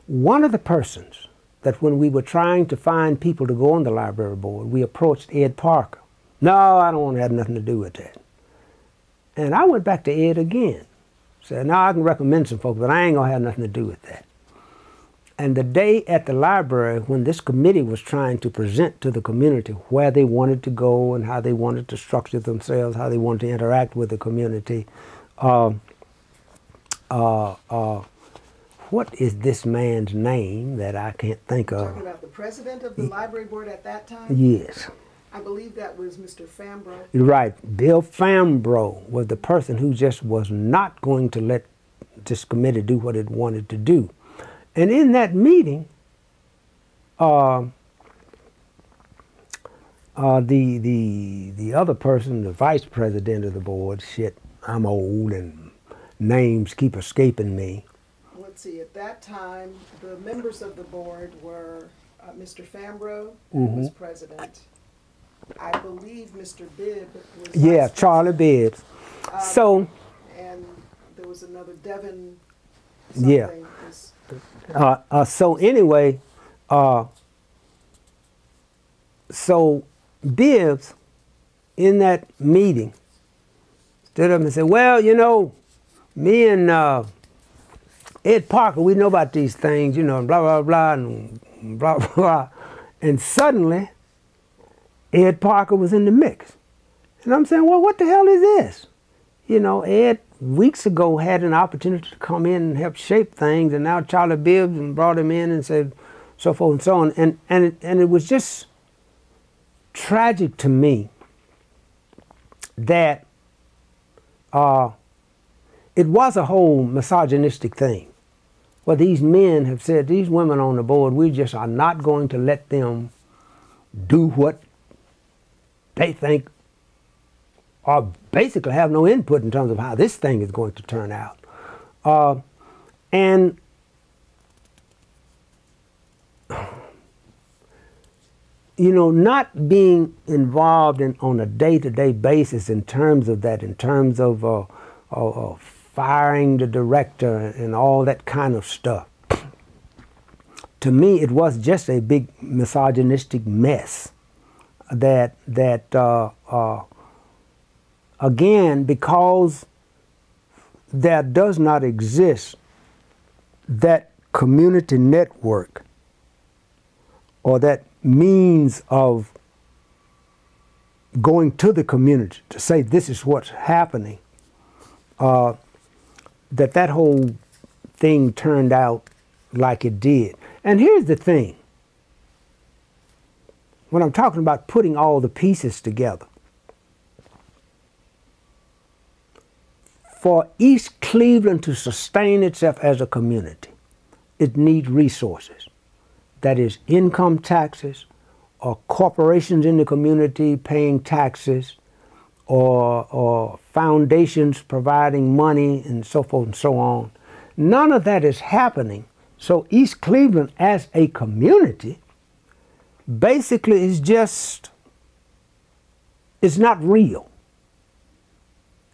One of the persons that when we were trying to find people to go on the library board, we approached Ed Parker. No, I don't want to have nothing to do with that. And I went back to Ed again. Said, no, I can recommend some folks, but I ain't going to have nothing to do with that. And the day at the library when this committee was trying to present to the community where they wanted to go and how they wanted to structure themselves, how they wanted to interact with the community, what is this man's name that I can't think of? Talking about the president of the library board at that time? Yes. I believe that was Mr. Fambro. Right. Bill Fambro was the person who just was not going to let this committee do what it wanted to do. And in that meeting, the other person, the vice president of the board, shit, I'm old and names keep escaping me. Let's see, at that time, the members of the board were Mr. Fambro, who Mm-hmm. was president. I believe Mr. Bibb was Yeah, vice Charlie Bibbs. So, and there was another Devin yeah. something. So anyway, so Bibbs in that meeting stood up and said, well, you know, me and Ed Parker, we know about these things, you know, blah, blah, blah, and blah, blah, blah. And suddenly, Ed Parker was in the mix. And I'm saying, well, what the hell is this? You know, Ed weeks ago had an opportunity to come in and help shape things, and now Charlie Bibbs and brought him in and said so forth and so on. And it was just tragic to me that it was a whole misogynistic thing. Well, these men have said, these women on the board, we just are not going to let them do what they think or basically have no input in terms of how this thing is going to turn out. And you know, not being involved on a day-to-day basis in terms of that, in terms of firing the director and all that kind of stuff, to me it was just a big misogynistic mess that again, because there does not exist that community network or that means of going to the community to say this is what's happening, that whole thing turned out like it did. And here's the thing. When I'm talking about putting all the pieces together, for East Cleveland to sustain itself as a community, it needs resources. That is income taxes, or corporations in the community paying taxes, or foundations providing money, and so forth and so on. None of that is happening. So East Cleveland as a community basically is just, it's not real.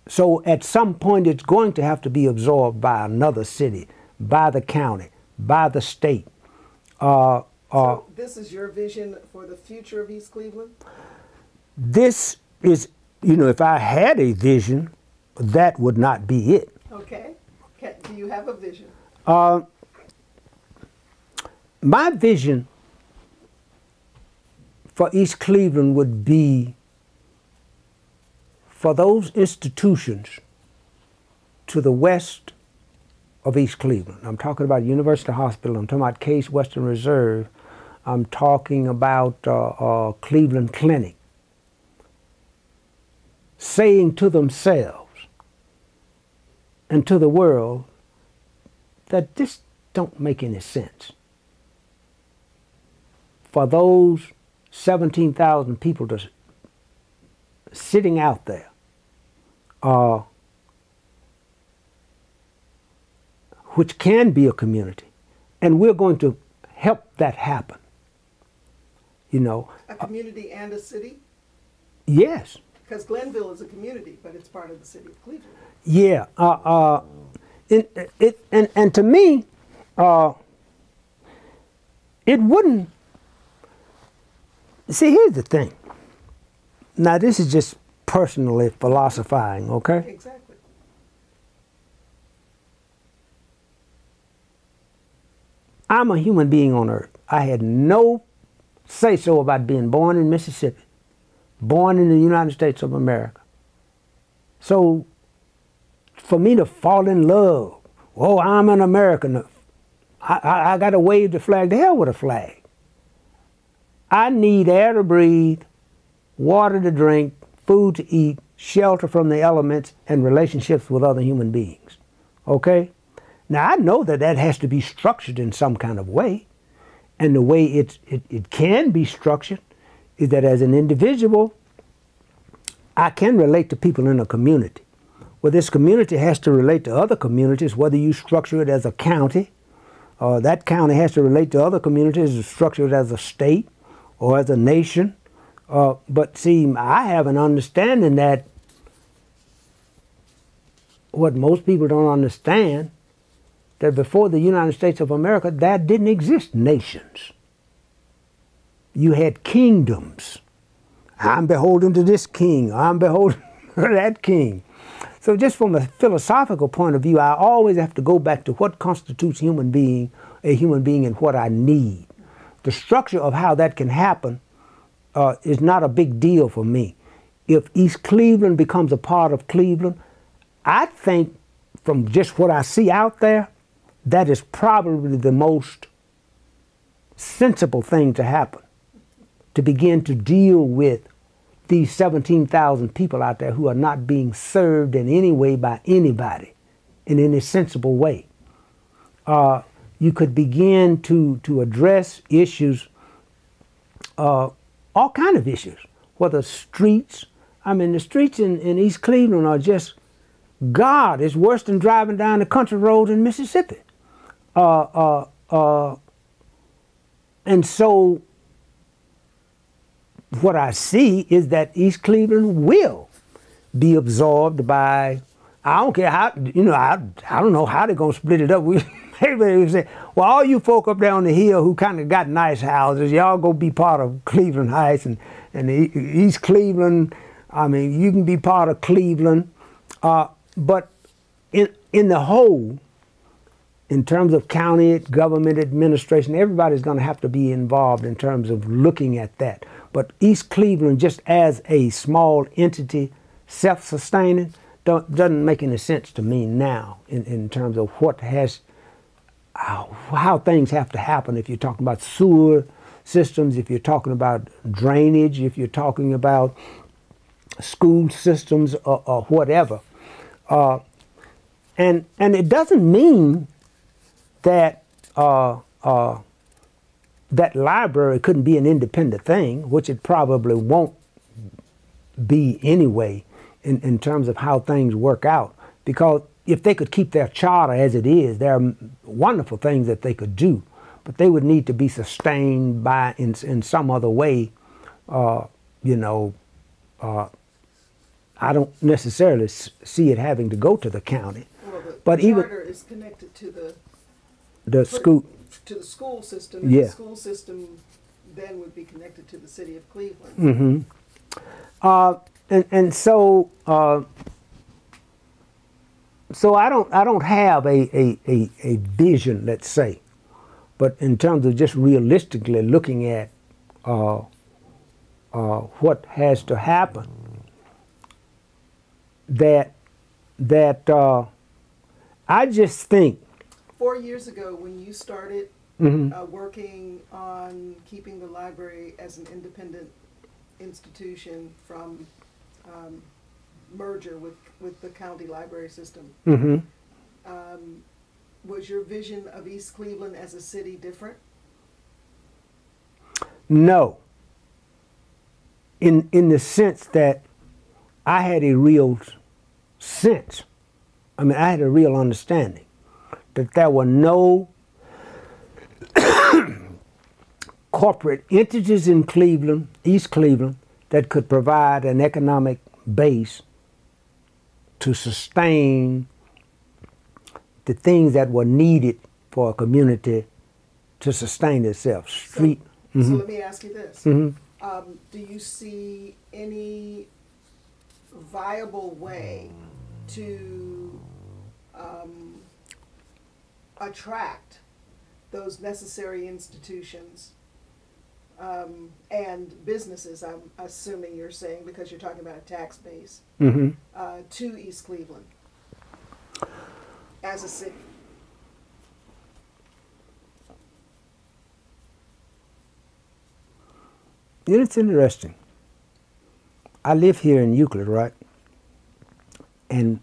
So at some point it's going to have to be absorbed by another city, by the county, by the state. So this is your vision for the future of East Cleveland? This is, you know, if I had a vision, that would not be it. Okay. Do you have a vision? My vision for East Cleveland would be for those institutions to the west of East Cleveland. I'm talking about University Hospital, I'm talking about Case Western Reserve, I'm talking about Cleveland Clinic, saying to themselves and to the world that this don't make any sense. For those 17,000 people just sitting out there, which can be a community, and we're going to help that happen. You know, a community and a city? Yes. Because Glenville is a community, but it's part of the city of Cleveland. Yeah. And to me, it wouldn't. See, here's the thing. Now, this is just personally philosophizing, okay? Exactly. I'm a human being on earth. I had no say-so about being born in Mississippi, born in the United States of America. So, for me to fall in love, oh, I'm an American, I got to wave the flag. The hell with a flag. I need air to breathe, water to drink, food to eat, shelter from the elements, and relationships with other human beings. Okay? Now, I know that that has to be structured in some kind of way. And the way it can be structured is that as an individual, I can relate to people in a community. Well, this community has to relate to other communities, whether you structure it as a county, or that county has to relate to other communities, structure it as a state or as a nation. But see, I have an understanding that what most people don't understand, that before the United States of America, there didn't exist nations. You had kingdoms. I'm beholden to this king. I'm beholden to that king. So just from a philosophical point of view, I always have to go back to what constitutes a human being, and what I need. The structure of how that can happen is not a big deal for me. If East Cleveland becomes a part of Cleveland, I think from just what I see out there, that is probably the most sensible thing to happen, to begin to deal with these 17,000 people out there who are not being served in any way by anybody, in any sensible way. You could begin to address issues, all kind of issues, whether streets. I mean, the streets in East Cleveland are just, God, it's worse than driving down the country roads in Mississippi. And so what I see is that East Cleveland will be absorbed by, I don't care how, I don't know how they're going to split it up. Everybody would say, well, all you folk up there on the hill who kind of got nice houses, y'all go be part of Cleveland Heights and East Cleveland. I mean, you can be part of Cleveland. But in the whole, in terms of county government administration, everybody's going to have to be involved in terms of looking at that. But East Cleveland, just as a small entity, self-sustaining, doesn't make any sense to me now in terms of how things have to happen. If you're talking about sewer systems, if you're talking about drainage, if you're talking about school systems or whatever. And it doesn't mean that that library couldn't be an independent thing, which it probably won't be anyway in terms of how things work out. Because if they could keep their charter as it is, there are wonderful things that they could do, but they would need to be sustained by in some other way. I don't necessarily see it having to go to the county. Well, but the even charter is connected to the school. To the school system, and Yeah. the school system then would be connected to the city of Cleveland. Mm-hmm. And so I don't have a vision, let's say, but in terms of just realistically looking at what has to happen, that I just think 4 years ago, when you started working on keeping the library as an independent institution from merger with the county library system, was your vision of East Cleveland as a city different? No. In the sense that I had a real sense, I had a real understanding that there were no corporate entities in Cleveland, East Cleveland, that could provide an economic base to sustain the things that were needed for a community to sustain itself. So let me ask you this. Do you see any viable way to attract those necessary institutions and businesses, I'm assuming you're saying, because you're talking about a tax base, to East Cleveland as a city? You know, it's interesting. I live here in Euclid, right? And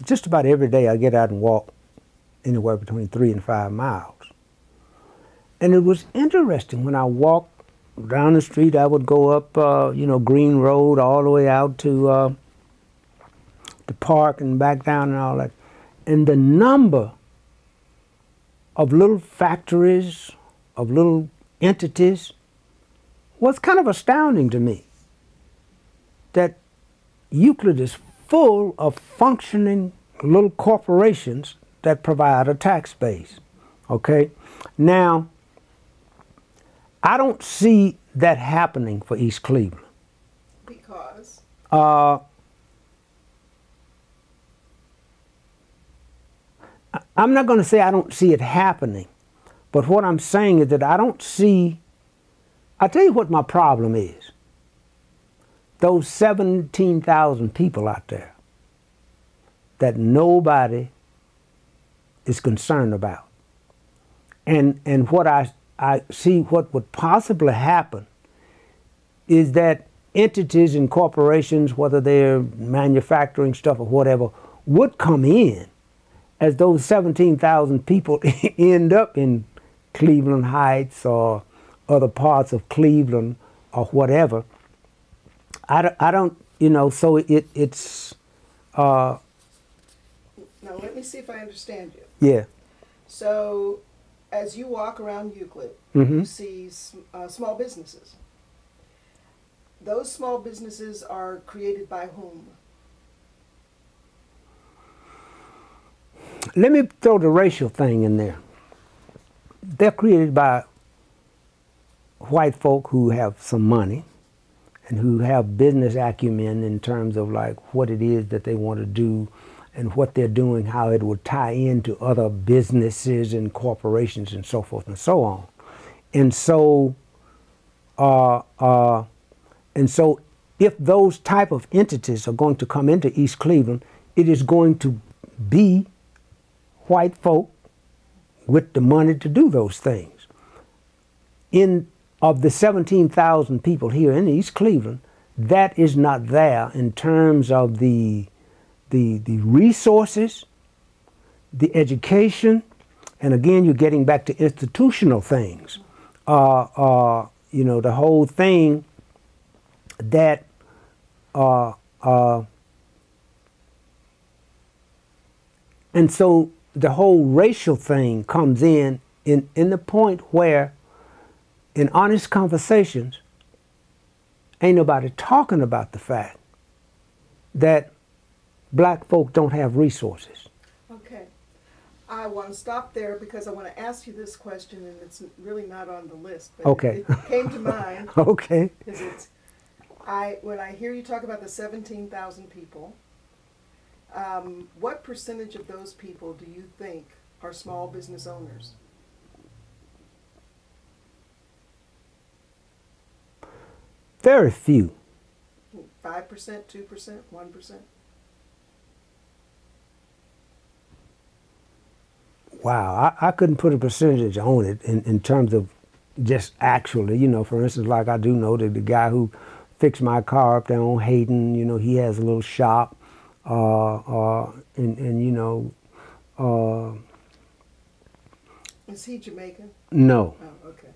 just about every day I get out and walk anywhere between 3 and 5 miles. And it was interesting when I walked down the street. I would go up, Green Road all the way out to the park and back down and all that. And the number of little factories, of little entities, was kind of astounding to me. That Euclid is full of functioning little corporations that provide a tax base. Okay? Now, I don't see that happening for East Cleveland. Because? I'm not going to say I don't see it happening, but what I'm saying is that I don't see. I'll tell you what my problem is. Those 17,000 people out there that nobody is concerned about. And what I see what would possibly happen is that entities and corporations, whether they're manufacturing stuff or whatever, would come in as those 17,000 people end up in Cleveland Heights or other parts of Cleveland or whatever. I don't, so it's... Now, let me see if I understand you. Yeah. So, as you walk around Euclid, you see small businesses. Those small businesses are created by whom? Let me throw the racial thing in there. They're created by white folk who have some money and who have business acumen in terms of like what it is that they want to do and what they're doing, how it would tie into other businesses and corporations and so forth and so on. And so if those type of entities are going to come into East Cleveland, it is going to be white folk with the money to do those things. Of the 17,000 people here in East Cleveland, that is not there in terms of the resources, the education, and again, you're getting back to institutional things. The whole thing that and so the whole racial thing comes in the point where in honest conversations, ain't nobody talking about the fact that black folk don't have resources. Okay. I want to stop there because I want to ask you this question, and it's really not on the list, but okay. it came to mind. Okay. When I hear you talk about the 17,000 people, what percentage of those people do you think are small business owners? Very few. 5%, 2%, 1%? Wow, I couldn't put a percentage on it in terms of just actually, for instance, like I do know that the guy who fixed my car up there on Hayden, he has a little shop, Is he Jamaican? No. Oh, okay.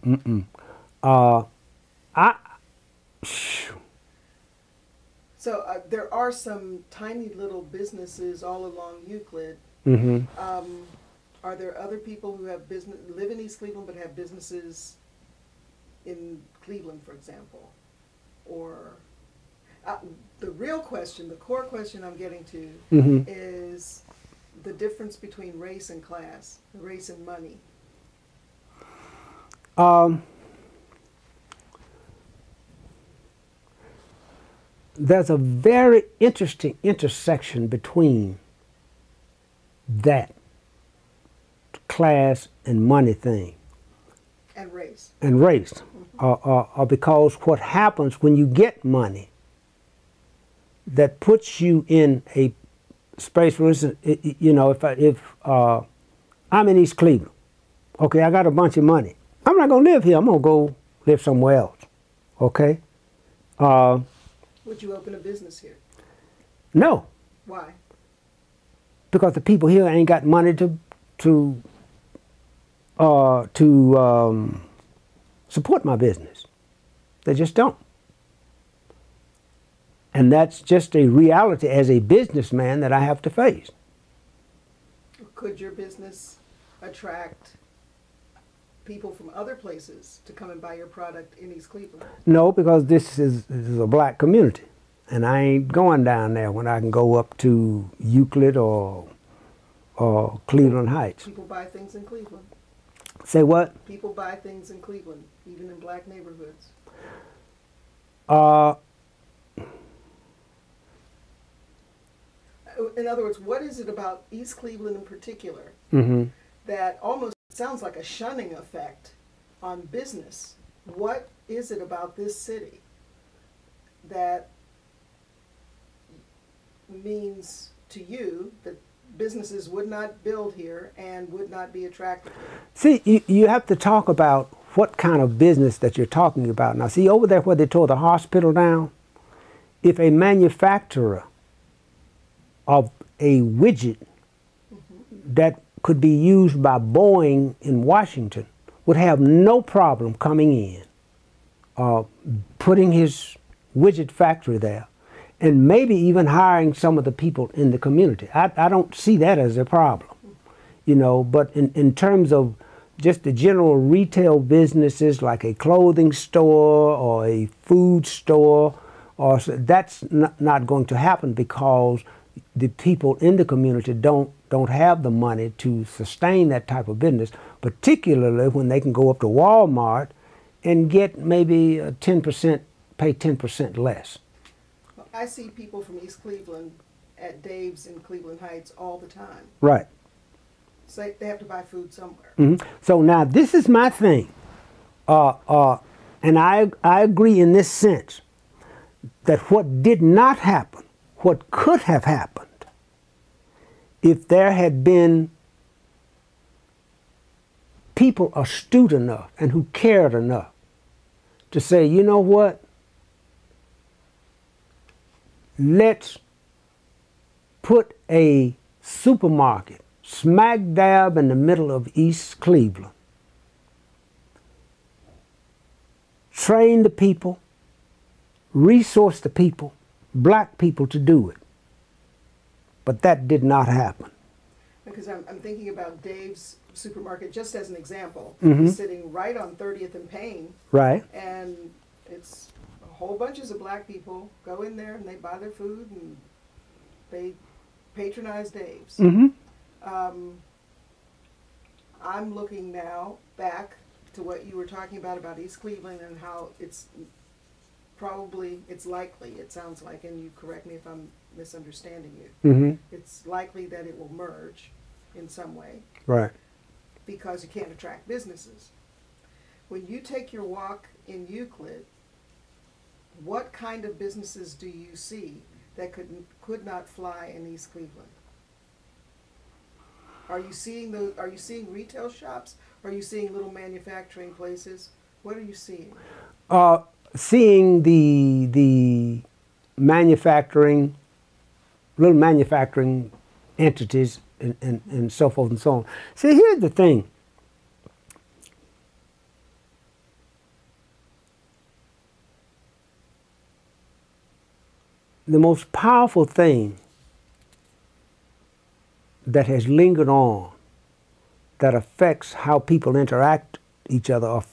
So there are some tiny little businesses all along Euclid. Are there other people who have live in East Cleveland but have businesses in Cleveland, for example? Or the real question, the core question I'm getting to is the difference between race and class, race and money. There's a very interesting intersection between that class and money thing. And race. And race. Because what happens when you get money that puts you in a space, for instance, you know, if I'm in East Cleveland, okay, I got a bunch of money. I'm not going to live here. I'm going to go live somewhere else, okay? Would you open a business here? No. Why? Because the people here ain't got money to support my business. They just don't. And that's just a reality as a businessman that I have to face. Could your business attract people from other places to come and buy your product in East Cleveland? No, because this is a black community. And I ain't going down there when I can go up to Euclid or Cleveland Heights. People buy things in Cleveland. Say what? People buy things in Cleveland, even in black neighborhoods. In other words, what is it about East Cleveland in particular that almost sounds like a shunning effect on business? What is it about this city that means to you that businesses would not build here and would not be attractive? See, you have to talk about what kind of business that you're talking about. Now, see, over there where they tore the hospital down, if a manufacturer of a widget that could be used by Boeing in Washington would have no problem coming in, putting his widget factory there, and maybe even hiring some of the people in the community. I don't see that as a problem, you know, but in terms of just the general retail businesses like a clothing store or a food store, that's not going to happen because the people in the community don't have the money to sustain that type of business, particularly when they can go up to Walmart and get maybe 10%, pay 10% less. I see people from East Cleveland at Dave's in Cleveland Heights all the time. Right. So they have to buy food somewhere. So now this is my thing, and I agree in this sense that what did not happen, what could have happened, if there had been people astute enough and who cared enough to say, you know what, let's put a supermarket smack dab in the middle of East Cleveland. Train the people, resource the people, black people to do it. But that did not happen. Because I'm thinking about Dave's supermarket just as an example. Mm-hmm. He's sitting right on 30th and Payne. Right. And it's a whole bunches of black people go in there and they buy their food and they patronize Dave's. Mm-hmm. I'm looking now back to what you were talking about East Cleveland and how it's likely, it sounds like, and you correct me if I'm misunderstanding you, Mm-hmm. it's likely that it will merge in some way. Right. Because you can't attract businesses. When you take your walk in Euclid, what kind of businesses do you see that could not fly in East Cleveland? Are you seeing retail shops? Are you seeing little manufacturing places? What are you seeing? Seeing the manufacturing, little manufacturing entities and so forth and so on. See, here's the thing. The most powerful thing that has lingered on that affects how people interact each other, or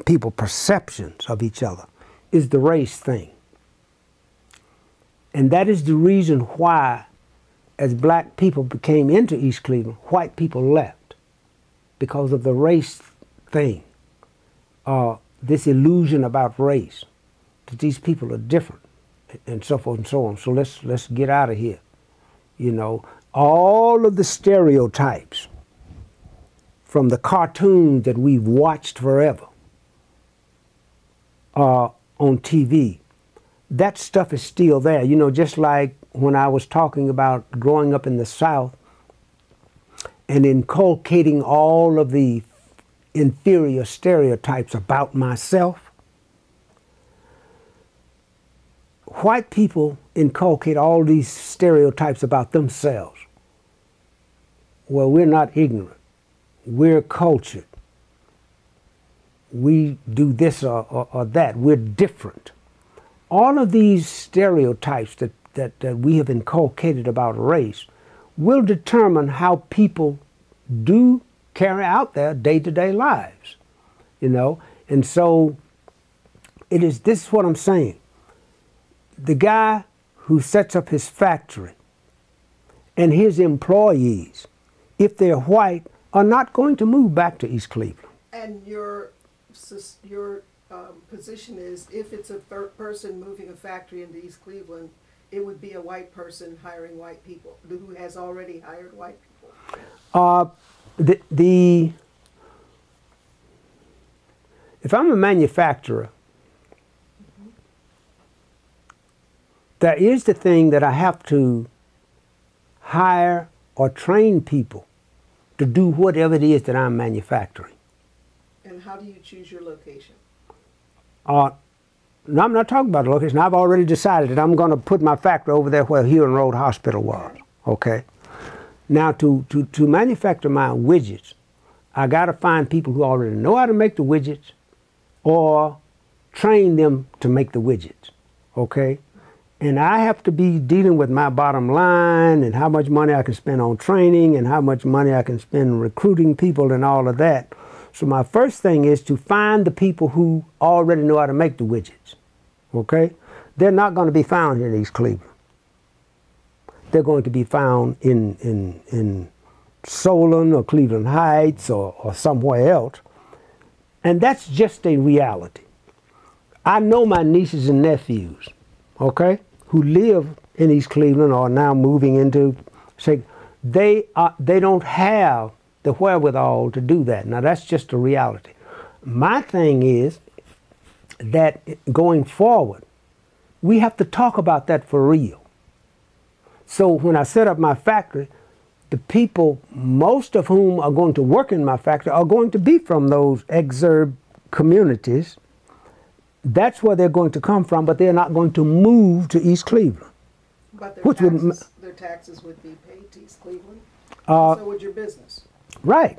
people's perceptions of each other, is the race thing. And that is the reason why, as black people came into East Cleveland, white people left, because of the race thing. this illusion about race, that these people are different, and so forth and so on. So let's get out of here. You know, all of the stereotypes from the cartoons that we've watched forever on TV, that stuff is still there. You know, just like when I was talking about growing up in the South and inculcating all of the inferior stereotypes about myself, white people inculcate all these stereotypes about themselves. Well, we're not ignorant. We're cultured. We do this or that. We're different. All of these stereotypes that we have inculcated about race will determine how people do carry out their day-to-day lives, you know. And so this is what I'm saying. The guy who sets up his factory and his employees, if they're white, are not going to move back to East Cleveland. And your position is, if it's a person moving a factory into East Cleveland, it would be a white person hiring white people who has already hired white people. If I'm a manufacturer, there is the thing that I have to hire or train people to do whatever it is that I'm manufacturing. And how do you choose your location? No, I'm not talking about a location. I've already decided that I'm going to put my factory over there where Huron Road Hospital was. Okay. Now, to manufacture my widgets, I got to find people who already know how to make the widgets, or train them to make the widgets. Okay. And I have to be dealing with my bottom line and how much money I can spend on training and how much money I can spend recruiting people and all of that. So my first thing is to find the people who already know how to make the widgets. Okay? They're not going to be found here in East Cleveland. They're going to be found in Solon or Cleveland Heights or somewhere else. And that's just a reality. I know my nieces and nephews, okay, who live in East Cleveland or are now moving into, say, they don't have the wherewithal to do that. Now that's just a reality. My thing is that going forward, we have to talk about that for real. So when I set up my factory, the people, most of whom are going to work in my factory, are going to be from those exurb communities. That's where they're going to come from, but they're not going to move to East Cleveland. But their taxes would be paid to East Cleveland, so would your business. Right.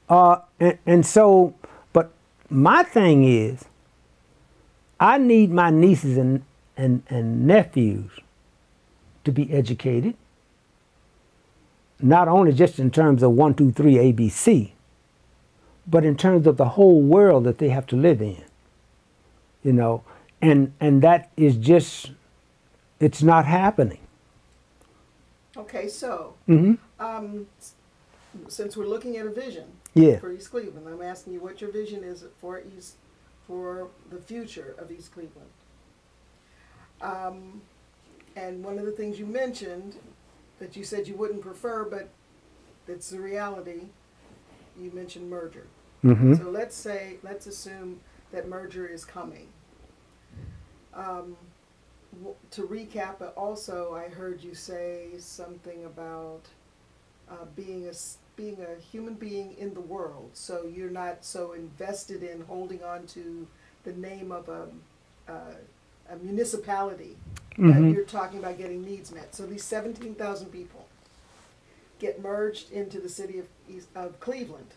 And so, but my thing is, I need my nieces and nephews to be educated, not only just in terms of 1, 2, 3, ABC, but in terms of the whole world that they have to live in. You know, and that is just, it's not happening. Okay, so since we're looking at a vision for East Cleveland, I'm asking you what your vision is for the future of East Cleveland. And one of the things you mentioned that you said you wouldn't prefer, but it's the reality, you mentioned merger. So let's assume that merger is coming. To recap, but also I heard you say something about being a human being in the world. So you're not so invested in holding on to the name of a municipality. You're talking about getting needs met. So these 17,000 people get merged into the city of Cleveland.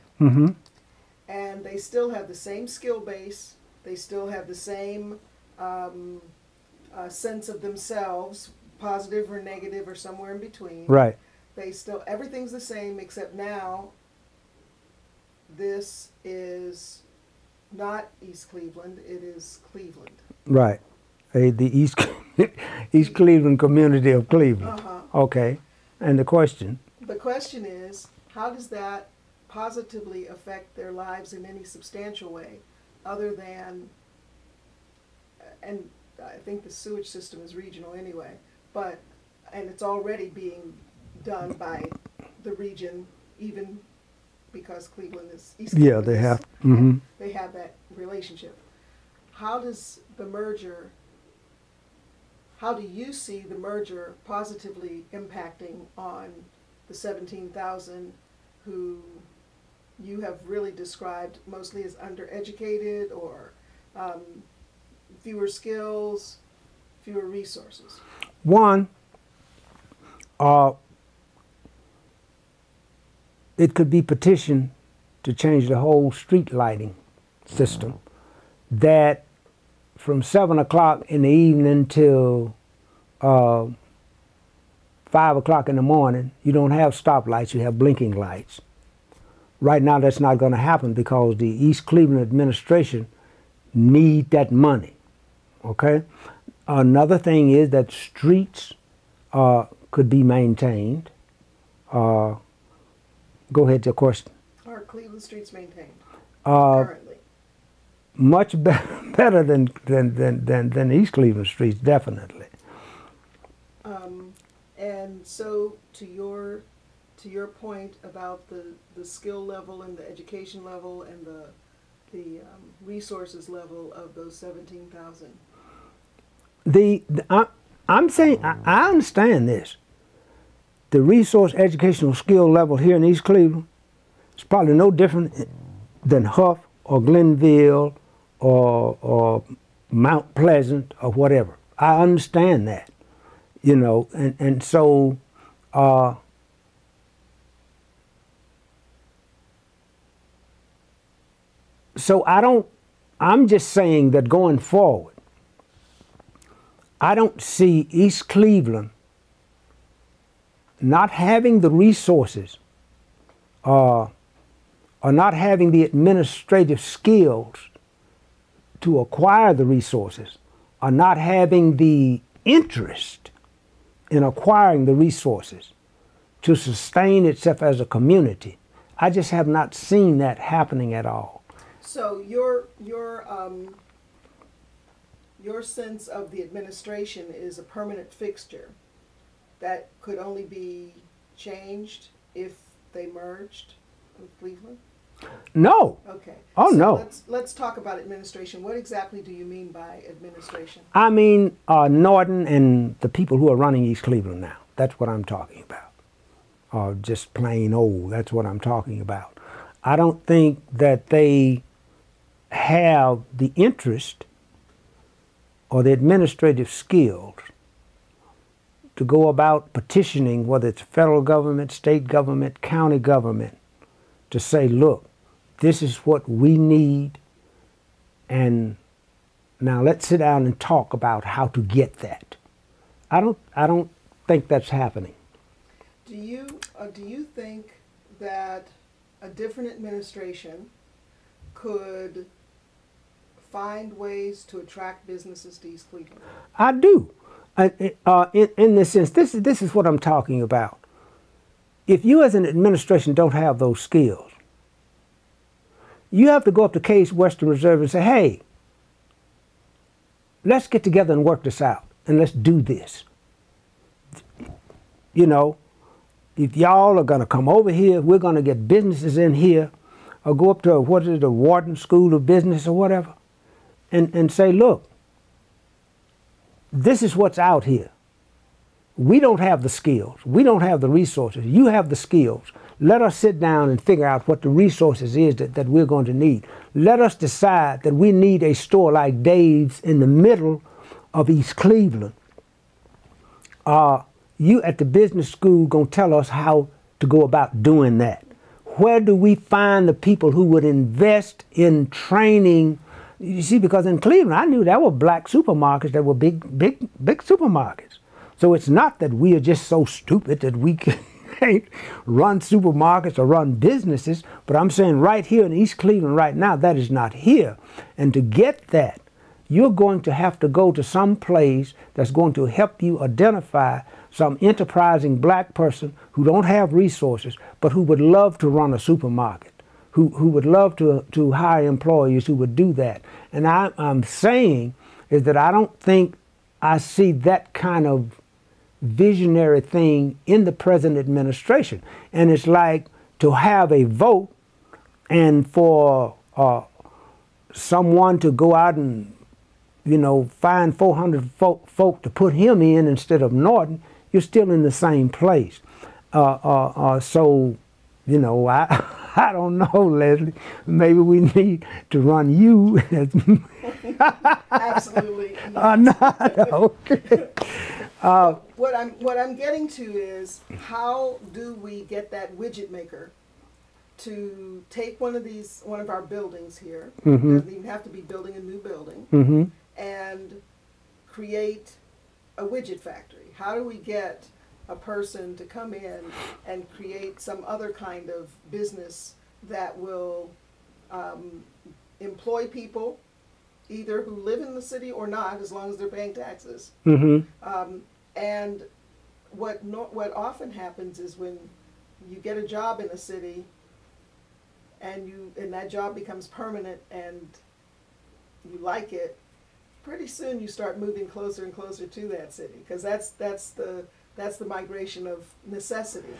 And they still have the same skill base. They still have the same sense of themselves, positive or negative or somewhere in between. Right. Everything's the same, except now this is not East Cleveland, it is Cleveland. Right. The East Cleveland community of Cleveland. Okay. And the question? The question is, how does that positively affect their lives in any substantial way other than, and I think the sewage system is regional anyway, and it's already being done by the region, even because Cleveland is East Cleveland. Yeah, they have. They have that relationship. How does the merger, how do you see the merger positively impacting on the 17,000 who you have really described mostly as undereducated or fewer skills, fewer resources? One, it could be petitioned to change the whole street lighting system, that from 7 o'clock in the evening till 5 o'clock in the morning, you don't have stoplights, you have blinking lights. Right now that's not going to happen because the East Cleveland administration need that money, okay? Another thing is that streets could be maintained. Go ahead, your question. Are Cleveland streets maintained currently? Much better than East Cleveland streets, definitely. And so to your point about the skill level and the education level and the resources level of those 17,000. I'm saying I understand this. The resource educational skill level here in East Cleveland is probably no different than Huff or Glenville or Mount Pleasant or whatever. I understand that, you know, and so I'm just saying that going forward, I don't see East Cleveland not having the resources or not having the administrative skills to acquire the resources, or not having the interest in acquiring the resources to sustain itself as a community. I just have not seen that happening at all. So your sense of the administration is a permanent fixture that could only be changed if they merged with Cleveland? No. Okay. Oh, so no. Let's talk about administration. What exactly do you mean by administration? I mean Norton and the people who are running East Cleveland now. That's what I'm talking about. Just plain old, that's what I'm talking about. I don't think that they have the interest or the administrative skills to go about petitioning, whether it's federal government, state government, county government, to say, look, this is what we need, and now let's sit down and talk about how to get that. I don't think that's happening. Do you think that a different administration could find ways to attract businesses to East Cleveland? I do. In this sense, this is what I'm talking about. If you as an administration don't have those skills, you have to go up to Case Western Reserve and say, hey, let's get together and work this out, and let's do this. You know, if y'all are going to come over here, we're going to get businesses in here, or go up to, what is it, the Wharton School of Business or whatever, and say, look, this is what's out here. We don't have the skills. We don't have the resources. You have the skills. Let us sit down and figure out what the resources is that we're going to need. Let us decide that we need a store like Dave's in the middle of East Cleveland. You at the business school going to tell us how to go about doing that. Where do we find the people who would invest in training? You see, because in Cleveland, I knew there were black supermarkets that were big supermarkets. So it's not that we are just so stupid that we can't run supermarkets or run businesses, but I'm saying right here in East Cleveland right now, that is not here. And to get that, you're going to have to go to some place that's going to help you identify some enterprising black person who don't have resources, but who would love to run a supermarket, who would love to hire employees who would do that. And I'm saying is that I don't think I see that kind of visionary thing in the present administration. And it's like to have a vote and for someone to go out and, you know, find 400 folk to put him in instead of Norton, you're still in the same place. So, you know, I don't know, Leslie. Maybe we need to run you. Absolutely. Not okay. What I'm getting to is, how do we get that widget maker to take one of our buildings here, doesn't even have to be building a new building, and create a widget factory? How do we get a person to come in and create some other kind of business that will employ people, either who live in the city or not, as long as they're paying taxes? And what often happens is, when you get a job in a city and that job becomes permanent and you like it, pretty soon you start moving closer and closer to that city, because that's the migration of necessity.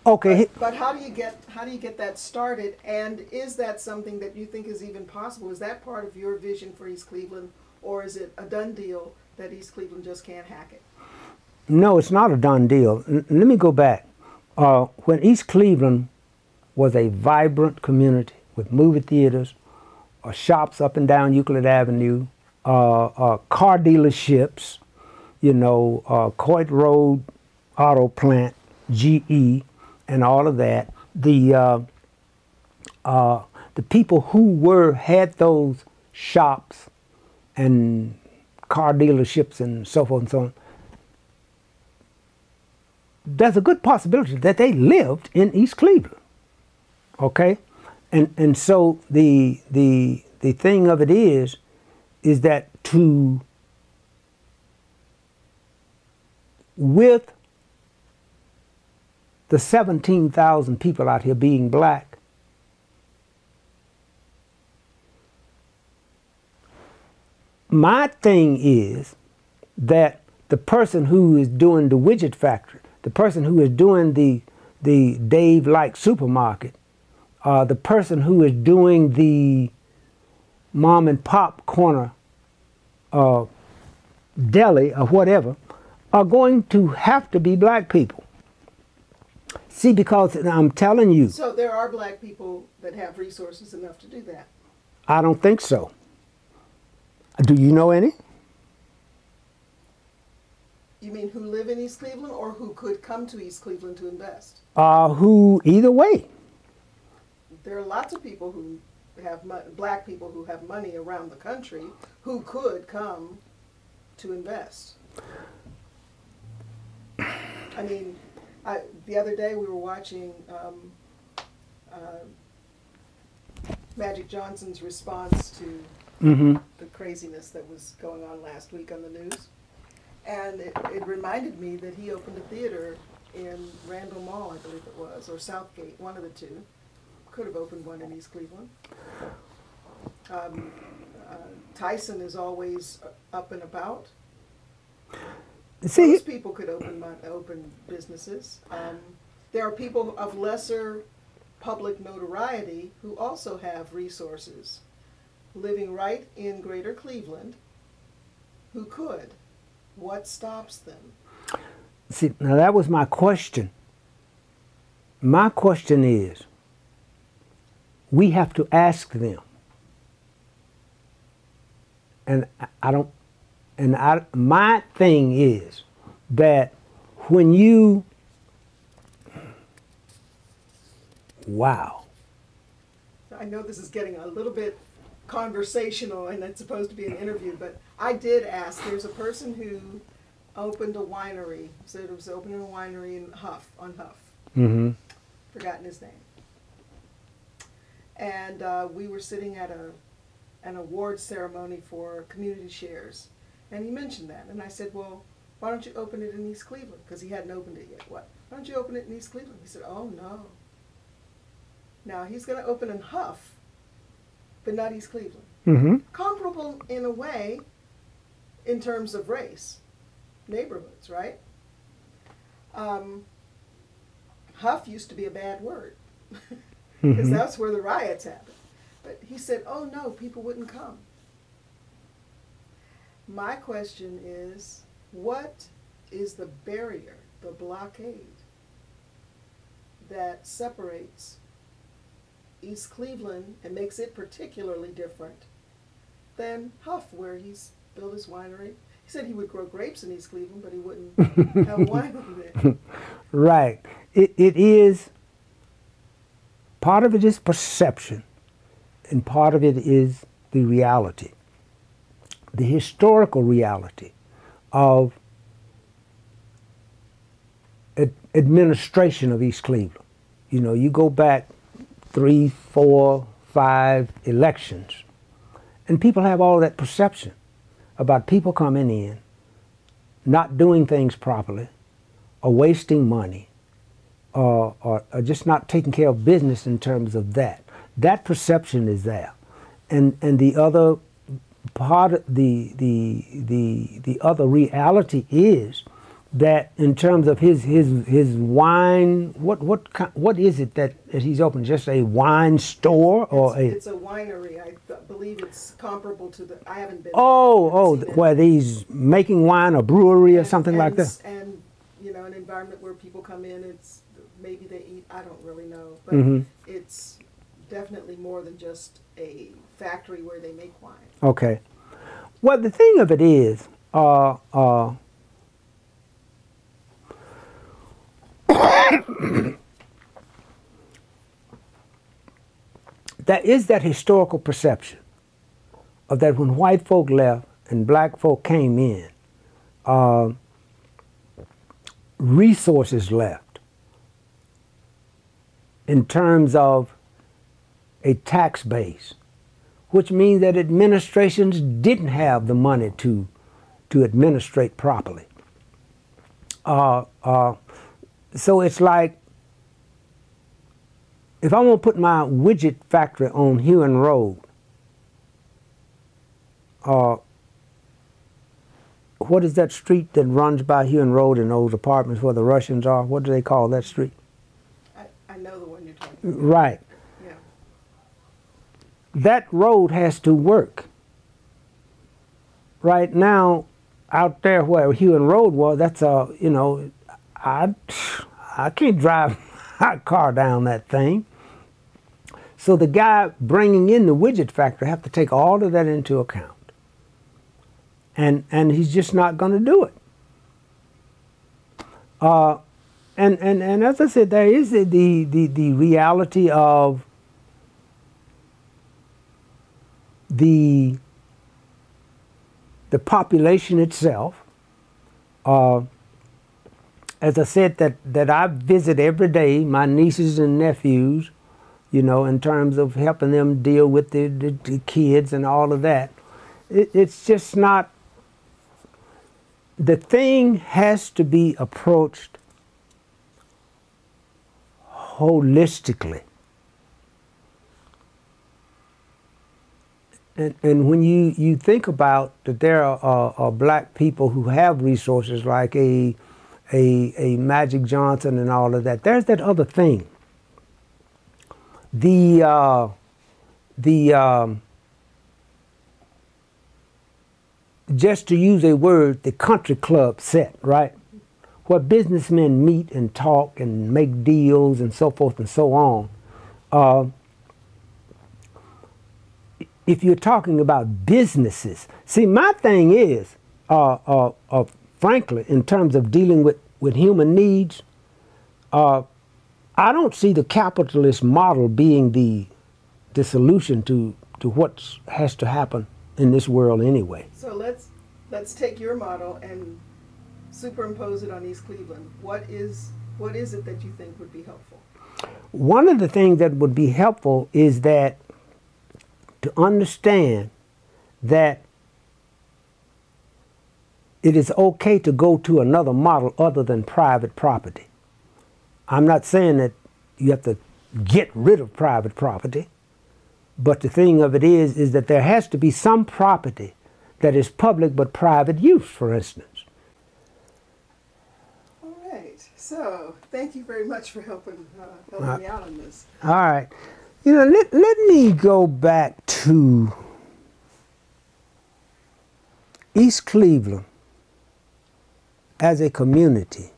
Okay. But how do you get that started? And is that something that you think is even possible? Is that part of your vision for East Cleveland, or is it a done deal that East Cleveland just can't hack it? No, it's not a done deal. Let me go back. When East Cleveland was a vibrant community with movie theaters, shops up and down Euclid Avenue, car dealerships, you know, Coit Road Auto Plant, GE, and all of that. The people who had those shops and car dealerships and so forth and so on, there's a good possibility that they lived in East Cleveland. Okay, and so the thing of it is that with the 17,000 people out here being black, my thing is that the person who is doing the widget factory, the person who is doing the Dave-like supermarket, the person who is doing the mom and pop corner deli or whatever, are going to have to be black people. See, because I'm telling you. So there are black people that have resources enough to do that? I don't think so. Do you know any? You mean who live in East Cleveland, or who could come to East Cleveland to invest? Either way. There are lots of people who have black people who have money around the country who could come to invest. I mean, the other day we were watching Magic Johnson's response to the craziness that was going on last week on the news. And it reminded me that he opened a theater in Randall Mall, I believe it was, or Southgate, one of the two. Could have opened one in East Cleveland. Tyson is always up and about. See, Those people could open businesses. There are people of lesser public notoriety who also have resources, living right in Greater Cleveland, who could. What stops them? See, now that was my question. My question is, we have to ask them. And my thing is that when you, wow. I know this is getting a little bit conversational and it's supposed to be an interview, but I did ask. There's a person who opened a winery, said it was opening a winery in Huff. Forgotten his name. And we were sitting at an award ceremony for community shares. And he mentioned that. And I said, well, why don't you open it in East Cleveland? Because he hadn't opened it yet. What? Why don't you open it in East Cleveland? He said, oh, no. Now, he's going to open in Huff, but not East Cleveland. Mm-hmm. Comparable in a way in terms of race, neighborhoods, right? Huff used to be a bad word because that's where the riots happened. But he said, oh, no, people wouldn't come. My question is, what is the barrier, the blockade, that separates East Cleveland and makes it particularly different than Huff, where he's built his winery? He said he would grow grapes in East Cleveland, but he wouldn't have wine over there. Right. It is, part of it is perception, and part of it is the reality, the historical reality of administration of East Cleveland. You know, you go back 3, 4, 5 elections, and people have all that perception about people coming in, not doing things properly, or wasting money, or just not taking care of business in terms of that. That perception is there. And the other part, the other reality is that in terms of his wine, what is it that he's opened? Just a wine store, or it's a winery. I believe it's comparable to the. I haven't been. Where he's making wine, a brewery or something like that. And you know, an environment where people come in. It's maybe they eat. I don't really know, but it's definitely more than just a factory where they make wine. Okay. Well, the thing of it is, there is that historical perception of that when white folk left and black folk came in, resources left in terms of a tax base, which means that administrations didn't have the money to administrate properly. So it's like, if I want to put my widget factory on Hewen Road, what is that street that runs by Hewen Road and those apartments where the Russians are? What do they call that street? I know the one you're talking about. Right. Yeah. That road has to work. Right now, out there where Hewen Road was, that's you know, I can't drive my car down that thing. So the guy bringing in the widget factory have to take all of that into account. And he's just not going to do it. And as I said, there is the reality of the population itself. As I said, that I visit every day, my nieces and nephews, you know, in terms of helping them deal with the kids and all of that. It's just not, the thing has to be approached holistically. And when you think about that there are black people who have resources like a Magic Johnson and all of that, there's that other thing. Just to use a word, the country club set, right? Where businessmen meet and talk and make deals and so forth and so on. If you're talking about businesses, see, my thing is, frankly, in terms of dealing with human needs, I don't see the capitalist model being the solution to what has to happen in this world anyway. So let's take your model and superimpose it on East Cleveland. What is it that you think would be helpful? One of the things that would be helpful is that to understand that it is okay to go to another model other than private property. I'm not saying that you have to get rid of private property, but the thing of it is that there has to be some property that is public but private use, for instance. All right. So thank you very much for helping me out on this. All right. You know, let me go back to East Cleveland as a community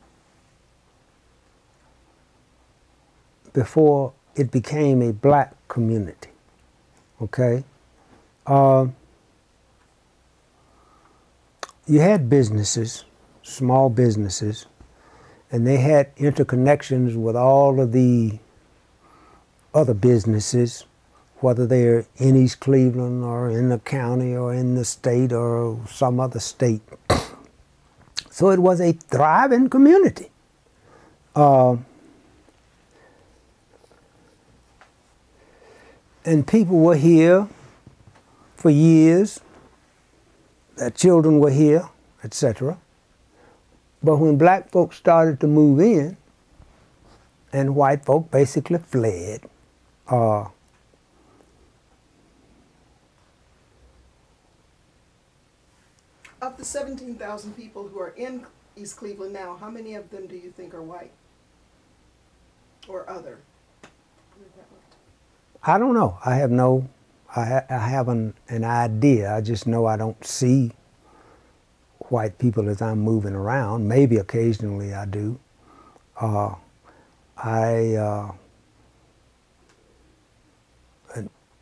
before it became a black community. Okay? You had businesses, small businesses, and they had interconnections with all of the other businesses, whether they're in East Cleveland or in the county or in the state or some other state. So it was a thriving community. And people were here for years. Their children were here, etc. But when black folks started to move in, and white folk basically fled, Of the 17,000 people who are in East Cleveland now, how many of them do you think are white or other? I don't know. I have no, I have an idea. I just know I don't see white people as I'm moving around. Maybe occasionally I do. And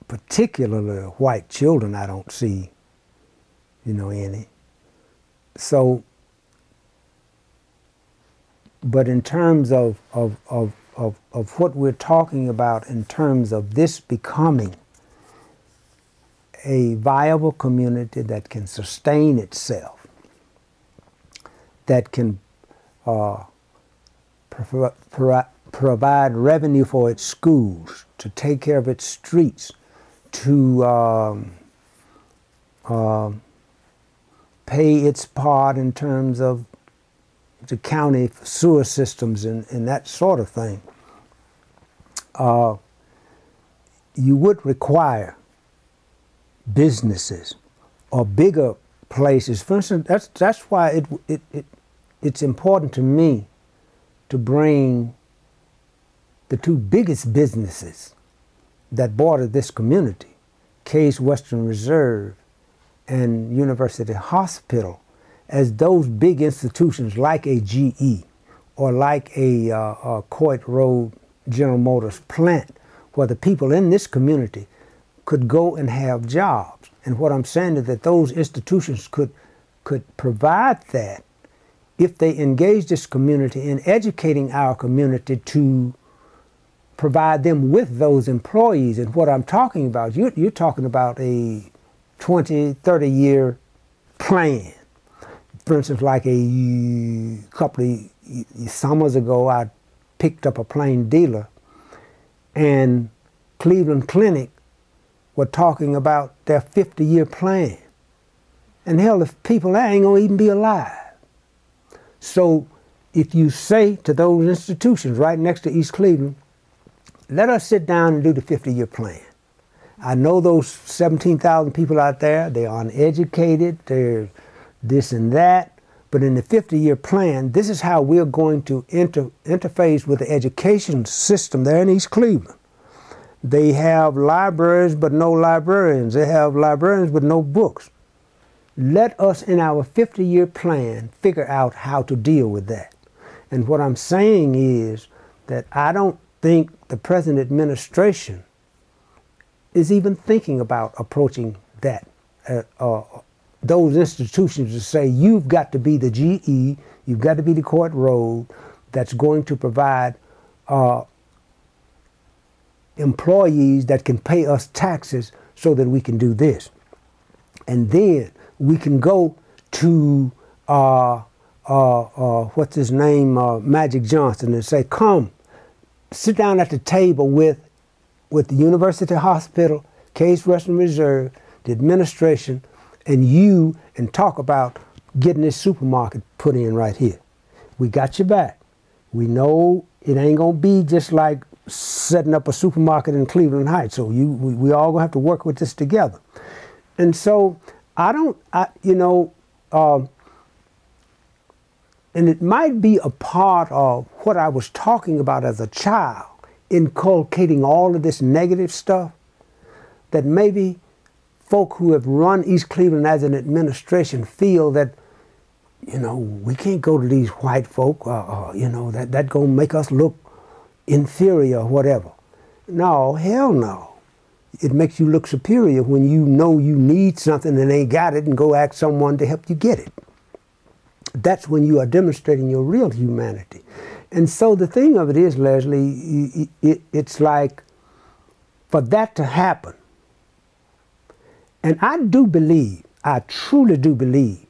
particularly white children, I don't see, you know, any. So, but in terms of what we're talking about, in terms of this becoming a viable community that can sustain itself, that can provide revenue for its schools, to take care of its streets, to pay its part in terms of the county sewer systems and that sort of thing, you would require businesses or bigger places. For instance, that's why it's important to me to bring the two biggest businesses that border this community, Case Western Reserve and University Hospital, as those big institutions like a GE or like a Coit Road General Motors plant, where the people in this community could go and have jobs. And what I'm saying is that those institutions could provide that if they engage this community in educating our community to provide them with those employees. And what I'm talking about, you're talking about a 20, 30-year plan. For instance, like a couple of summers ago, I picked up a plain dealer, and Cleveland Clinic were talking about their 50-year plan. And hell, the people there ain't gonna even be alive. So if you say to those institutions right next to East Cleveland, let us sit down and do the 50-year plan. I know those 17,000 people out there, they're uneducated, they're this and that, but in the 50-year plan, this is how we're going to interface with the education system there in East Cleveland. They have libraries but no librarians. They have librarians but no books. Let us, in our 50-year plan, figure out how to deal with that. And what I'm saying is that I don't think the present administration is even thinking about approaching that. Those institutions to say, you've got to be the GE, you've got to be the Coit Road that's going to provide employees that can pay us taxes so that we can do this. And then we can go to, what's his name, Magic Johnson, and say, come, sit down at the table with the University Hospital, Case Western Reserve, the administration, and talk about getting this supermarket put in right here. We got your back. We know it ain't gonna be just like setting up a supermarket in Cleveland Heights. So we all gonna have to work with this together. And so and it might be a part of what I was talking about as a child, inculcating all of this negative stuff, that maybe folk who have run East Cleveland as an administration feel that, we can't go to these white folk, that gonna make us look inferior or whatever. No, hell no. It makes you look superior when you know you need something and ain't got it and go ask someone to help you get it. That's when you are demonstrating your real humanity. And so the thing of it is, Leslie, it's like, for that to happen, and I truly do believe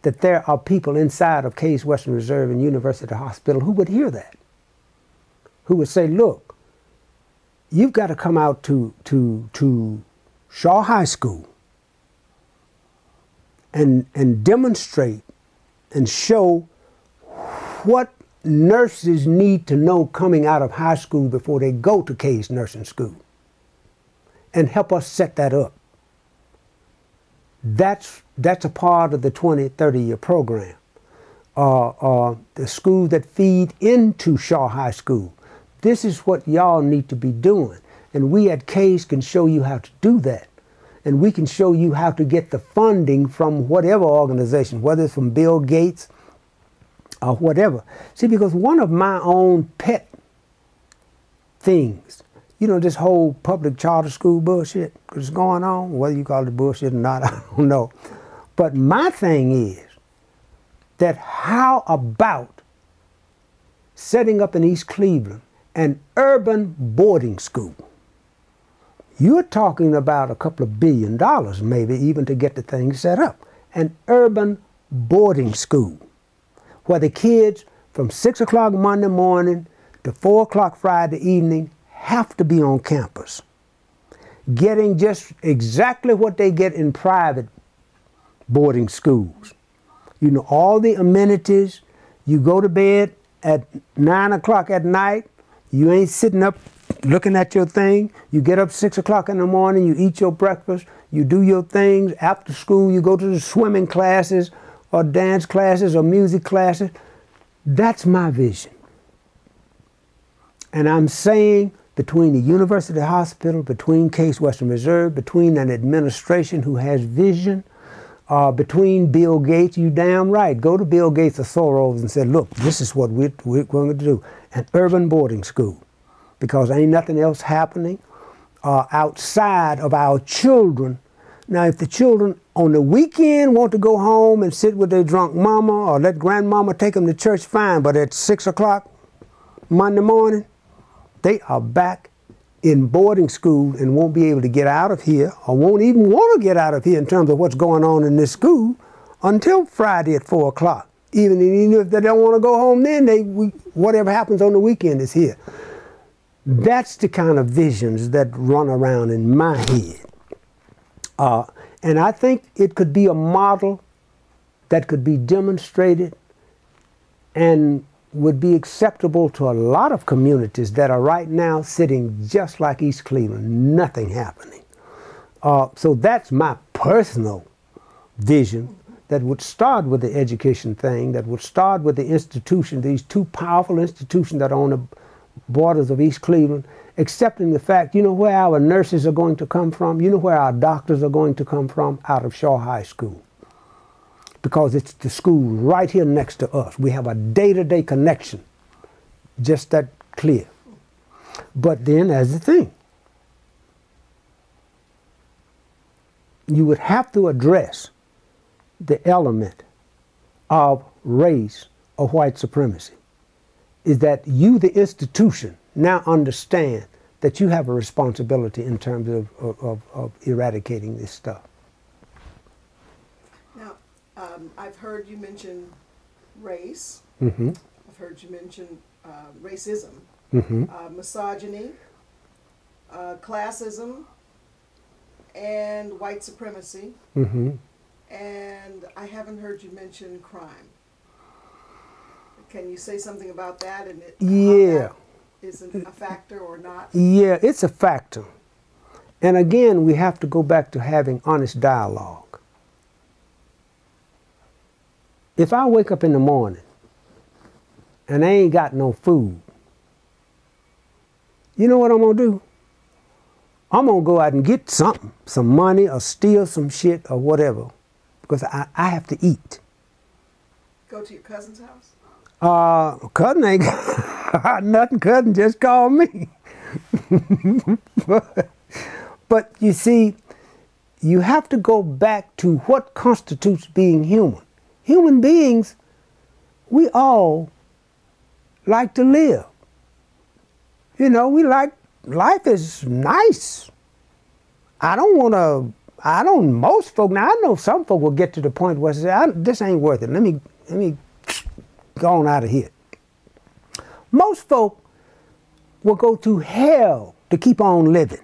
that there are people inside of Case Western Reserve and University Hospital who would hear that, who would say, look, you've got to come out to Shaw High School and demonstrate and show what nurses need to know coming out of high school before they go to Case Nursing School, and help us set that up. That's a part of the 20, 30-year program. The schools that feed into Shaw High School. This is what y'all need to be doing. And we at Case can show you how to do that. And we can show you how to get the funding from whatever organization, whether it's from Bill Gates or whatever. See, because one of my own pet things, this whole public charter school bullshit that's going on, whether you call it bullshit or not, I don't know. But my thing is that how about setting up in East Cleveland an urban boarding school? You're talking about a couple of $1 billion maybe even to get the thing set up. An urban boarding school where the kids from 6 o'clock Monday morning to 4 o'clock Friday evening have to be on campus, getting just exactly what they get in private boarding schools. All the amenities. You go to bed at 9 o'clock at night. You ain't sitting up looking at your thing. You get up 6 o'clock in the morning, you eat your breakfast, you do your things. After school, you go to the swimming classes or dance classes or music classes. That's my vision. And I'm saying between the University Hospital, between Case Western Reserve, between an administration who has vision, between Bill Gates, you damn right. Go to Bill Gates or Soros and say, look, this is what we're going to do. An urban boarding school. Because ain't nothing else happening outside of our children. Now, if the children on the weekend want to go home and sit with their drunk mama or let grandmama take them to church, fine. But at 6 o'clock Monday morning, they are back in boarding school and won't be able to get out of here or won't even want to get out of here in terms of what's going on in this school until Friday at 4 o'clock. Even if they don't want to go home then, whatever happens on the weekend is here. That's the kind of visions that run around in my head. And I think it could be a model that could be demonstrated and would be acceptable to a lot of communities that are right now sitting just like East Cleveland, nothing happening. So that's my personal vision that would start with the education thing, that would start with the institution, these two powerful institutions that are on the borders of East Cleveland, accepting the fact, where our nurses are going to come from, where our doctors are going to come from, out of Shaw High School. Because it's the school right here next to us. We have a day-to-day connection, just that clear. But then, as the thing, you would have to address the element of race or white supremacy. Is that you, the institution, now understand that you have a responsibility in terms of eradicating this stuff. Now, I've heard you mention race. Mm-hmm. I've heard you mention racism, mm-hmm. Misogyny, classism, and white supremacy. Mm-hmm. haven't heard you mention crime. Can you say something about that and Yeah. how that is a factor or not? Yeah, it's a factor. And again, we have to go back to having honest dialogue. If I wake up in the morning and I ain't got no food, you know what I'm going to do? I'm going to go out and get something, some money or steal some shit or whatever, because I have to eat. Go to your cousin's house? Cousin ain't got nothing. Cousin just called me. But you see, you have to go back to what constitutes being human. Human beings, we all like to live. You know, we like, life is nice. Most folk, now I know some folk will get to the point where they say, this ain't worth it. Let me go on out of here. Most folk will go to hell to keep on living.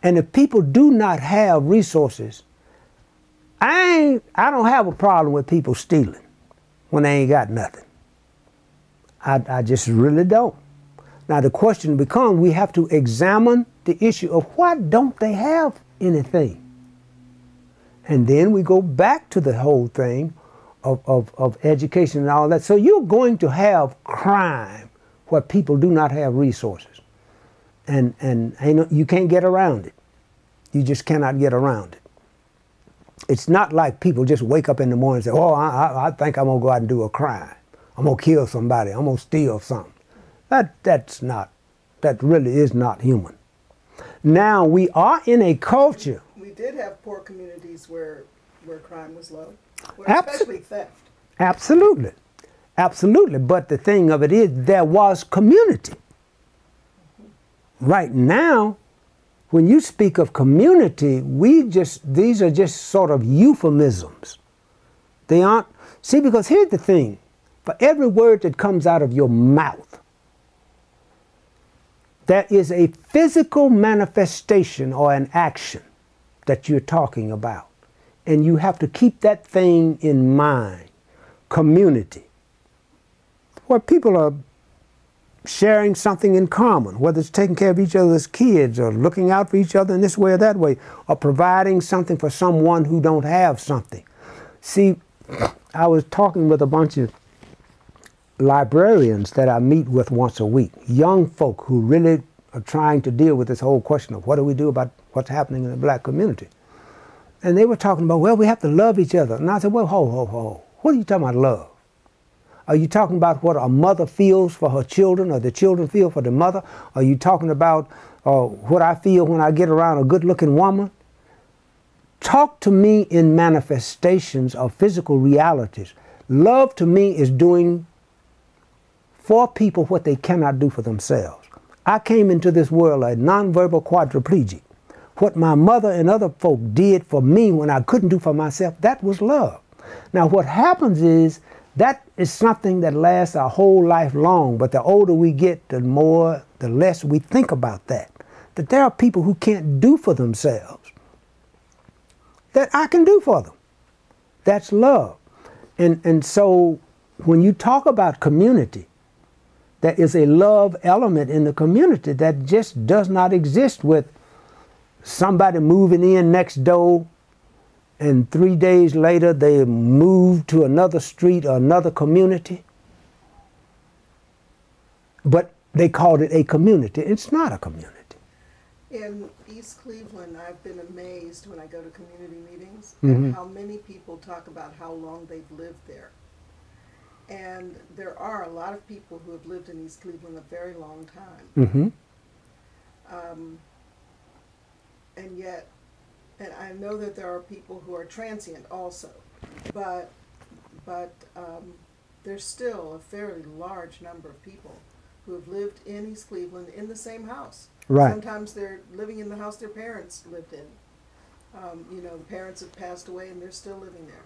And if people do not have resources, I don't have a problem with people stealing when they ain't got nothing. I just really don't. Now the question becomes, we have to examine the issue of why don't they have anything? And then we go back to the whole thing of education and all that. So you're going to have crime where people do not have resources. And you can't get around it. You just cannot get around it. It's not like people just wake up in the morning and say, oh, I think I'm going to go out and do a crime. I'm going to kill somebody. I'm going to steal something. That really is not human. Now, we are in a culture. We did have poor communities where crime was low, especially theft. Absolutely. Absolutely. But the thing of it is, there was community. Right now, when you speak of community, these are just sort of euphemisms. They aren't, see, because here's the thing. For every word that comes out of your mouth, there is a physical manifestation or an action that you're talking about. And you have to keep that thing in mind. Community. Where people are sharing something in common, whether it's taking care of each other's kids or looking out for each other in this way or that way, or providing something for someone who don't have something. See, I was talking with a bunch of librarians that I meet with once a week, young folk who really are trying to deal with this whole question of what do we do about what's happening in the black community. And they were talking about, well, we have to love each other. And I said, well, ho. What are you talking about love? Are you talking about what a mother feels for her children or the children feel for the mother? Are you talking about what I feel when I get around a good-looking woman? Talk to me in manifestations of physical realities. Love to me is doing for people what they cannot do for themselves. I came into this world a nonverbal quadriplegic. What my mother and other folk did for me when I couldn't do for myself, that was love. Now what happens is that is something that lasts our whole life long, but the older we get, the less we think about that. That there are people who can't do for themselves that I can do for them. That's love. And so when you talk about community, there is a love element in the community that just does not exist with somebody moving in next door and 3 days later they move to another street or another community. But they called it a community. It's not a community. In East Cleveland, I've been amazed when I go to community meetings Mm-hmm. at how many people talk about how long they've lived there. And there are a lot of people who have lived in East Cleveland a very long time. Mm-hmm. And yet, and I know that there are people who are transient also, but there's still a fairly large number of people who have lived in East Cleveland in the same house. Right. Sometimes they're living in the house their parents lived in. The parents have passed away and they're still living there.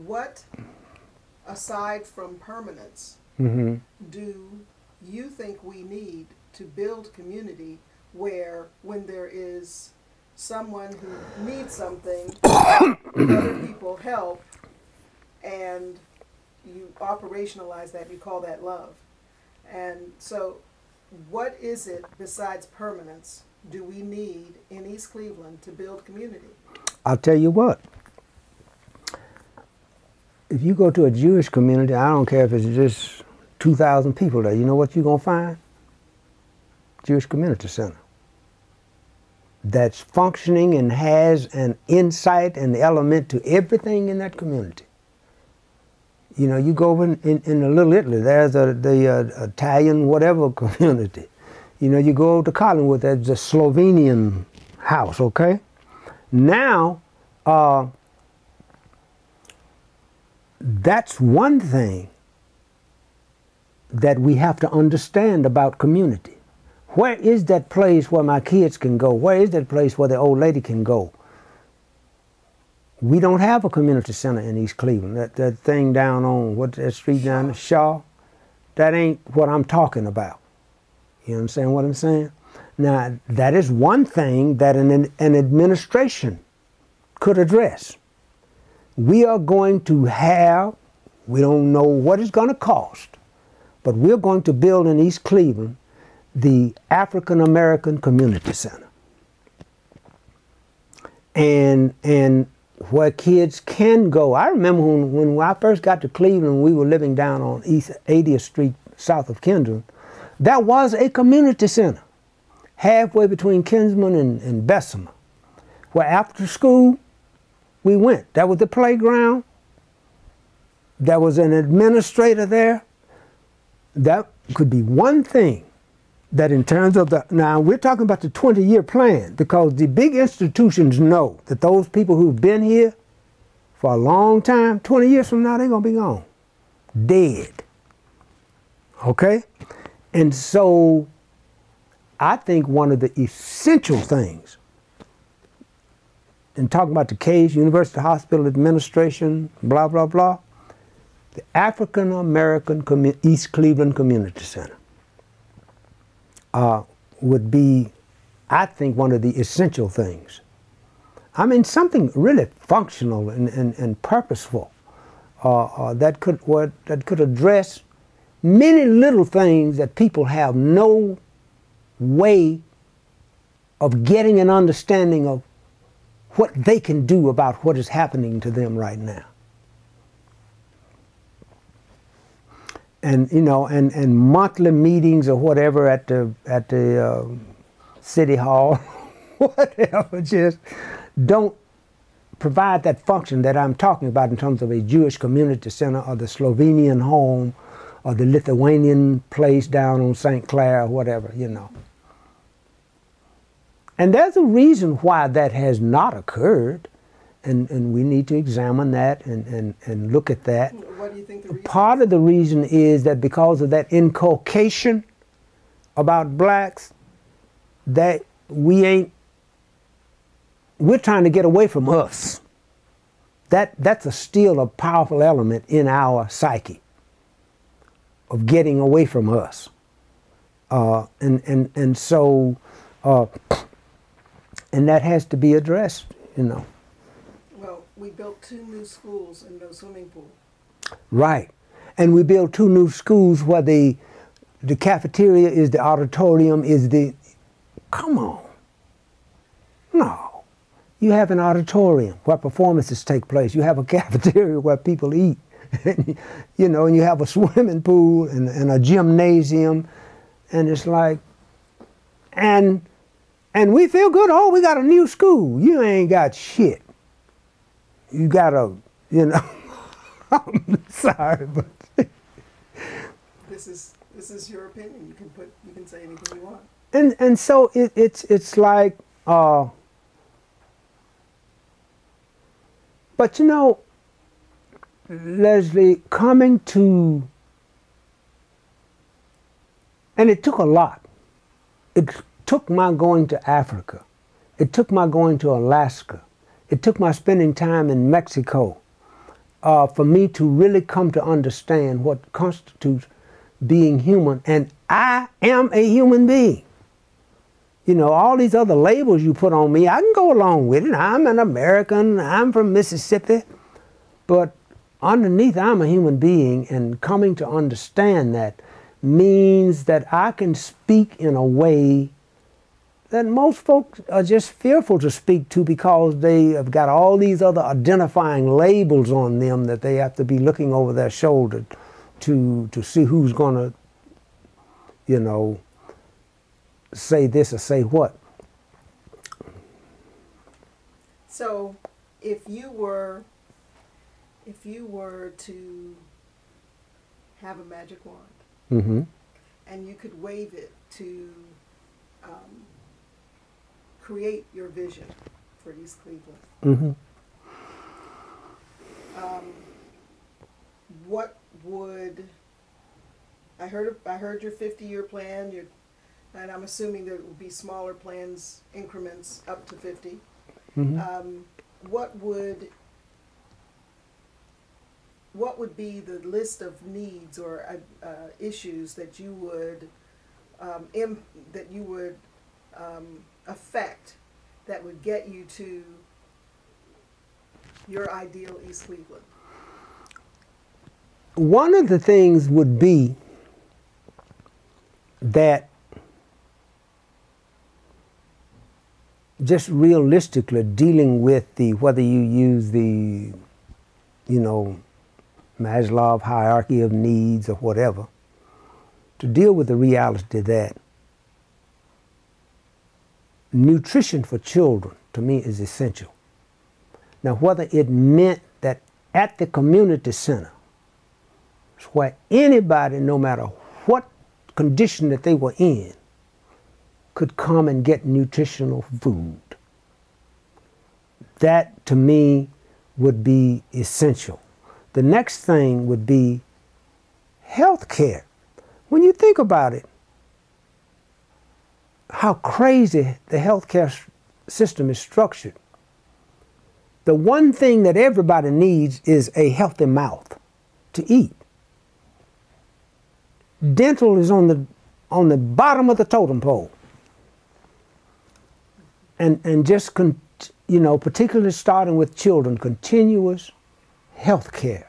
What, aside from permanence, Mm-hmm. do you think we need to build community where when there is someone who needs something, other people help and you operationalize that, you call that love. And so what is it besides permanence do we need in East Cleveland to build community? I'll tell you what. If you go to a Jewish community, I don't care if it's just 2,000 people there, you know what you're going to find? Jewish Community Center. That's functioning and has an insight and element to everything in that community. You know, you go over in the Little Italy, there's the Italian whatever community. You know, you go to Collinwood, there's the Slovenian house, okay? Now, that's one thing that we have to understand about community. Where is that place where my kids can go? Where is that place where the old lady can go? We don't have a community center in East Cleveland. That thing down on, what's that street down there, Shaw? That ain't what I'm talking about. You understand what I'm saying? Now, that is one thing that an administration could address. We are going to have, we don't know what it's going to cost, but we're going to build in East Cleveland the African American Community Center. And where kids can go. I remember when I first got to Cleveland, we were living down on East 80th Street, south of Kendron. That was a community center, halfway between Kinsman and Bessemer, where after school we went. That was the playground. There was an administrator there. That could be one thing that in terms of the, now we're talking about the 20-year plan, because the big institutions know that those people who've been here for a long time, 20 years from now, they're going to be gone, dead. Okay? And so I think one of the essential things in talking about the case, University Hospital Administration, blah, blah, blah, the African American East Cleveland Community Center would be, I think, one of the essential things. I mean, something really functional and purposeful that could address many little things that people have no way of getting an understanding of what they can do about what is happening to them right now. And you know, and monthly meetings or whatever at the city hall, whatever, just don't provide that function that I'm talking about in terms of a Jewish community center or the Slovenian home or the Lithuanian place down on St. Clair or whatever, you know. And there's a reason why that has not occurred, and we need to examine that and look at that. What do you think the reason? Part of the reason is that because of that inculcation about blacks, that we're trying to get away from us. That's still a powerful element in our psyche of getting away from us. And so that has to be addressed, you know. Well, we built 2 new schools and no swimming pool. Right. And we built 2 new schools where the cafeteria is the auditorium, is the, come on. No. You have an auditorium where performances take place. You have a cafeteria where people eat. You know, and you have a swimming pool and a gymnasium. And it's like, and we feel good. Oh, we got a new school. You ain't got shit. You got a, you know, I'm sorry, but this is your opinion. You can say anything you want. And so it's like, but you know, Leslie, coming to, and it took a lot. It took my going to Africa. It took my going to Alaska. It took my spending time in Mexico for me to really come to understand what constitutes being human. And I am a human being. You know, all these other labels you put on me, I can go along with it. I'm an American. I'm from Mississippi. But underneath I'm a human being, and coming to understand that means that I can speak in a way that most folks are just fearful to speak to because they have got all these other identifying labels on them that they have to be looking over their shoulder to see who's going to, you know, say this or say what. So if you were to have a magic wand, Mm-hmm. and you could wave it to create your vision for East Cleveland, Mm-hmm. what would I heard your 50-year plan, and I'm assuming there will be smaller plans, increments up to 50. Mm-hmm. What would be the list of needs or issues that you would affect that would get you to your ideal East Cleveland? One of the things would be that just realistically dealing with whether you use the, you know, Maslow hierarchy of needs or whatever, to deal with the reality that nutrition for children, to me, is essential. Now, whether it meant that at the community center, where anybody, no matter what condition that they were in, could come and get nutritional food, that, to me, would be essential. The next thing would be health care. When you think about it, how crazy the healthcare system is structured, the one thing that everybody needs is a healthy mouth to eat. Dental is on the bottom of the totem pole, and just you know, particularly starting with children, continuous health care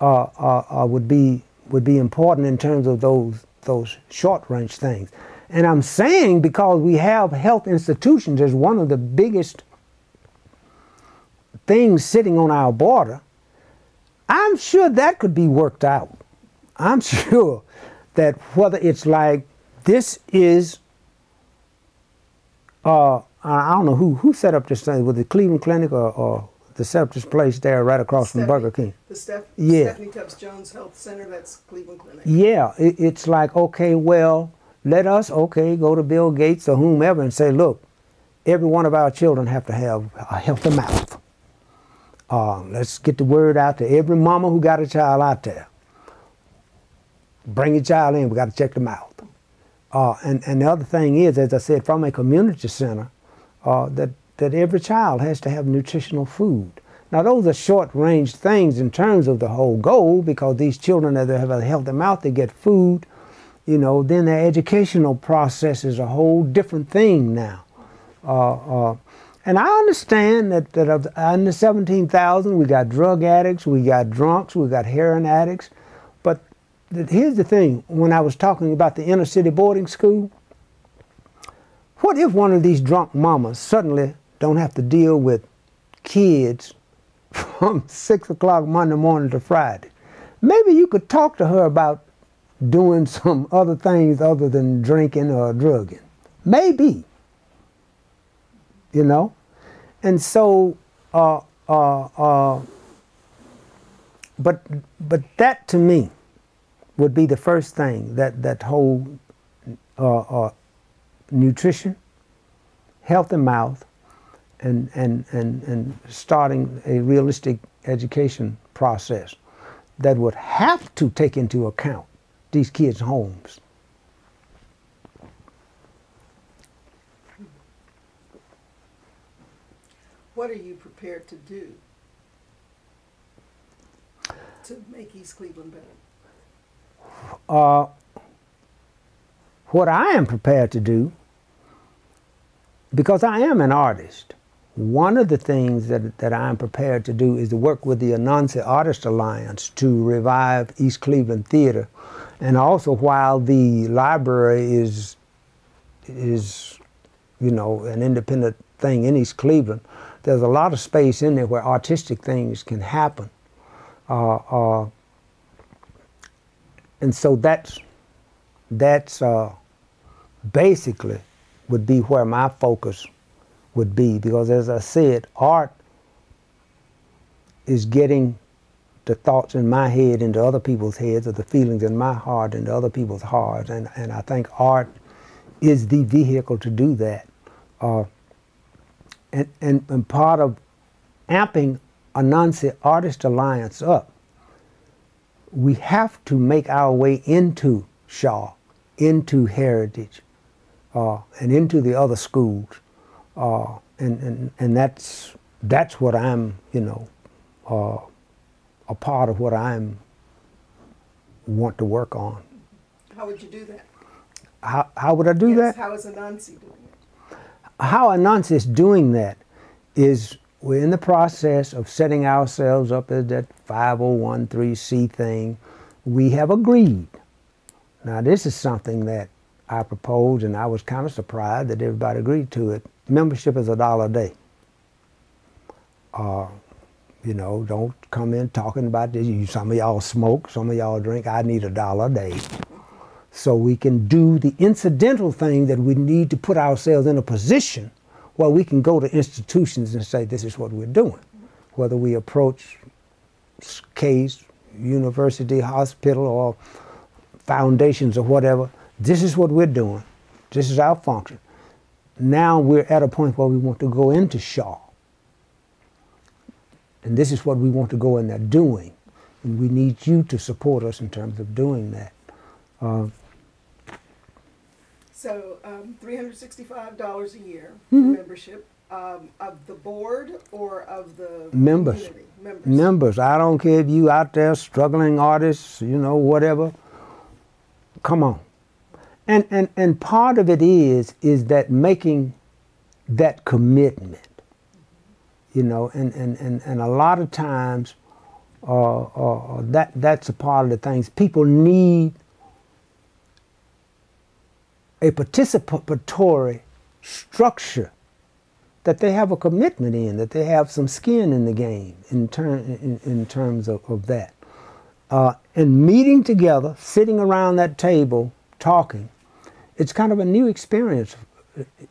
would be important in terms of those short range things. And I'm saying because we have health institutions as one of the biggest things sitting on our border, I'm sure that could be worked out. I'm sure that whether it's like this is, I don't know who set up this thing, was it Cleveland Clinic or the set up this place there right across from Burger King? The Stephanie Tubbs Jones Health Center, that's Cleveland Clinic. Yeah, it's like, okay, well, let us, go to Bill Gates or whomever and say, look, every one of our children have to have a healthy mouth. Let's get the word out to every mama who got a child out there. Bring your child in, we got to check the mouth. And the other thing is, as I said, from a community center, that every child has to have nutritional food. Now, those are short-range things in terms of the whole goal, because these children that have a healthy mouth, they get food, you know, then their educational process is a whole different thing now. And I understand that in the 17,000, we got drug addicts, we got drunks, we got heroin addicts. But here's the thing, when I was talking about the inner city boarding school, what if one of these drunk mamas suddenly don't have to deal with kids from 6 o'clock Monday morning to Friday? Maybe you could talk to her about doing some other things other than drinking or drugging. Maybe. You know? And so, but that to me would be the first thing, that whole nutrition, healthy mouth, and starting a realistic education process that would have to take into account these kids' homes. What are you prepared to do to make East Cleveland better? What I am prepared to do, because I am an artist, one of the things that I'm prepared to do is to work with the Anansi Artist Alliance to revive East Cleveland theater. And also, while the library is you know, an independent thing in East Cleveland, there's a lot of space in there where artistic things can happen. And so that's basically would be where my focus would be, because as I said, art is getting the thoughts in my head into other people's heads, or the feelings in my heart into other people's hearts, and I think art is the vehicle to do that. And part of amping Anansi Artist Alliance up, we have to make our way into Shaw, into Heritage, and into the other schools, and that's what I'm, you know, a part of what I'm want to work on. How would you do that? How would I do that? How is Anansi doing it? How Anansi is doing that is we're in the process of setting ourselves up as that 501(c)(3) thing. We have agreed. Now this is something that I proposed, and I was kind of surprised that everybody agreed to it. Membership is $1 a day. You know, don't come in talking about this. Some of y'all smoke, some of y'all drink. I need $1 a day, so we can do the incidental thing that we need to put ourselves in a position where we can go to institutions and say, this is what we're doing. Whether we approach case, university, hospital, or foundations or whatever, this is what we're doing. This is our function. Now we're at a point where we want to go into Shaw. And this is what we want to go in there doing. And we need you to support us in terms of doing that. So $365 a year membership of the board or of the members. Community? Members. I don't care if you out there struggling artists, you know, whatever. Come on. And part of it is that making that commitment. You know, and a lot of times that's a part of the things. People need a participatory structure that they have a commitment in, that they have some skin in the game in terms of that. And meeting together, sitting around that table, talking, it's kind of a new experience,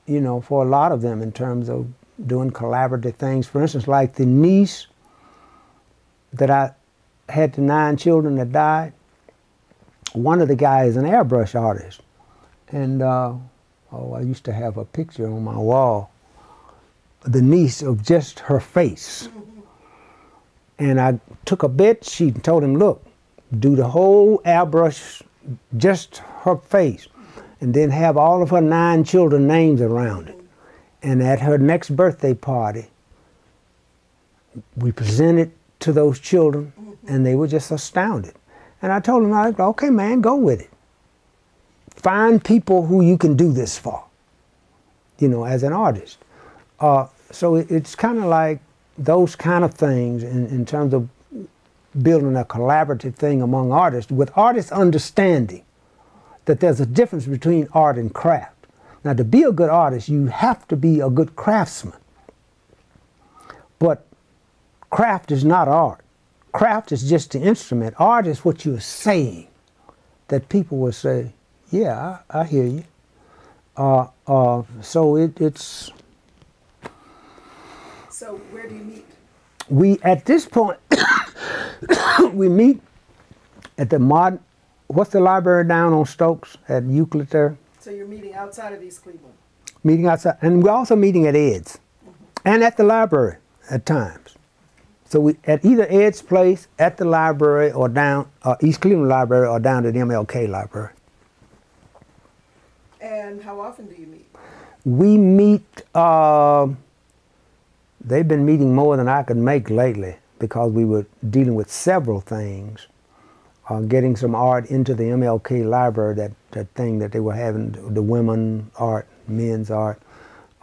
you know, for a lot of them in terms of doing collaborative things. For instance, like the niece that I had the 9 children that died, one of the guys is an airbrush artist. And I used to have a picture on my wall, the niece, of just her face. And I took a bed sheet and told him, look, do the whole airbrush, just her face, and then have all of her 9 children names around it. And at her next birthday party, we presented to those children, and they were just astounded. And I told them, okay, man, go with it. Find people who you can do this for, you know, as an artist. So it's kind of like those kind of things in terms of building a collaborative thing among artists, with artists understanding that there's a difference between art and craft. Now, to be a good artist, you have to be a good craftsman. But craft is not art. Craft is just the instrument. Art is what you're saying, that people will say, yeah, I hear you. So it's... So where do you meet? We, at this point, we meet at the what's the library down on Stokes at Euclid there? So you're meeting outside of East Cleveland? Meeting outside, and we're also meeting at Ed's, and at the library at times. So we at either Ed's place, at the library, or down East Cleveland Library, or down to the MLK Library. And how often do you meet? We meet, they've been meeting more than I could make lately, because we were dealing with several things. Getting some art into the MLK Library, that thing that they were having, the women art, men's art.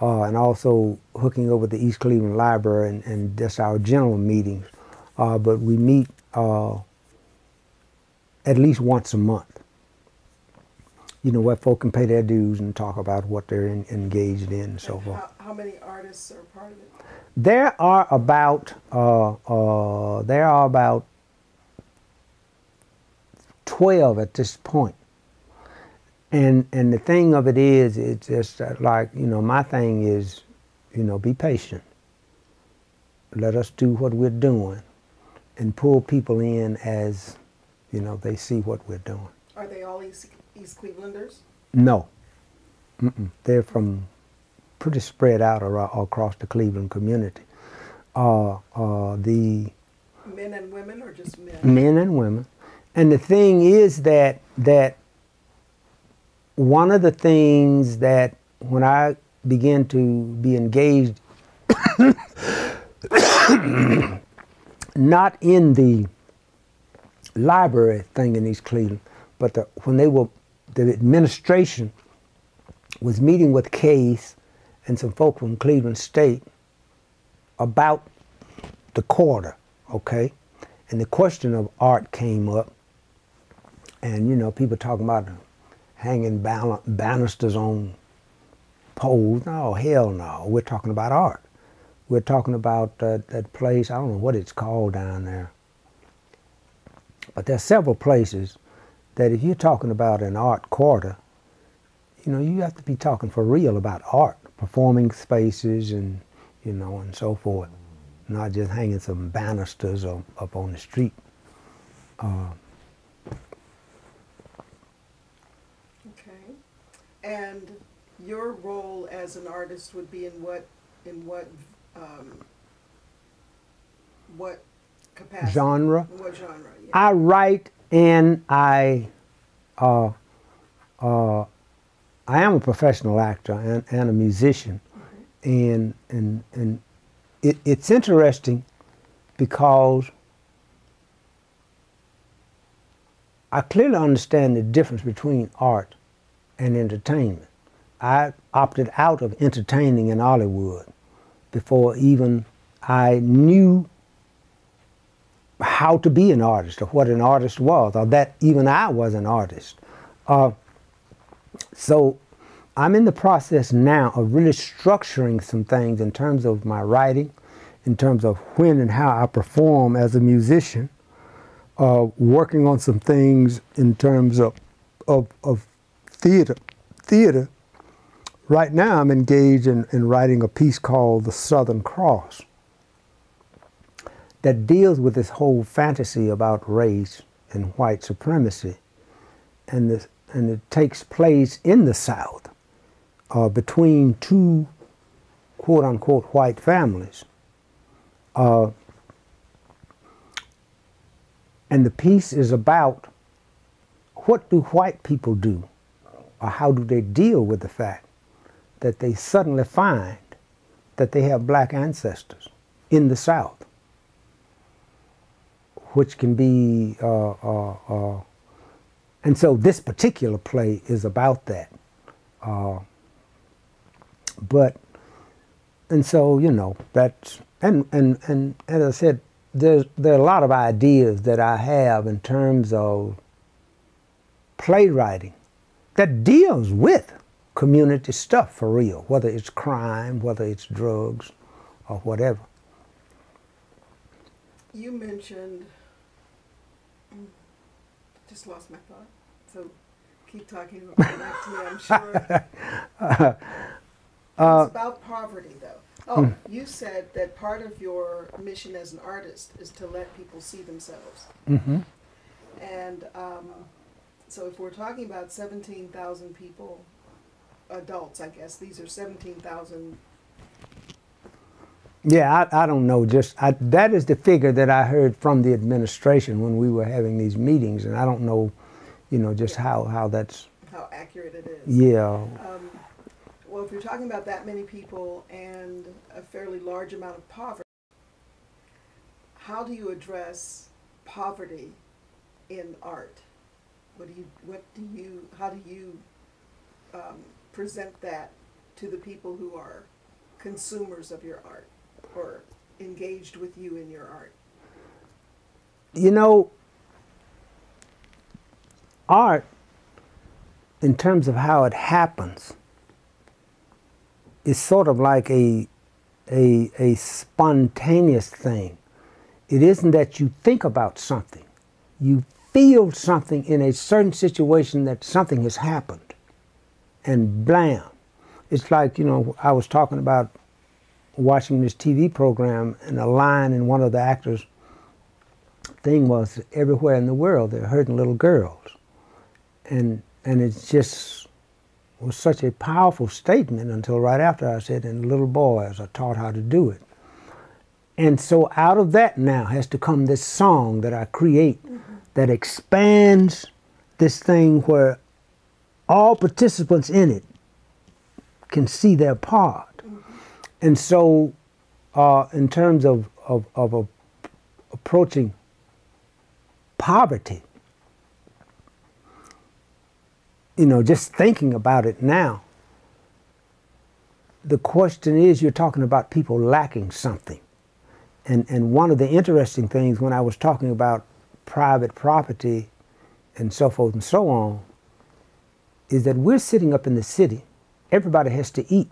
and also hooking up with the East Cleveland Library, and that's our general meetings. But we meet at least once a month, you know, where folk can pay their dues and talk about what they're engaged in and so forth. How many artists are part of it? There are about 12 at this point. And the thing of it is, it's just like, you know, my thing is, you know, be patient. Let us do what we're doing and pull people in as, you know, they see what we're doing. Are they all East Clevelanders? No. They're from pretty spread out across the Cleveland community. The men and women, or just men? Men and women. And the thing is that one of the things that when I began to be engaged, not in the library thing in East Cleveland, but when the administration was meeting with Case and some folk from Cleveland State about the quarter, okay? And the question of art came up, and, you know, people talking about hanging banisters on poles. No, hell no. We're talking about art. We're talking about that place, I don't know what it's called down there. But there's several places that if you're talking about an art quarter, you know, you have to be talking for real about art, performing spaces and, you know, and so forth. Not just hanging some banisters up on the street. Okay. And your role as an artist would be in what capacity? Genre? What genre? Yeah. I write and I am a professional actor and a musician. Mm-hmm. And it's interesting because I clearly understand the difference between art and entertainment. I opted out of entertaining in Hollywood before even I knew how to be an artist or what an artist was, or that even I was an artist. So I'm in the process now of really structuring some things in terms of my writing, in terms of when and how I perform as a musician, working on some things in terms of theater. Right now I'm engaged in writing a piece called The Southern Cross that deals with this whole fantasy about race and white supremacy. And it takes place in the South between two quote-unquote white families. And the piece is about what do white people do, or how do they deal with the fact that they suddenly find that they have black ancestors in the South, which can be, and so this particular play is about that. And so, you know, that's, and as I said, there are a lot of ideas that I have in terms of playwriting that deals with community stuff for real, whether it's crime, whether it's drugs, or whatever. You mentioned, just lost my thought, so keep talking back to me, I'm sure. It's about poverty, though. Oh, you said that part of your mission as an artist is to let people see themselves. Mm-hmm. And so if we're talking about 17,000 people, adults, I guess, these are 17,000. Yeah, I don't know. That is the figure that I heard from the administration when we were having these meetings, and I don't know, you know, just how that's... How accurate it is. Yeah. Well, if you're talking about that many people and a fairly large amount of poverty, how do you address poverty in art? How do you present that to the people who are consumers of your art or engaged with you in your art? You know, art, in terms of how it happens, is sort of like a spontaneous thing. It isn't that you think about something. You feel something in a certain situation, that something has happened, and blam. It's like, you know, I was talking about watching this TV program, and a line in one of the actors' thing was, everywhere in the world they're hurting little girls. And it just was such a powerful statement until right after I said, and little boys are taught how to do it. And so out of that now has to come this song that I create that expands this thing where all participants in it can see their part. And so in terms of approaching poverty, you know, just thinking about it now, the question is, you're talking about people lacking something. And one of the interesting things when I was talking about private property and so forth and so on, is that we're sitting up in the city. Everybody has to eat.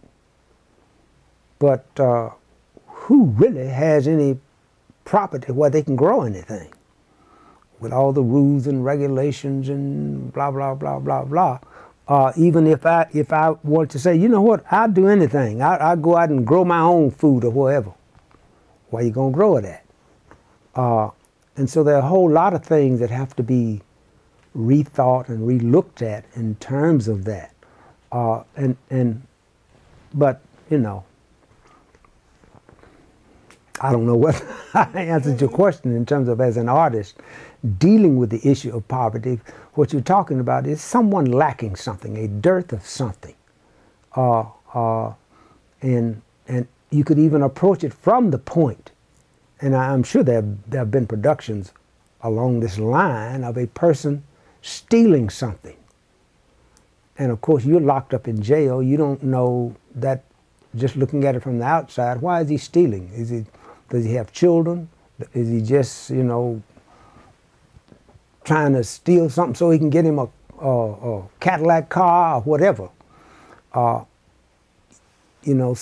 But who really has any property where they can grow anything? With all the rules and regulations and blah, blah, blah, blah, blah. Even if I want to say, you know what, I'll do anything. I'll go out and grow my own food or whatever. Where you going to grow it at? And so there are a whole lot of things that have to be rethought and relooked at in terms of that. But, you know, I don't know whether I answered your question in terms of, as an artist, dealing with the issue of poverty. What you're talking about is someone lacking something, a dearth of something. And you could even approach it from the point, and I'm sure there have been productions along this line of a person stealing something. And of course, you're locked up in jail. You don't know that, just looking at it from the outside. Why is he stealing? Does he have children? Is he just, you know, trying to steal something so he can get him a Cadillac car or whatever? You know,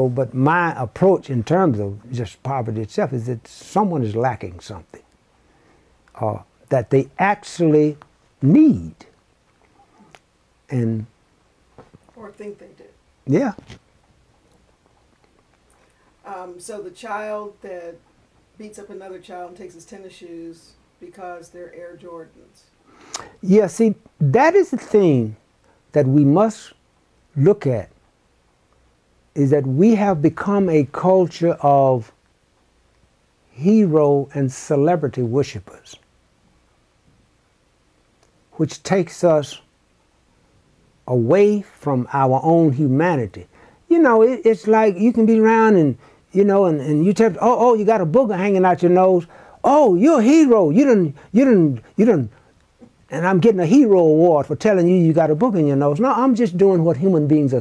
but my approach in terms of just poverty itself is that someone is lacking something that they actually need. Or think they do. Yeah. So the child that beats up another child and takes his tennis shoes because they're Air Jordans. Yeah, see, that is the thing that we must look at, is that we have become a culture of hero and celebrity worshipers, which takes us away from our own humanity. You know, it's like you can be around and, you know, and you tell, oh, you got a booger hanging out your nose. Oh, you're a hero. You done, and I'm getting a hero award for telling you got a booger in your nose. No, I'm just doing what human beings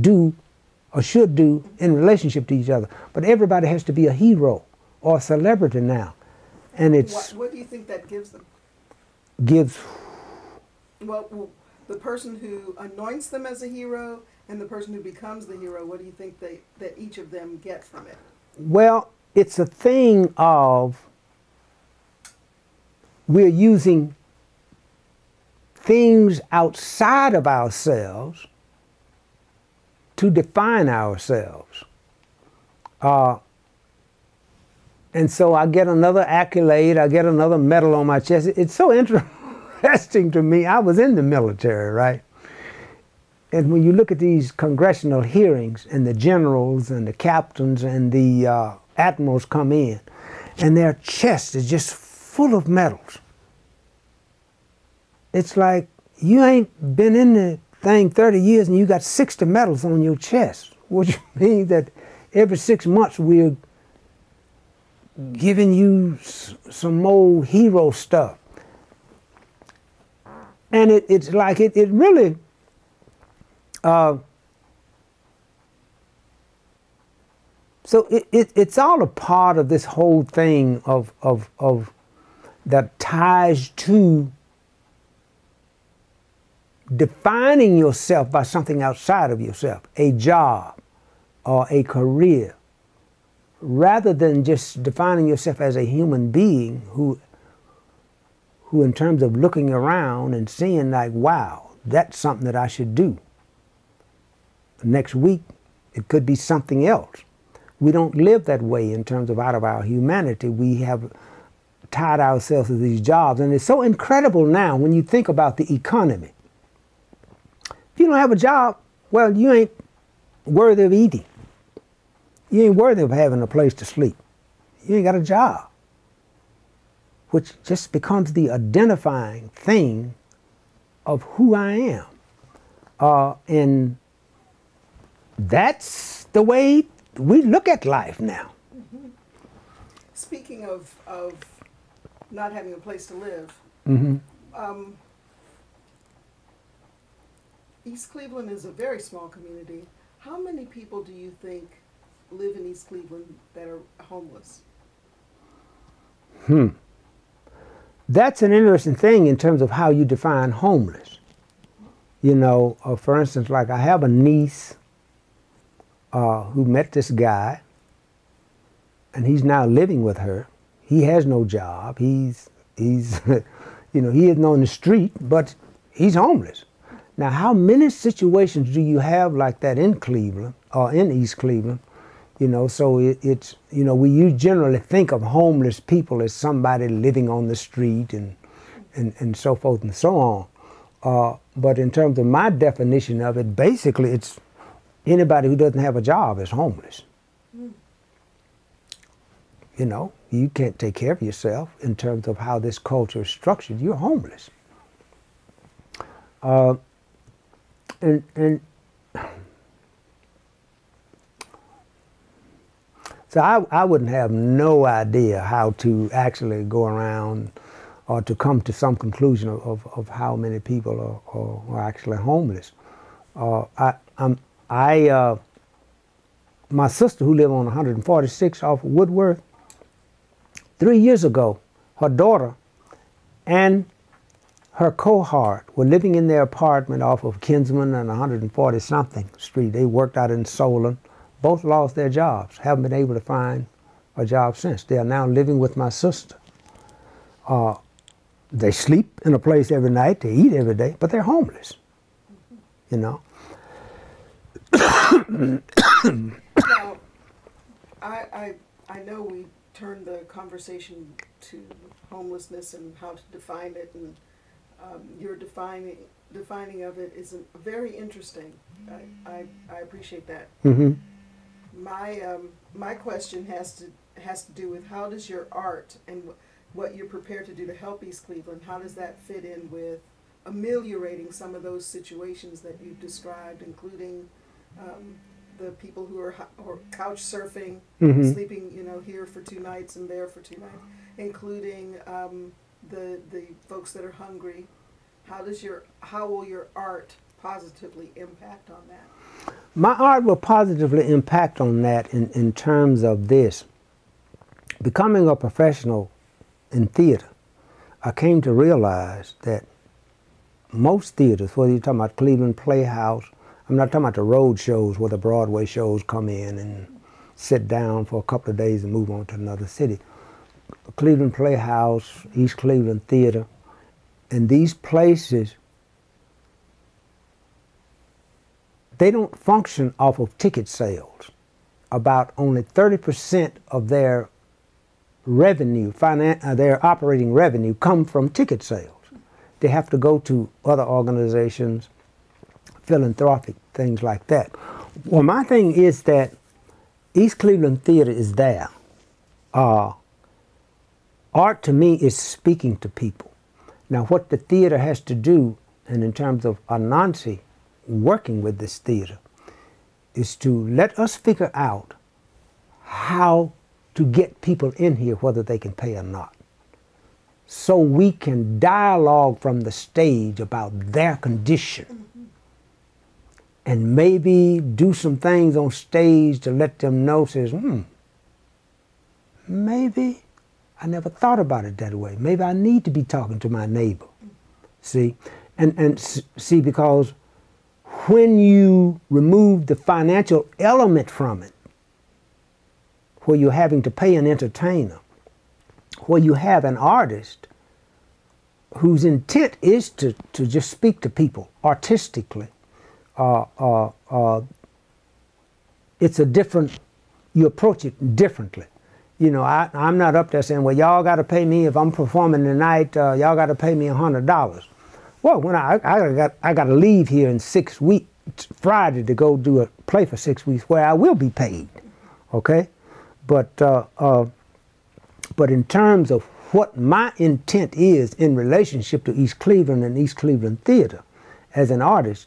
do or should do in relationship to each other. But everybody has to be a hero or a celebrity now. And it's... What do you think that gives them? Gives... Well, the person who anoints them as a hero and the person who becomes the hero, what do you think that each of them get from it? Well, it's a thing of we're using things outside of ourselves to define ourselves. And so I get another accolade, I get another medal on my chest. It's so interesting to me. I was in the military, right? And when you look at these congressional hearings and the generals and the captains and the admirals come in, and their chest is just full of medals. It's like you ain't been in the thing 30 years and you got 60 medals on your chest, which means that every 6 months we're giving you some more hero stuff. And it's like it really So it's all a part of this whole thing of that ties to defining yourself by something outside of yourself, a job or a career, rather than just defining yourself as a human being who in terms of looking around and seeing like, wow, that's something that I should do. Next week, it could be something else. We don't live that way in terms of out of our humanity. We have tied ourselves to these jobs. And it's so incredible now when you think about the economy. If you don't have a job, well, you ain't worthy of eating. You ain't worthy of having a place to sleep. You ain't got a job, which just becomes the identifying thing of who I am. And that's the way we look at life now. Mm-hmm. Speaking of not having a place to live, East Cleveland is a very small community. How many people do you think live in East Cleveland that are homeless? That's an interesting thing in terms of how you define homeless. You know, for instance, like I have a niece who met this guy, and he's now living with her. He has no job. He's you know, he isn't on the street, but he's homeless. Now, how many situations do you have like that in Cleveland or in East Cleveland? You know, so it's, you know, you generally think of homeless people as somebody living on the street and so forth and so on. But in terms of my definition of it, basically it's anybody who doesn't have a job is homeless. You know, you can't take care of yourself in terms of how this culture is structured. You're homeless. So I wouldn't have no idea how to actually go around or to come to some conclusion of how many people are actually homeless. My sister, who lived on 146 off of Woodworth, 3 years ago, her daughter and her cohort were living in their apartment off of Kinsman and 140-something Street. They worked out in Solon. Both lost their jobs, haven't been able to find a job since. They are now living with my sister. They sleep in a place every night, they eat every day, but they're homeless, you know. Now, I know we turned the conversation to homelessness and how to define it, and your defining of it is very interesting. I appreciate that. My question has to do with how does your art and what you're prepared to do to help East Cleveland, how does that fit in with ameliorating some of those situations that you've described, including the people who are couch surfing, sleeping, you know, here for 2 nights and there for 2 nights, including the folks that are hungry. How will your art positively impact on that? My art will positively impact on that in terms of this. Becoming a professional in theater, I came to realize that most theaters, whether you're talking about Cleveland Playhouse, I'm not talking about the road shows where the Broadway shows come in and sit down for a couple of days and move on to another city. Cleveland Playhouse, East Cleveland Theater, and these places, they don't function off of ticket sales. About only 30% of their revenue, their operating revenue, come from ticket sales. They have to go to other organizations, philanthropic things like that. Well, my thing is that East Cleveland Theater is there. Art to me is speaking to people. Now, what the theater has to do, and in terms of Anansi working with this theater, is to let us figure out how to get people in here, whether they can pay or not, so we can dialogue from the stage about their condition. and maybe do some things on stage to let them know, says, maybe I never thought about it that way. Maybe I need to be talking to my neighbor. See? And see, because when you remove the financial element from it, where you're having to pay an entertainer, where you have an artist whose intent is to just speak to people artistically, it's a different, you approach it differently. You know, I'm not up there saying, well, y'all got to pay me, if I'm performing tonight, y'all got to pay me $100. Well, when I got to leave here in 6 weeks, Friday, to go do a play for 6 weeks where I will be paid, okay? But in terms of what my intent is in relationship to East Cleveland and East Cleveland Theater as an artist,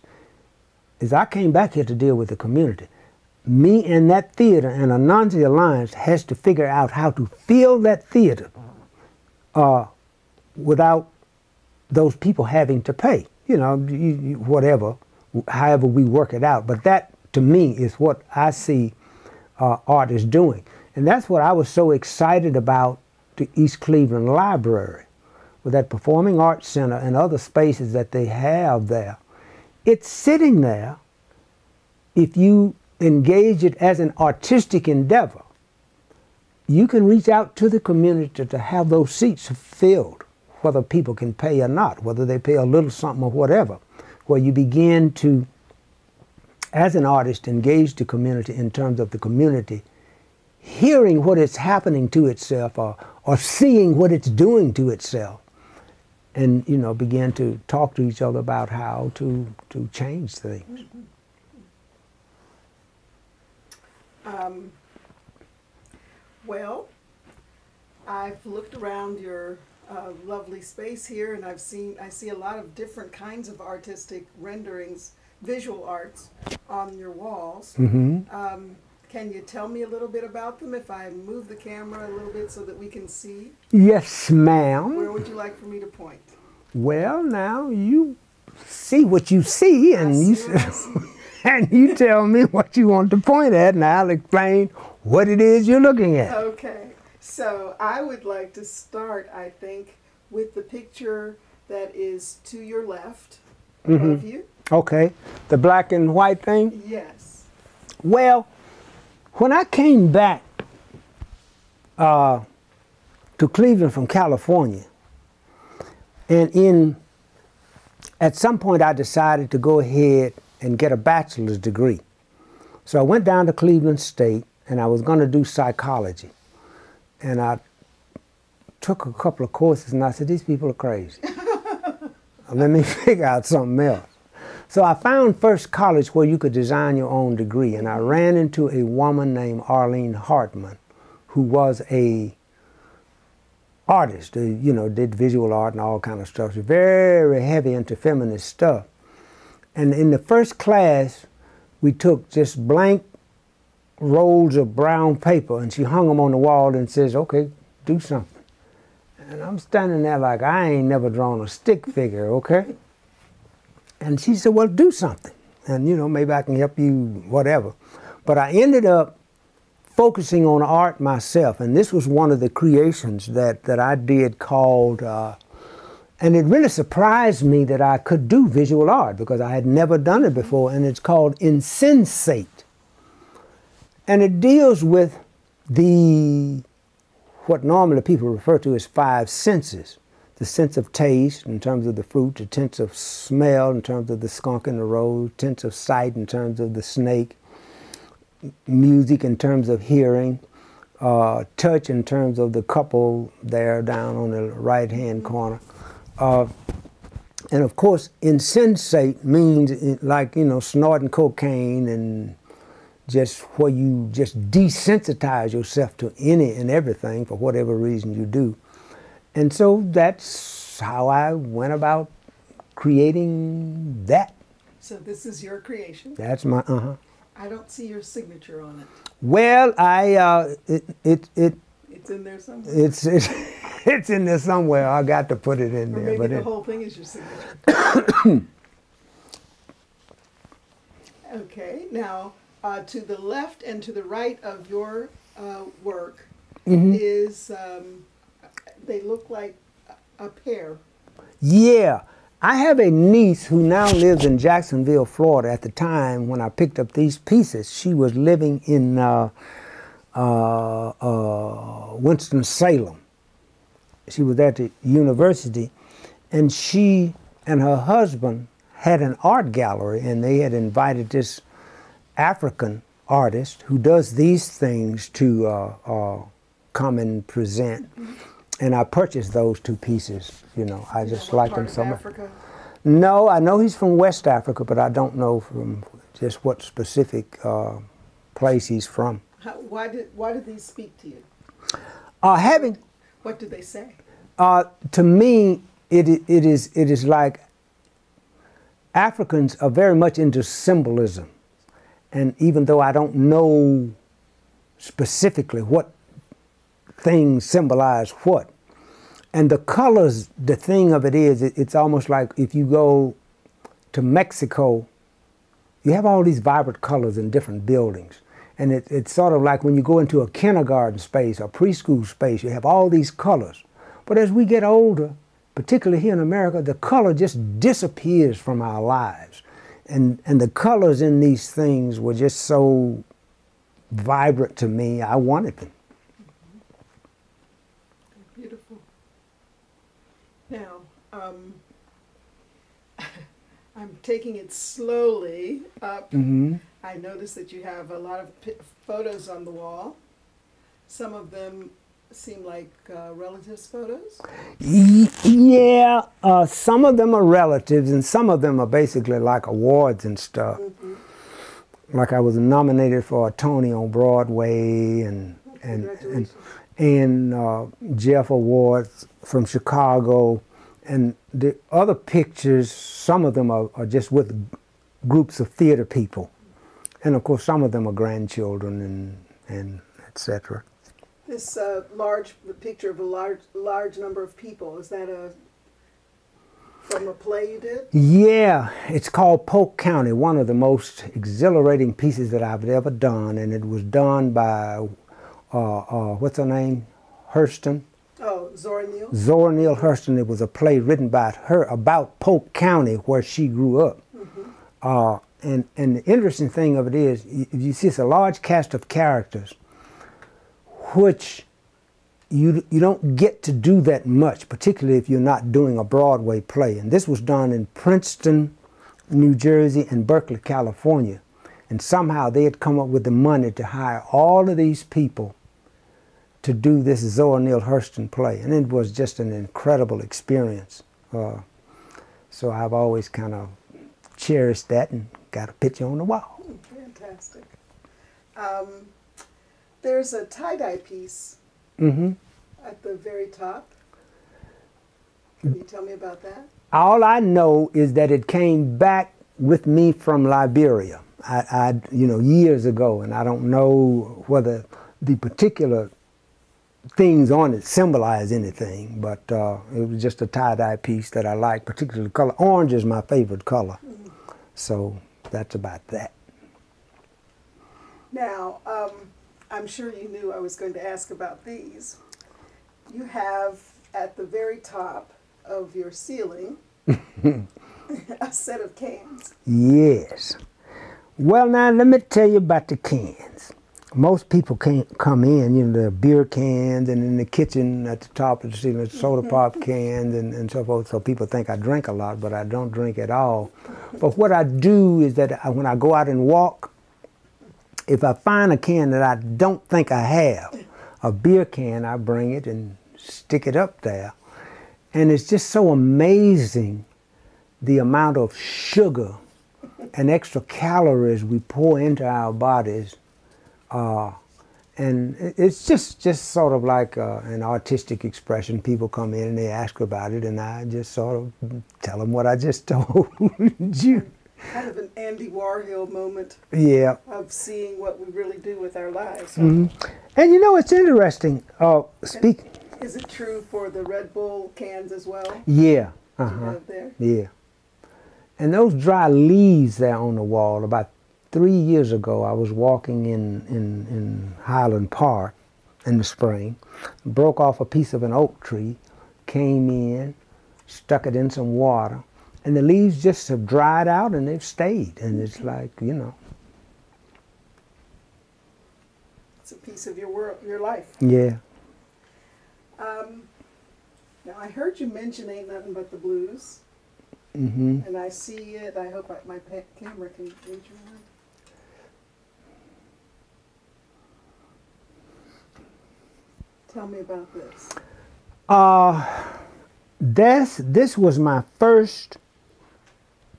is I came back here to deal with the community. Me and that theater and Anansi Alliance has to figure out how to fill that theater without those people having to pay. You know, whatever, however we work it out. But that, to me, is what I see art is doing. And that's what I was so excited about the East Cleveland Library, with that Performing Arts Center and other spaces that they have there. It's sitting there. If you engage it as an artistic endeavor, you can reach out to the community to have those seats filled, whether people can pay or not, whether they pay a little something or whatever, where you begin to, as an artist, engage the community in terms of the community hearing what is happening to itself, or seeing what it's doing to itself, and, you know, begin to talk to each other about how to change things. Well, I've looked around your lovely space here, and I see a lot of different kinds of artistic renderings, visual arts, on your walls. Mm-hmm. Can you tell me a little bit about them if I move the camera a little bit so that we can see? Yes, ma'am. Where would you like for me to point? Well, now you see what you see, and and you tell me what you want to point at, and I'll explain what it is you're looking at. Okay. So I would like to start, I think, with the picture that is to your left, above you. Okay. The black and white thing? Yes. Well, when I came back to Cleveland from California, and at some point I decided to go ahead and get a bachelor's degree. So I went down to Cleveland State, and I was going to do psychology. And I took a couple of courses, and I said, these people are crazy. Let me figure out something else. So I found First College, where you could design your own degree, and I ran into a woman named Arlene Hartman, who was a artist, you know, did visual art and all kind of stuff. She was very heavy into feminist stuff. And in the first class, we took just blank rolls of brown paper, and she hung them on the wall and says, okay, do something. And I'm standing there like, I ain't never drawn a stick figure, okay? And she said, well, do something. And, you know, maybe I can help you, whatever. But I ended up focusing on art myself. And this was one of the creations that I did called, and it really surprised me that I could do visual art, because I had never done it before. And it's called Insensate. And it deals with what normally people refer to as 5 senses. The sense of taste in terms of the fruit, the sense of smell in terms of the skunk in the road, sense of sight in terms of the snake, music in terms of hearing, touch in terms of the couple there down on the right-hand corner. And of course, insensate means like, you know, snorting cocaine, and just where you just desensitize yourself to any and everything for whatever reason you do. And so that's how I went about creating that. So this is your creation? That's my, I don't see your signature on it. Well, It's in there somewhere? It's in there somewhere. I got to put it in or there. Maybe the whole thing is your signature. Okay. Now, to the left and to the right of your work is they look like a pair. Yeah. I have a niece who now lives in Jacksonville, Florida. At the time when I picked up these pieces, she was living in Winston-Salem. She was at the university, and she and her husband had an art gallery, and they had invited this African artist who does these things to come and present. And I purchased those two pieces. You know, I just like them so much. Africa? No, I know he's from West Africa, but I don't know from just what specific place he's from. Why did these speak to you? Having What did they say? To me, it is like Africans are very much into symbolism, and even though I don't know specifically what things symbolize what, and the colors, the thing of it is, it's almost like if you go to Mexico, you have all these vibrant colors in different buildings. And it's sort of like when you go into a kindergarten space or preschool space, you have all these colors. But as we get older, particularly here in America, the color just disappears from our lives. And the colors in these things were just so vibrant to me, I wanted them. Beautiful. Now, I'm taking it slowly up. I notice that you have a lot of photos on the wall. Some of them seem like relatives' photos. Yeah, some of them are relatives, and some of them are basically like awards and stuff. Like I was nominated for a Tony on Broadway, and Jeff Awards from Chicago, and the other pictures, some of them are just with groups of theater people, and of course some of them are grandchildren and etc. This large picture of a large number of people, is that from a play you did? Yeah, it's called Polk County, one of the most exhilarating pieces that I've ever done, and it was done by what's her name? Hurston. Oh, Zora Neale? Zora Neale Hurston. It was a play written by her about Polk County, where she grew up. And the interesting thing of it is, you see it's a large cast of characters, which you don't get to do that much, particularly if you're not doing a Broadway play. And this was done in Princeton, New Jersey, and Berkeley, California. And somehow they had come up with the money to hire all of these people to do this Zora Neale Hurston play. And it was just an incredible experience. So I've always kind of cherished that and got a picture on the wall. Fantastic. There's a tie-dye piece at the very top. Can you tell me about that? All I know is that it came back with me from Liberia, years ago, and I don't know whether the particular things on it symbolize anything, but it was just a tie-dye piece that I like, particularly the color. Orange is my favorite color, so that's about that. Now, I'm sure you knew I was going to ask about these. You have at the very top of your ceiling a set of cans. Yes. Well, now let me tell you about the cans. Most people can't come in, the beer cans, and in the kitchen at the top of the ceiling, soda pop cans and so forth. So people think I drink a lot, but I don't drink at all. But what I do is that when I go out and walk, if I find a can that I don't think I have, a beer can, I bring it and stick it up there. And it's just so amazing the amount of sugar and extra calories we pour into our bodies. And it's just sort of like an artistic expression. People come in and they ask about it, and I just sort of tell them what I just told you. Kind of an Andy Warhol moment. Yeah. Of seeing what we really do with our lives. And it's interesting. Is it true for the Red Bull cans as well? Yeah. You have there? Yeah. And those dry leaves there on the wall, about 3 years ago, I was walking in Highland Park in the spring, broke off a piece of an oak tree, came in, stuck it in some water, and the leaves just have dried out and they've stayed. And it's like, you know. It's a piece of your world, your life. Yeah. Now, I heard you mention Ain't Nothing But the Blues. Mm-hmm. And I see it. I hope my camera can read your mind. Tell me about this. This was my first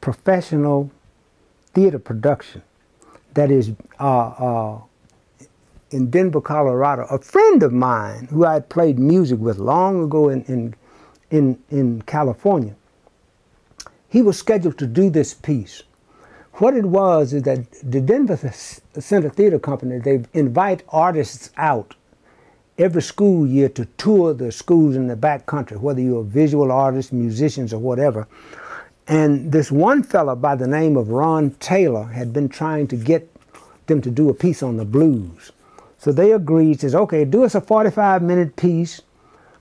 professional theater production. That is, in Denver, Colorado. A friend of mine who I had played music with long ago in California, he was scheduled to do this piece. What it was is that the Denver Center Theater Company, they invite artists out every school year to tour the schools in the back country, whether you're a visual artist, musicians, or whatever. And this one fella by the name of Ron Taylor had been trying to get them to do a piece on the blues. So they agreed, says, okay, do us a 45-minute piece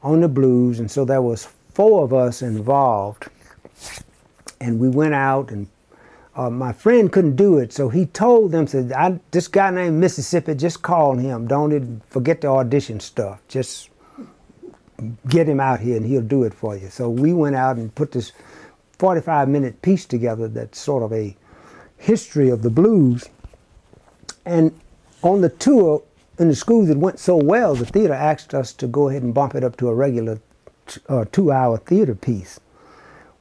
on the blues. And so there was 4 of us involved. And we went out, and my friend couldn't do it, so he told them, said, this guy named Mississippi, just call him. Don't forget the audition stuff. Just get him out here and he'll do it for you. So we went out and put this 45-minute piece together that's sort of a history of the blues. And on the tour, in the schools, it went so well, the theater asked us to go ahead and bump it up to a regular 2-hour theater piece,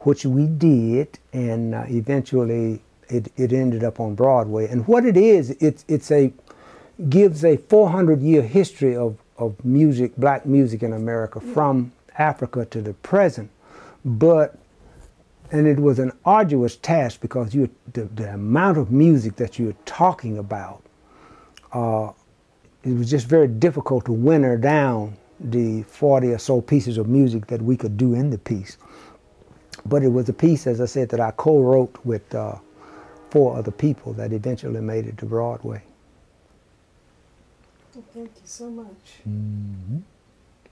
which we did, and eventually it ended up on Broadway. And what it is, gives a 400-year history of music, black music in America, from Africa to the present. And it was an arduous task because the amount of music that you're talking about, it was just very difficult to winnow down the 40 or so pieces of music that we could do in the piece. But it was a piece, as I said, that I co-wrote with 4 other people that eventually made it to Broadway. Well, thank you so much. Mm-hmm.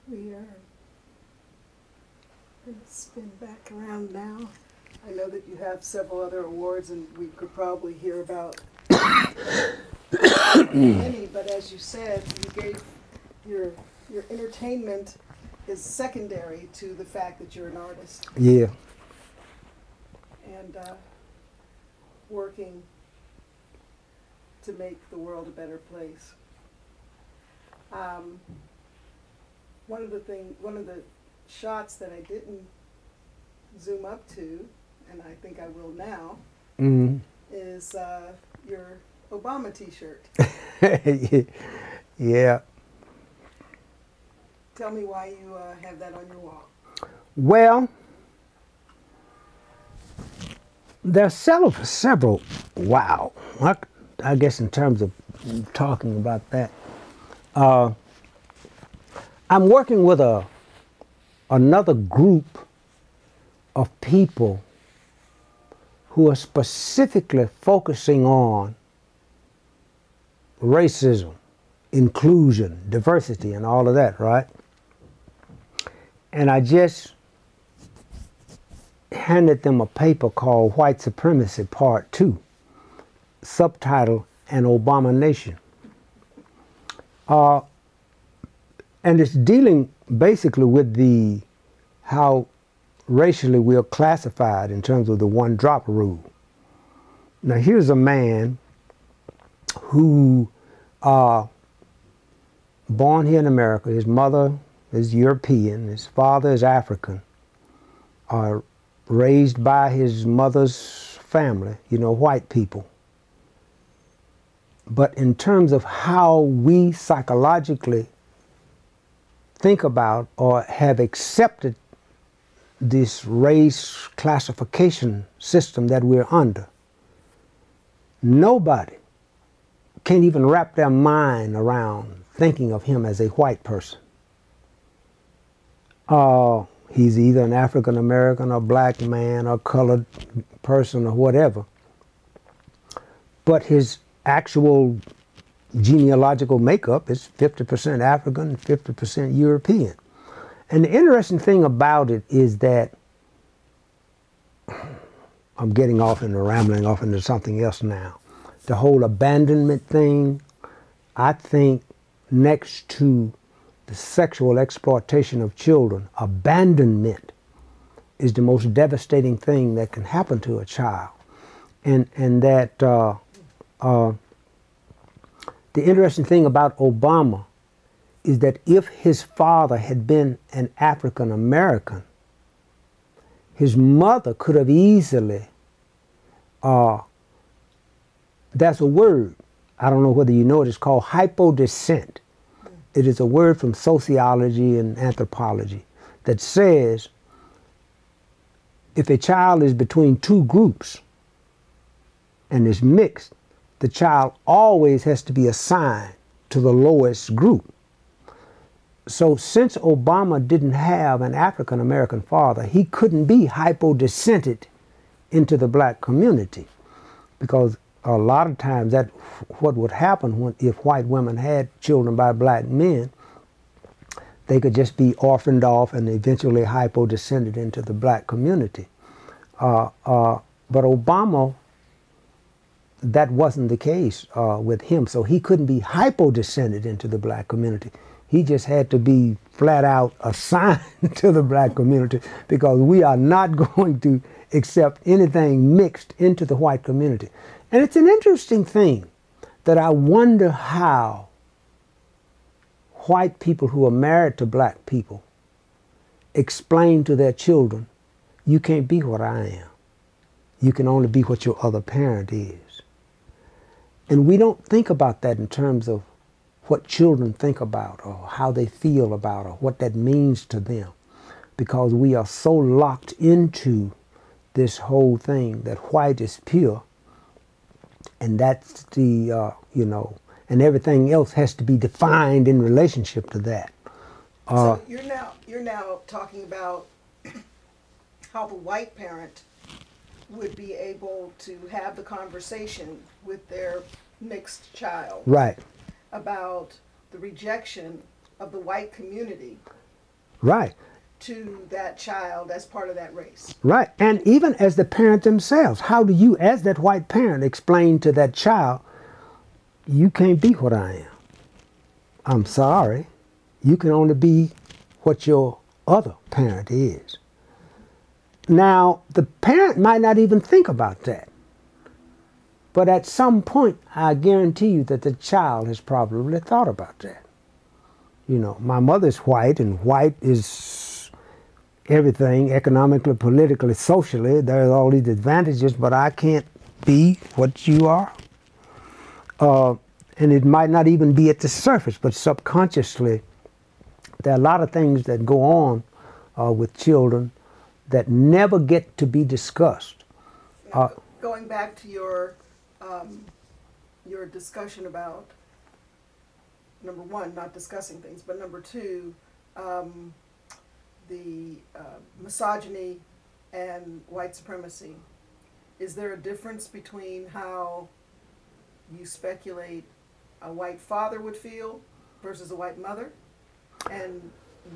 We are going to spin back around now. I know that you have several other awards, and we could probably hear about many, but as you said, you gave your entertainment is secondary to the fact that you're an artist. Yeah. And working to make the world a better place. One of the shots that I didn't zoom up to, and I think I will now, is your Obama T-shirt. Yeah. Tell me why you have that on your wall. Well, there are several. Wow. I guess in terms of talking about that, I'm working with another group of people who are specifically focusing on racism, inclusion, diversity, and all of that, right? And I just handed them a paper called White Supremacy Part 2, subtitle An Abomination. And it's dealing basically with how racially we are classified in terms of the one-drop rule. Now here's a man who, born here in America, his mother is European, his father is African, raised by his mother's family, white people. But in terms of how we psychologically think about or have accepted this race classification system that we're under, nobody can even wrap their mind around thinking of him as a white person. He's either an African American or black man or colored person or whatever. But his actual genealogical makeup is 50% African, 50% European. And the interesting thing about it is that I'm getting off and rambling off into something else now. The whole abandonment thing, I think next to the sexual exploitation of children, abandonment is the most devastating thing that can happen to a child. And that the interesting thing about Obama is that if his father had been an African American, his mother could have easily, that's a word, I don't know whether you know it, it's called hypodescent. It is a word from sociology and anthropology that says if a child is between two groups and is mixed, the child always has to be assigned to the lowest group. So since Obama didn't have an African American father, he couldn't be hypodescented into the black community, because a lot of times that what would happen if white women had children by black men, they could just be orphaned off and eventually hypodescended into the black community. But Obama, that wasn't the case with him, so he couldn't be hypodescended into the black community. He just had to be flat out assigned to the black community, because we are not going to accept anything mixed into the white community. And it's an interesting thing that I wonder how white people who are married to black people explain to their children, you can't be what I am. You can only be what your other parent is. And we don't think about that in terms of what children think about or how they feel about or what that means to them, because we are so locked into this whole thing that white is pure, and that's the, you know, and everything else has to be defined in relationship to that. So you're now talking about how the white parent would be able to have the conversation with their mixed child. Right. About the rejection of the white community. Right. To that child as part of that race. Right. And even as the parent themselves, how do you, as that white parent, explain to that child, you can't be what I am. I'm sorry. You can only be what your other parent is. Now, the parent might not even think about that. But at some point, I guarantee you that the child has probably thought about that. You know, my mother's white, and white is everything, economically, politically, socially. There's all these advantages, but I can't be what you are. And it might not even be at the surface, but subconsciously, there are a lot of things that go on with children that never get to be discussed. Going back to your discussion about, number one, not discussing things, but number two, the misogyny and white supremacy. Is there a difference between how you speculate a white father would feel versus a white mother, and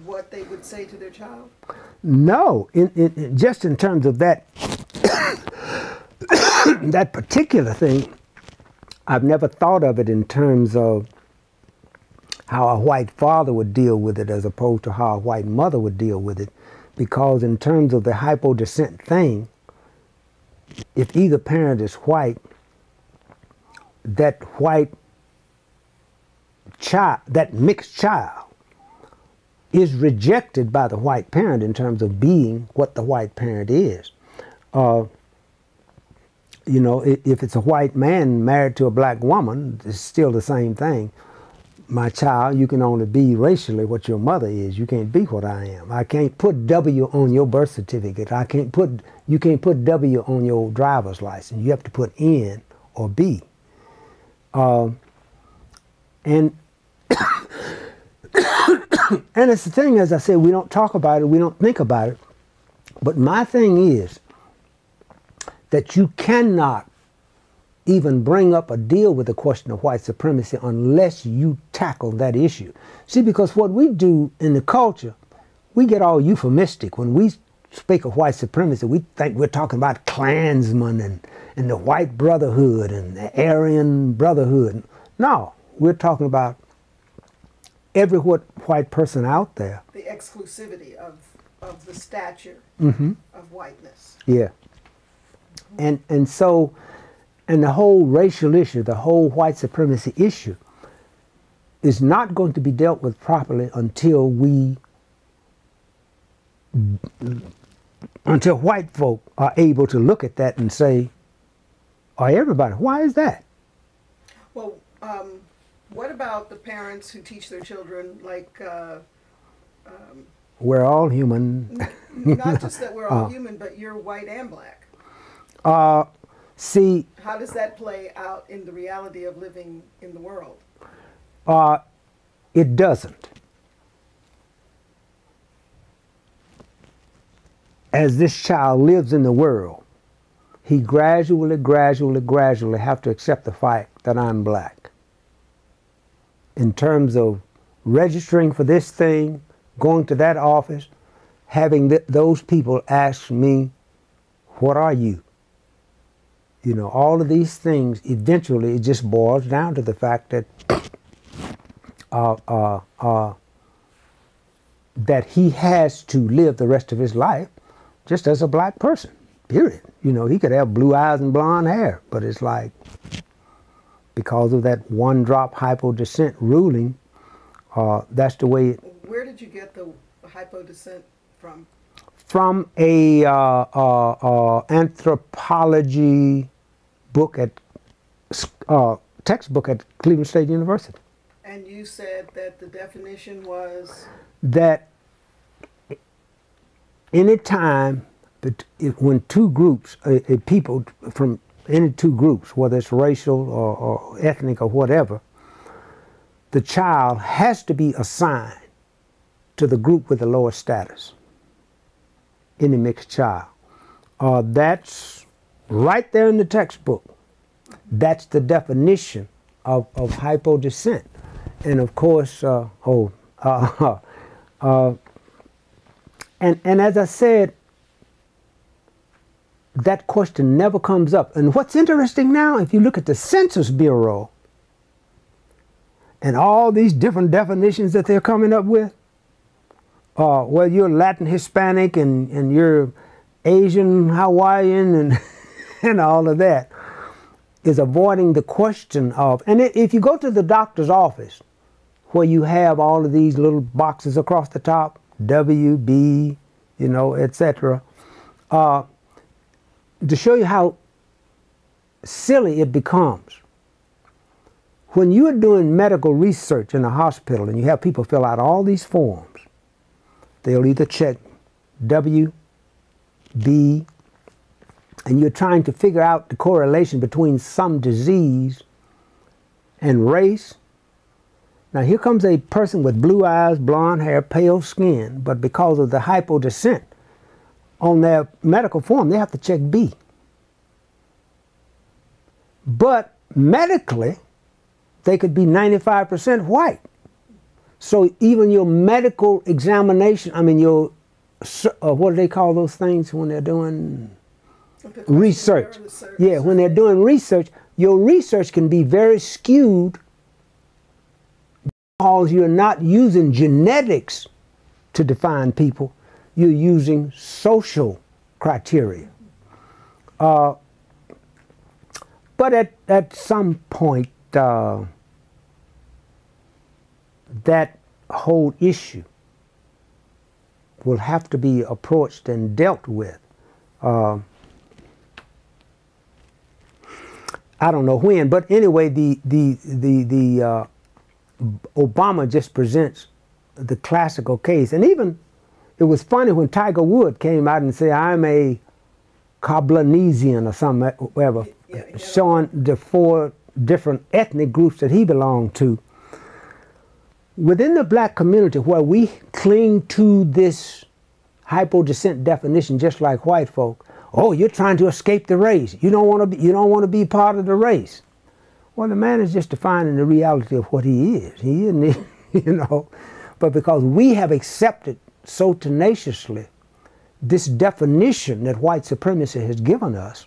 what they would say to their child? No, just in terms of that that particular thing, I've never thought of it in terms of how a white father would deal with it as opposed to how a white mother would deal with it, because in terms of the hypodescent thing, if either parent is white, that white child, that mixed child, is rejected by the white parent in terms of being what the white parent is. You know, if it's a white man married to a black woman, it's still the same thing. My child, you can only be racially what your mother is. You can't be what I am. I can't put W on your birth certificate. You can't put W on your driver's license. You have to put N or B. And and it's the thing, as I said, we don't talk about it, we don't think about it. But my thing is that you cannot even bring up or deal with the question of white supremacy unless you tackle that issue. See, because what we do in the culture, we get all euphemistic. When we speak of white supremacy, we think we're talking about Klansmen and the white brotherhood and the Aryan brotherhood. No, we're talking about every white person out there. The exclusivity of the stature of whiteness. Yeah. And so, and the whole racial issue, the whole white supremacy issue is not going to be dealt with properly until white folk are able to look at that and say, or everybody, why is that? Well, what about the parents who teach their children, like... we're all human. Not just that we're all human, but you're white and black. See... How does that play out in the reality of living in the world? It doesn't. As this child lives in the world, he gradually have to accept the fact that I'm black. In terms of registering for this thing, going to that office, having those people ask me, what are you? You know, all of these things, eventually it just boils down to the fact that that he has to live the rest of his life just as a black person, period. You know, he could have blue eyes and blonde hair, but it's like, because of that one-drop hypo-descent ruling, that's the way it... Where did you get the hypo-descent from? From a anthropology book textbook at Cleveland State University. And you said that the definition was? That any time that when two groups, people from any two groups, whether it's racial or ethnic or whatever, the child has to be assigned to the group with the lower status. Any mixed child. That's right there in the textbook. That's the definition of hypodescent. And of course, and as I said, that question never comes up. And what's interesting now, if you look at the Census Bureau and all these different definitions that they're coming up with, well, you're Latin Hispanic and you're Asian Hawaiian and and all of that, is avoiding the question of, and if you go to the doctor's office where you have all of these little boxes across the top, W, B, you know, etc., to show you how silly it becomes. When you are doing medical research in a hospital and you have people fill out all these forms, they'll either check W, B, and you're trying to figure out the correlation between some disease and race. Now here comes a person with blue eyes, blonde hair, pale skin, but because of the hypodescent, on their medical form they have to check B. But medically, they could be 95% white. So even your medical examination, I mean your, what do they call those things when they're doing research? Yeah, when they're doing research, your research can be very skewed because you're not using genetics to define people, you're using social criteria. But at some point, that whole issue will have to be approached and dealt with. I don't know when, but anyway, Obama just presents the classical case. And even, it was funny when Tiger Woods came out and said, I'm a Cablanesian or something, whatever, showing the 4 different ethnic groups that he belonged to. Within the black community, where we cling to this hypodescent definition just like white folk, Oh, you're trying to escape the race. You don't want to be part of the race. Well, the man is just defining the reality of what he is. He isn't, you know. But because we have accepted so tenaciously this definition that white supremacy has given us,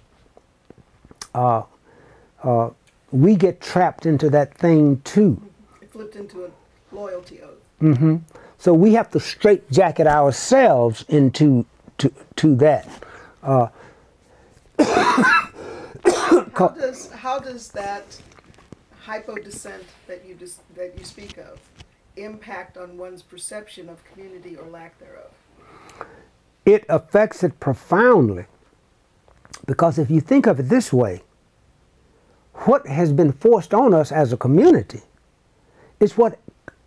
we get trapped into that thing too. It flipped into a loyalty oath. Mm-hmm. So we have to straitjacket ourselves into to that. How does that hypodescent that you speak of impact on one's perception of community or lack thereof? It affects it profoundly, because if you think of it this way, what has been forced on us as a community is what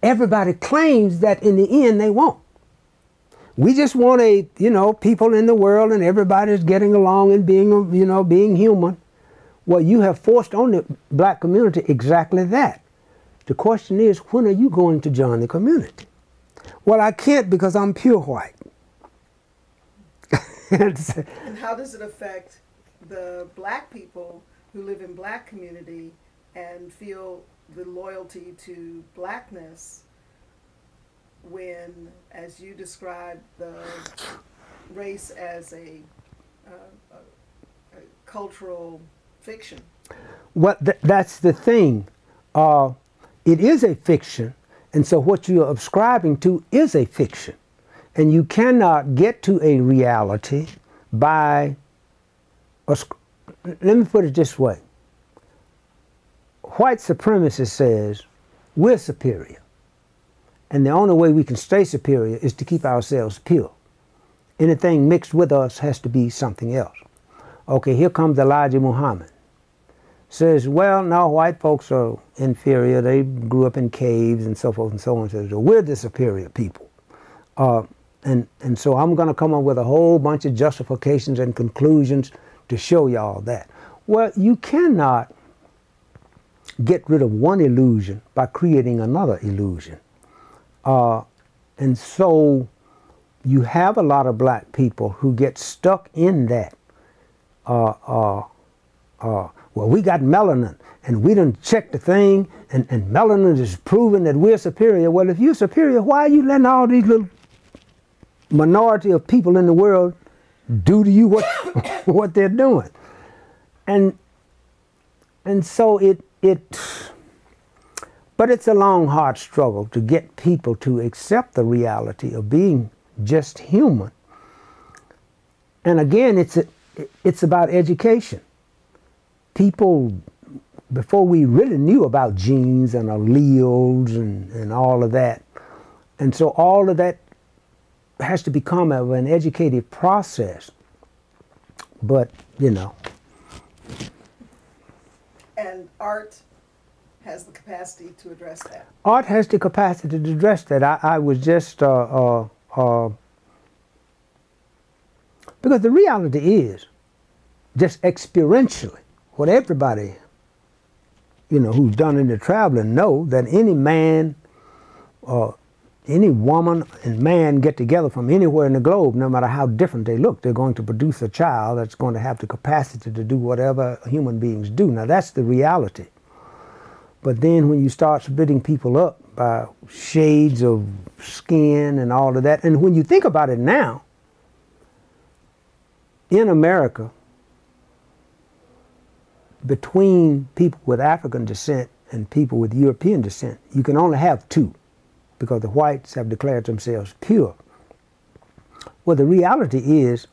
everybody claims that in the end they want. We just want people in the world and everybody's getting along and being human. Well, you have forced on the black community exactly that. The question is, when are you going to join the community? Well, I can't because I'm pure white. And how does it affect the black people who live in black community and feel the loyalty to blackness when, as you describe the race as a cultural fiction? Well, that's the thing. It is a fiction, and so what you are ascribing to is a fiction. And you cannot get to a reality by, let me put it this way. White supremacy says we're superior. And the only way we can stay superior is to keep ourselves pure. Anything mixed with us has to be something else. Okay, here comes Elijah Muhammad. Says, well, no, white folks are inferior. They grew up in caves and so forth and so on. Says, well, we're the superior people. And so I'm going to come up with a whole bunch of justifications and conclusions to show y'all that. Well, you cannot get rid of one illusion by creating another illusion. And so you have a lot of black people who get stuck in that. Well, we got melanin, and we done checked the thing, and melanin is proving that we're superior. Well, if you're superior, why are you letting all these little minority of people in the world do to you what they're doing? And so but it's a long, hard struggle to get people to accept the reality of being just human. And again, it's about education. People, before we really knew about genes and alleles and all of that, and so all of that has to become an educative process. But, And art has the capacity to address that. Art has the capacity to address that. I was just, because the reality is, just experientially, what everybody, who's done any traveling know, that any man, any woman and man get together from anywhere in the globe, no matter how different they look, they're going to produce a child that's going to have the capacity to do whatever human beings do. Now, that's the reality. But then when you start splitting people up by shades of skin and all of that, and when you think about it now, in America, between people with African descent and people with European descent, you can only have two, because the whites have declared themselves pure. Well, the reality is,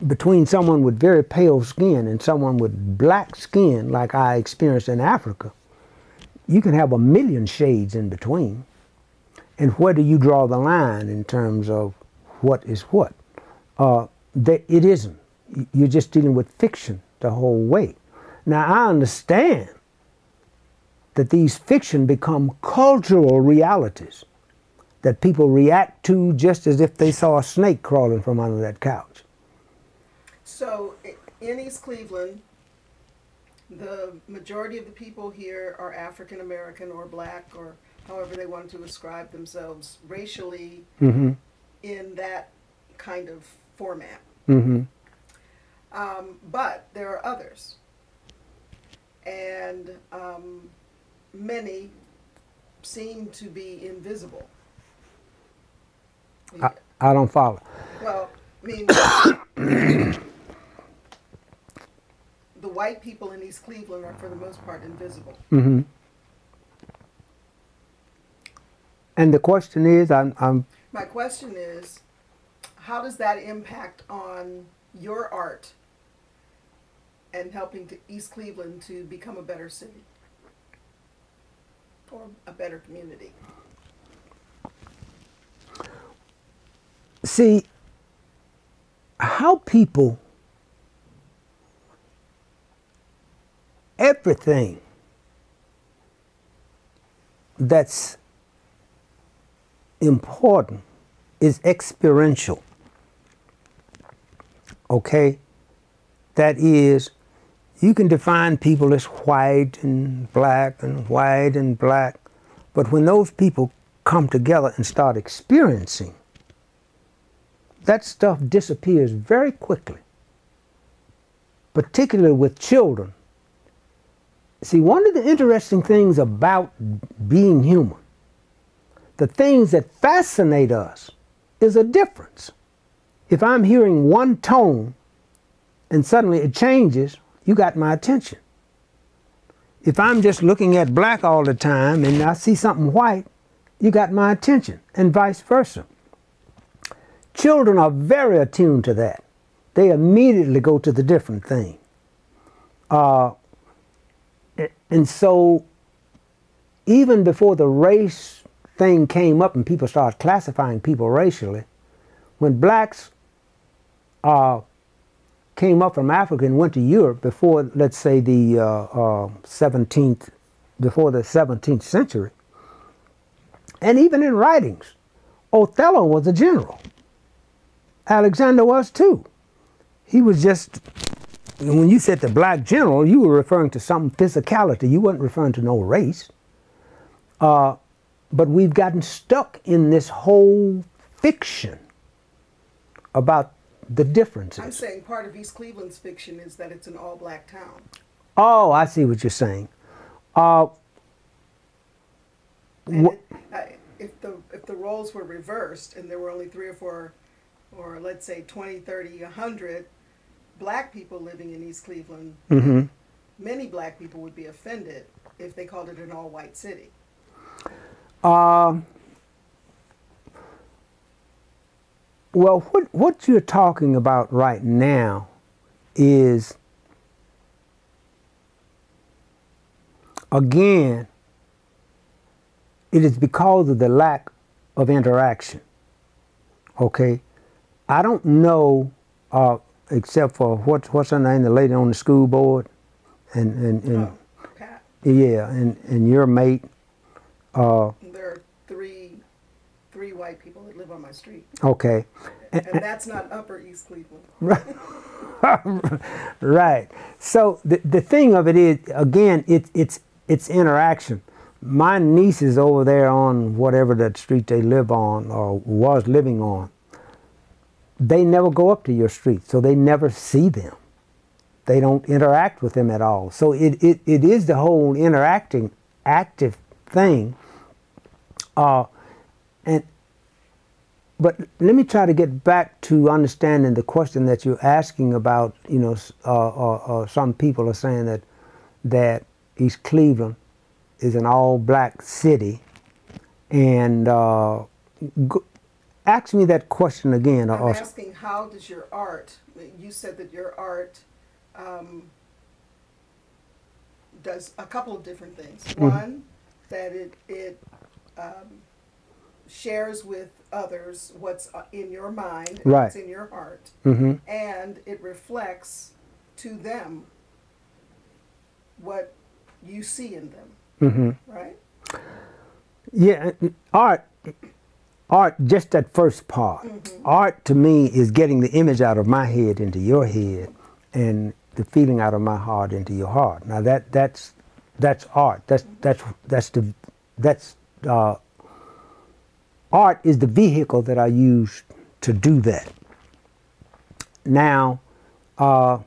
between someone with very pale skin and someone with black skin, like I experienced in Africa, you can have 1,000,000 shades in between. And where do you draw the line in terms of what is what? It isn't. You're just dealing with fiction the whole way. Now, I understand that these fiction become cultural realities that people react to just as if they saw a snake crawling from under that couch. So in East Cleveland, the majority of the people here are African American or black, or however they want to ascribe themselves racially, in that kind of format. Mm-hmm. But there are others. And many seem to be invisible. I don't follow. Well, I mean, the white people in East Cleveland are for the most part invisible. Mm-hmm. And the question is, My question is, how does that impact on your art and helping East Cleveland to become a better city or a better community? see how people, everything that's important is experiential. Okay? That is, you can define people as white and white and black, but when those people come together and start experiencing, that stuff disappears very quickly, particularly with children. See, one of the interesting things about being human, the things that fascinate us, is a difference. If I'm hearing one tone and suddenly it changes, you got my attention. If I'm just looking at black all the time and I see something white, you got my attention, and vice versa. Children are very attuned to that. They immediately go to the different thing. And so even before the race thing came up and people started classifying people racially, when blacks came up from Africa and went to Europe before, let's say, the 17th century, and even in writings, Othello was a general. Alexander was too. He was just, when you said the black general, you were referring to some physicality. You weren't referring to no race. But we've gotten stuck in this whole fiction about the differences. I'm saying part of East Cleveland's fiction is that it's an all-black town. Oh, I see what you're saying. If the roles were reversed and there were only 3 or 4, or let's say 20, 30, 100 black people living in East Cleveland, mm-hmm. many black people would be offended if they called it an all-white city. Well, what you're talking about right now is, again, it is because of the lack of interaction. Okay? I don't know, except for what's her name, the lady on the school board, and Pat. Yeah, and your mate. There are three white people that live on my street. Okay. And that's not Upper East Cleveland. Right. So the thing of it is, again, it's interaction. My niece is over there on whatever that street they live on or was living on. They never go up to your street, so they never see them. They don't interact with them at all. So it is the whole interacting, active thing. But let me try to get back to understanding the question that you're asking about. You know, some people are saying that East Cleveland is an all-black city, and ask me that question again. I'm asking, how does your art? You said that your art does a couple of different things. Mm-hmm. One, that it shares with others what's in your mind, and right. What's in your heart, mm-hmm. and it reflects to them what you see in them, mm-hmm. right? Yeah, art, just that first part. Mm-hmm. Art to me is getting the image out of my head into your head, and the feeling out of my heart into your heart. Now that's art. Art is the vehicle that I use to do that. Now, and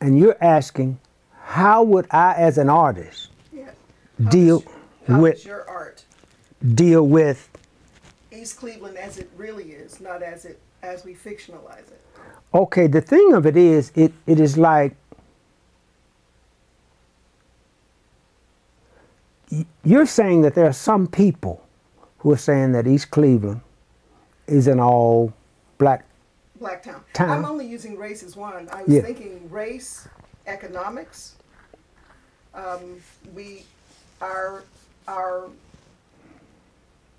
you're asking, how would I, as an artist, Yeah. deal How with does your art deal with? East Cleveland as it really is, not as we fictionalize it? Okay, the thing of it is, it is like you're saying that there are some people who are saying that East Cleveland is an all black Blacktown. town. I'm only using race as one. I was thinking race, economics. Our East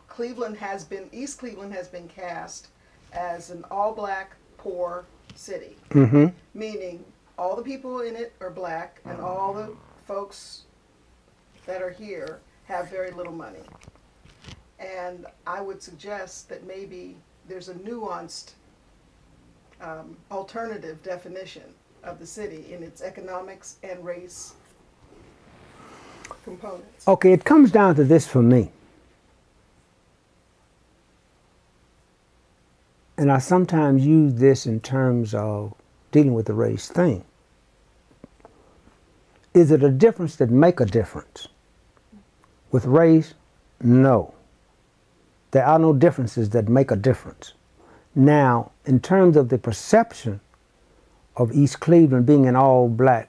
Cleveland has been cast as an all black, poor city. Mm-hmm. Meaning all the people in it are black and all the folks that are here have very little money. And I would suggest that maybe there's a nuanced alternative definition of the city in its economics and race components. Okay, it comes down to this for me. And I sometimes use this in terms of dealing with the race thing. Is it a difference that make a difference? With race, no. There are no differences that make a difference. Now, in terms of the perception of East Cleveland being an all-black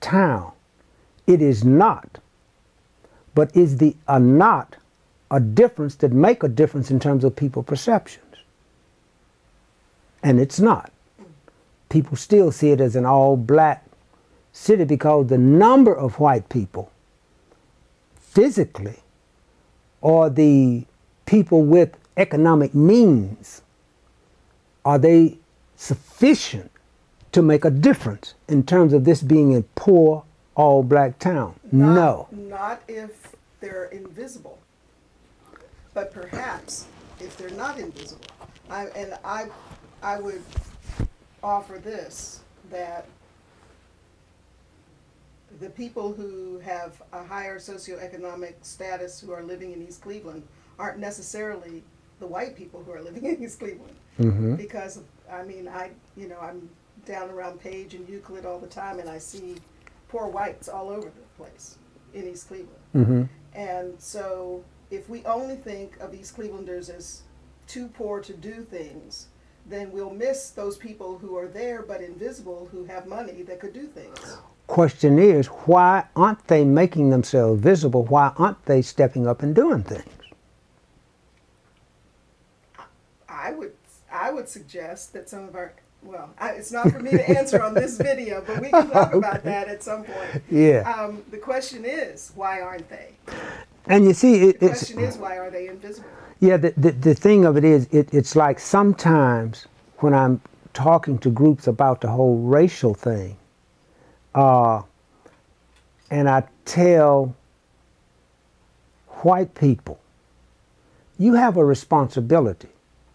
town, it is not. But is the not a difference that make a difference in terms of people's perceptions? And it's not. People still see it as an all-black city because the number of white people physically, or the people with economic means, are they sufficient to make a difference in terms of this being a poor, all-black town? No. Not if they're invisible, but perhaps if they're not invisible. I would offer this, that the people who have a higher socioeconomic status who are living in East Cleveland aren't necessarily the white people who are living in East Cleveland. Mm-hmm. Because, I'm down around Page and Euclid all the time, and I see poor whites all over the place in East Cleveland. Mm-hmm. And so if we only think of East Clevelanders as too poor to do things, then we'll miss those people who are there but invisible, who have money that could do things. Question is, why aren't they making themselves visible? Why aren't they stepping up and doing things? I would suggest that some of our, it's not for me to answer on this video, but we can talk about that at some point. Yeah. The question is, why aren't they? And you see, the question is, why are they invisible? Yeah, the thing of it is, it's like sometimes when I'm talking to groups about the whole racial thing, and I tell white people, you have a responsibility.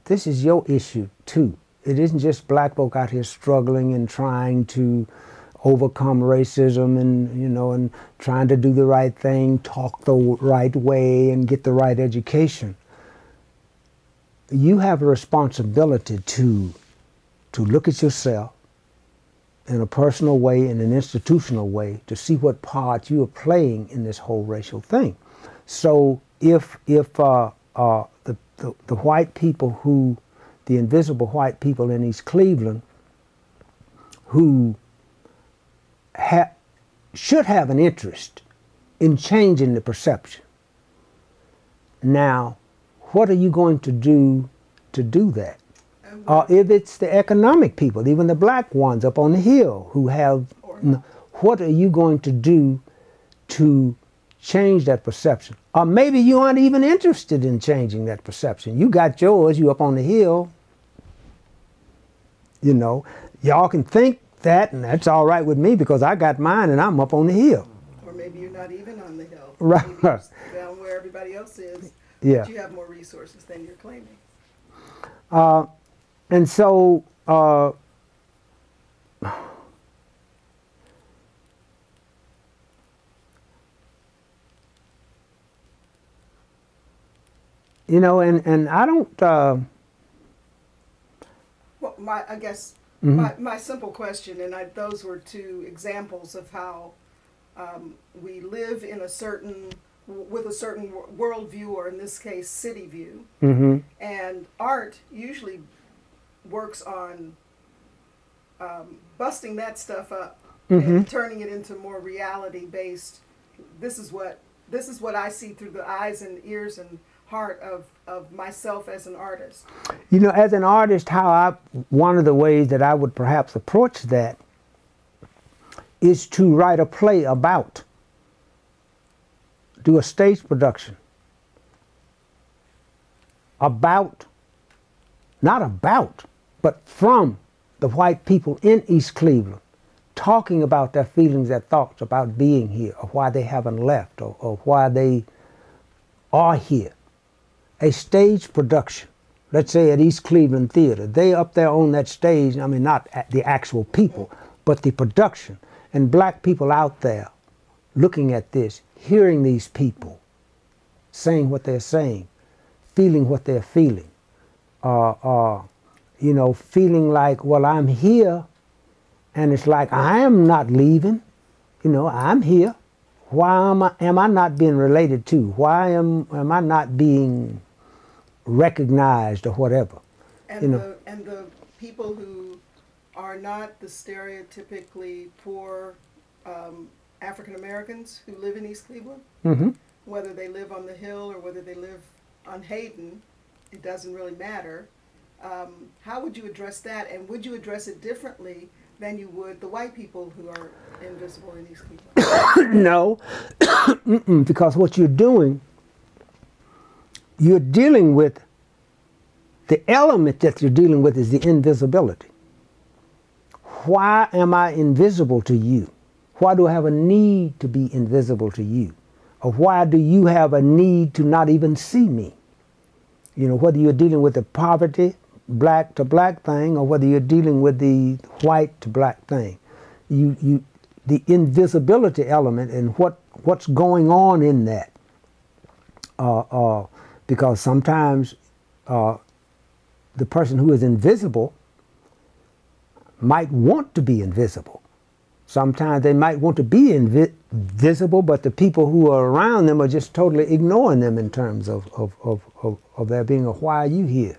This is your issue too. It isn't just black folk out here struggling and trying to overcome racism and trying to do the right thing, talk the right way, and get the right education. You have a responsibility to look at yourself in a personal way, in an institutional way, to see what part you are playing in this whole racial thing. So if the white people the invisible white people in East Cleveland who should have an interest in changing the perception. Now, what are you going to do that? If it's the economic people, even the black ones up on the hill who have, what are you going to do to change that perception? Or maybe you aren't even interested in changing that perception. You got yours, you up on the hill. Y'all can think that, and that's all right with me because I got mine and I'm up on the hill. Or maybe you're not even on the hill. Right. Maybe you're down where everybody else is, yeah. But you have more resources than you're claiming. And so, and I don't, I guess my simple question, and those were two examples of how we live in with a certain worldview, or in this case, city view. And art usually works on busting that stuff up and turning it into more reality-based. This is what I see through the eyes and ears and heart of myself as an artist. You know, as an artist, one of the ways that I would perhaps approach that is to write a play about, do a stage production about, not about, but from the white people in East Cleveland, talking about their feelings, their thoughts about being here, or why they haven't left, or why they are here. A stage production, let's say at East Cleveland Theater, they up there on that stage, I mean, not the actual people, but the production, and black people out there looking at this, hearing these people saying what they're saying, feeling what they're feeling, you know, feeling like, well, I'm here, and it's like, I am not leaving, you know, I'm here. Why am I not being related to? Why am I not being recognized or whatever? And, you know? And the people who are not the stereotypically poor African Americans who live in East Cleveland, whether they live on the Hill or whether they live on Hayden, it doesn't really matter. How would you address that, and would you address it differently than you would the white people who are invisible in East Cleveland? No, because what you're doing, you're dealing with, the element that you're dealing with is the invisibility. Why am I invisible to you? Why do I have a need to be invisible to you? Or why do you have a need to not even see me? You know, whether you're dealing with the poverty, black to black thing, or whether you're dealing with the white to black thing. The invisibility element and what's going on in that. Because sometimes the person who is invisible might want to be invisible. Sometimes they might want to be invisible, but the people who are around them are just totally ignoring them in terms of there being a, why are you here?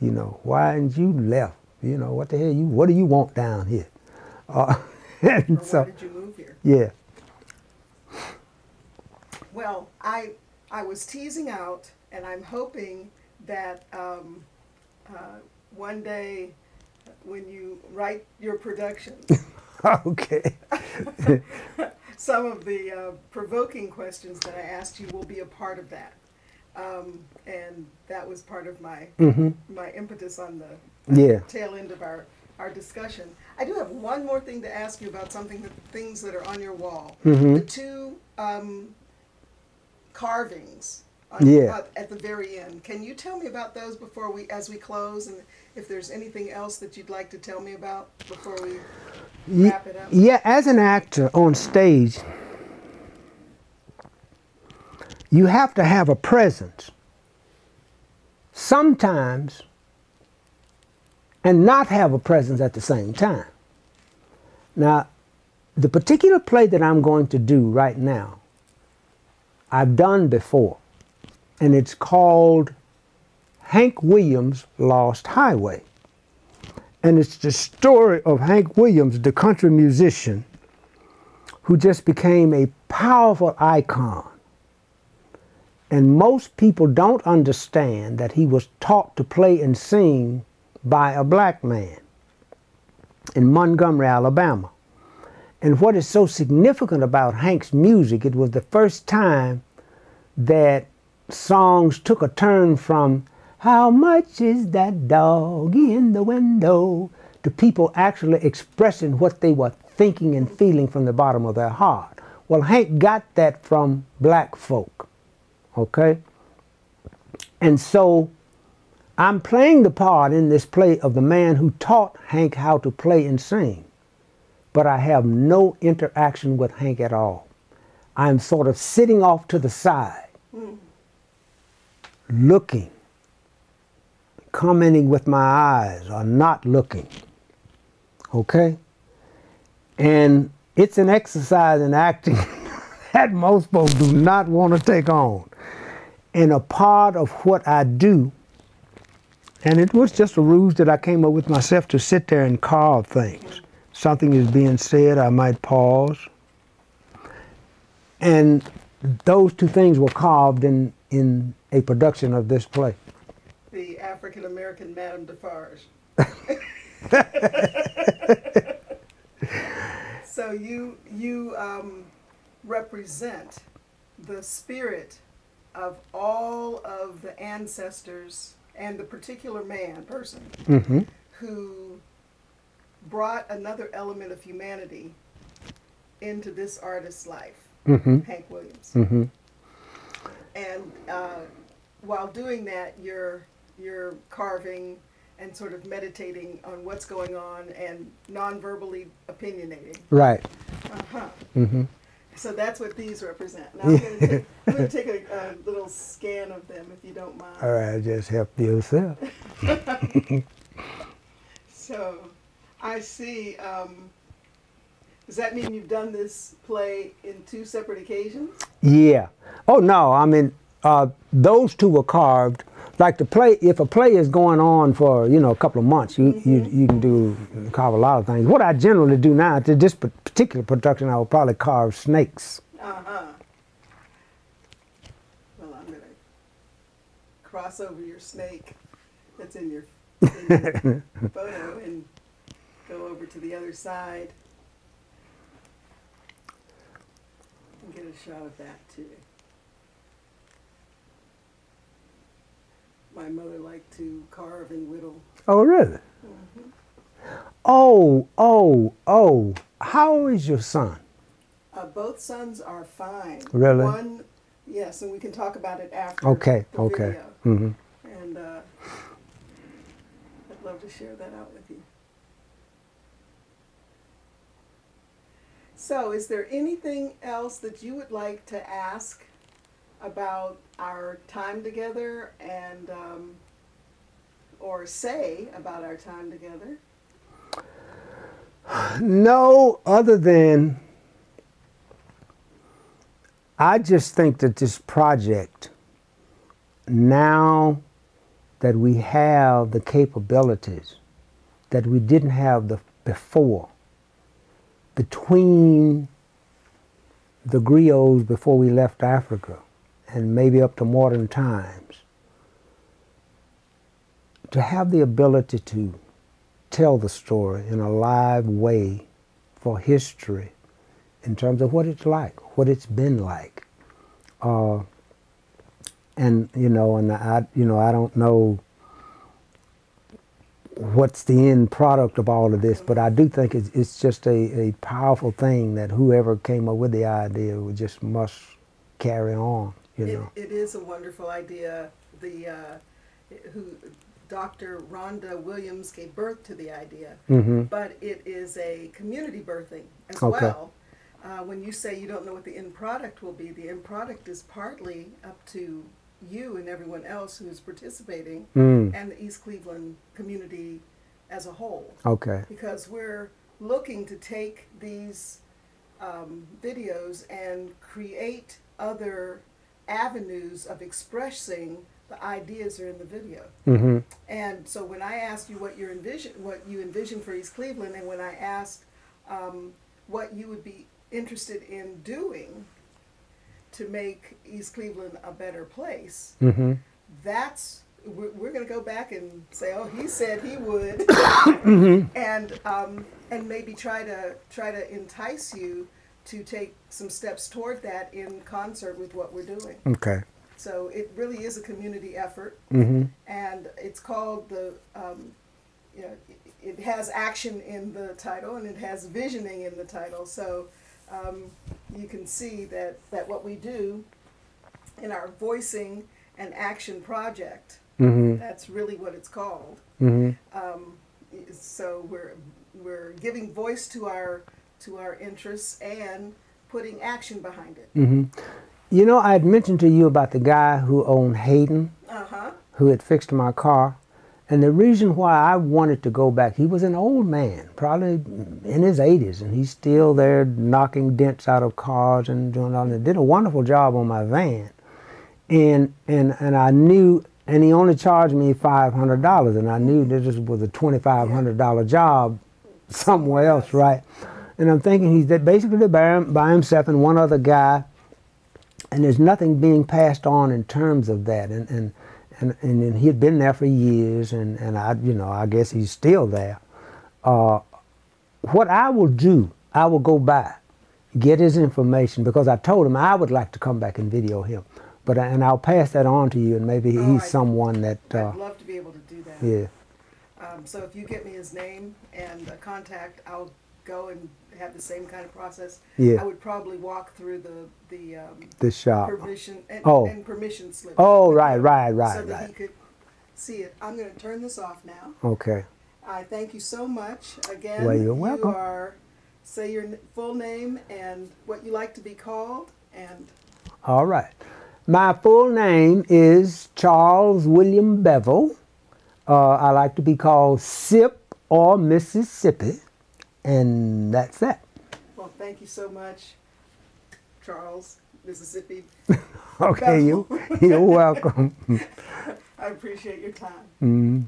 You know, why haven't you left? You know, what the hell what do you want down here? And so, why did you move here? Yeah. Well, I was teasing out, and I'm hoping that one day when you write your productions, okay, some of the provoking questions that I asked you will be a part of that. And that was part of my my impetus on the tail end of our discussion. I do have one more thing to ask you about things that are on your wall. The two carvings at the very end. Can you tell me about those as we close, and if there's anything else that you'd like to tell me about before we wrap it up? Yeah, as an actor on stage, you have to have a presence sometimes and not have a presence at the same time. Now, the particular play that I'm going to do right now, I've done before, and it's called Hank Williams' Lost Highway. And it's the story of Hank Williams, the country musician, who just became a powerful icon. And most people don't understand that he was taught to play and sing by a black man in Montgomery, Alabama. And what is so significant about Hank's music, it was the first time that songs took a turn from "How much is that dog in the window?" to people actually expressing what they were thinking and feeling from the bottom of their heart. Well, Hank got that from black folk, okay? And so I'm playing the part in this play of the man who taught Hank how to play and sing, but I have no interaction with Hank at all. I'm sort of sitting off to the side, looking, commenting with my eyes or not looking. Okay? And it's an exercise in acting that most folks do not want to take on. And a part of what I do, and it was just a ruse that I came up with myself to sit there and carve things. Something is being said, I might pause. And those two things were carved in a production of this play. The African-American Madame Defarge. So you represent the spirit of all of the ancestors and the particular person Mm-hmm. who brought another element of humanity into this artist's life, Mm-hmm. Hank Williams. Mm-hmm. And while doing that, you're carving and sort of meditating on what's going on and non-verbally opinionating. Right. Uh-huh. Mm-hmm. So that's what these represent. Now I'm going to take a little scan of them, if you don't mind. All right, just help yourself. So I see. Does that mean you've done this play in 2 separate occasions? Yeah. Oh, no, I mean, those two were carved. Like the play, if a play is going on for, a couple of months, you can carve a lot of things. What I generally do now, to this particular production, I will probably carve snakes. Uh-huh. Well, I'm going to cross over your snake that's in your photo and go over to the other side and get a shot of that too. My mother liked to carve and whittle. Oh, really? Mm-hmm. Oh. How old is your son? Both sons are fine. Really? One, yes, and we can talk about it after Okay, the okay. video. Mm-hmm. And I'd love to share that out with you. So, is there anything else that you would like to ask about our time together and or say about our time together? No, other than I just think that this project, now that we have the capabilities that we didn't have before, between the griots before we left Africa and maybe up to modern times, to have the ability to tell the story in a live way for history in terms of what it's like, what it's been like. And I don't know what's the end product of all of this, but I do think it's just a powerful thing that whoever came up with the idea just must carry on. It is a wonderful idea. Dr. Rhonda Williams gave birth to the idea, mm-hmm. but it is a community birthing as Okay. well. When you say you don't know what the end product will be, the end product is partly up to you and everyone else who's participating and the East Cleveland community as a whole. Okay. Because we're looking to take these videos and create other avenues of expressing the ideas that are in the video. Mm-hmm. And so when I asked you what you envision for East Cleveland, and when I asked what you would be interested in doing to make East Cleveland a better place, Mm-hmm. we're going to go back and say, oh, he said he would, and maybe try to entice you to take some steps toward that in concert with what we're doing. Okay. So it really is a community effort, Mm-hmm. and it's called it has action in the title and it has visioning in the title. So you can see that what we do in our voicing and action project, Mm-hmm. that's really what it's called. Mm-hmm. So we're giving voice to our interests and putting action behind it. Mm-hmm. I had mentioned to you about the guy who owned Hayden, Uh-huh. who had fixed my car, And the reason why I wanted to go back, he was an old man, probably in his 80s, and he's still there knocking dents out of cars and doing all that. Did a wonderful job on my van. And I knew, and he only charged me $500, and I knew this was a $2,500 job somewhere else, right? And I'm thinking he's basically by himself and one other guy, and there's nothing being passed on in terms of that. And he had been there for years, and I guess he's still there. What I will do, I will go by, get his information, because I told him I would like to come back and video him. And I'll pass that on to you, and maybe he's someone that... I'd love to be able to do that. Yeah. So if you get me his name and a contact, I'll go and have the same kind of process. Yeah. I would probably walk through the shop. Permission and permission slip. Oh, right. So that he could see it. I'm going to turn this off now. Okay. I thank you so much. Again, well, you're welcome. Say your full name and what you like to be called. And all right. My full name is Charles William Bevel. I like to be called Sip or Mississippi. And that's that. Well, thank you so much, Charles, Mississippi. Okay, you're welcome. I appreciate your time. Mm-hmm.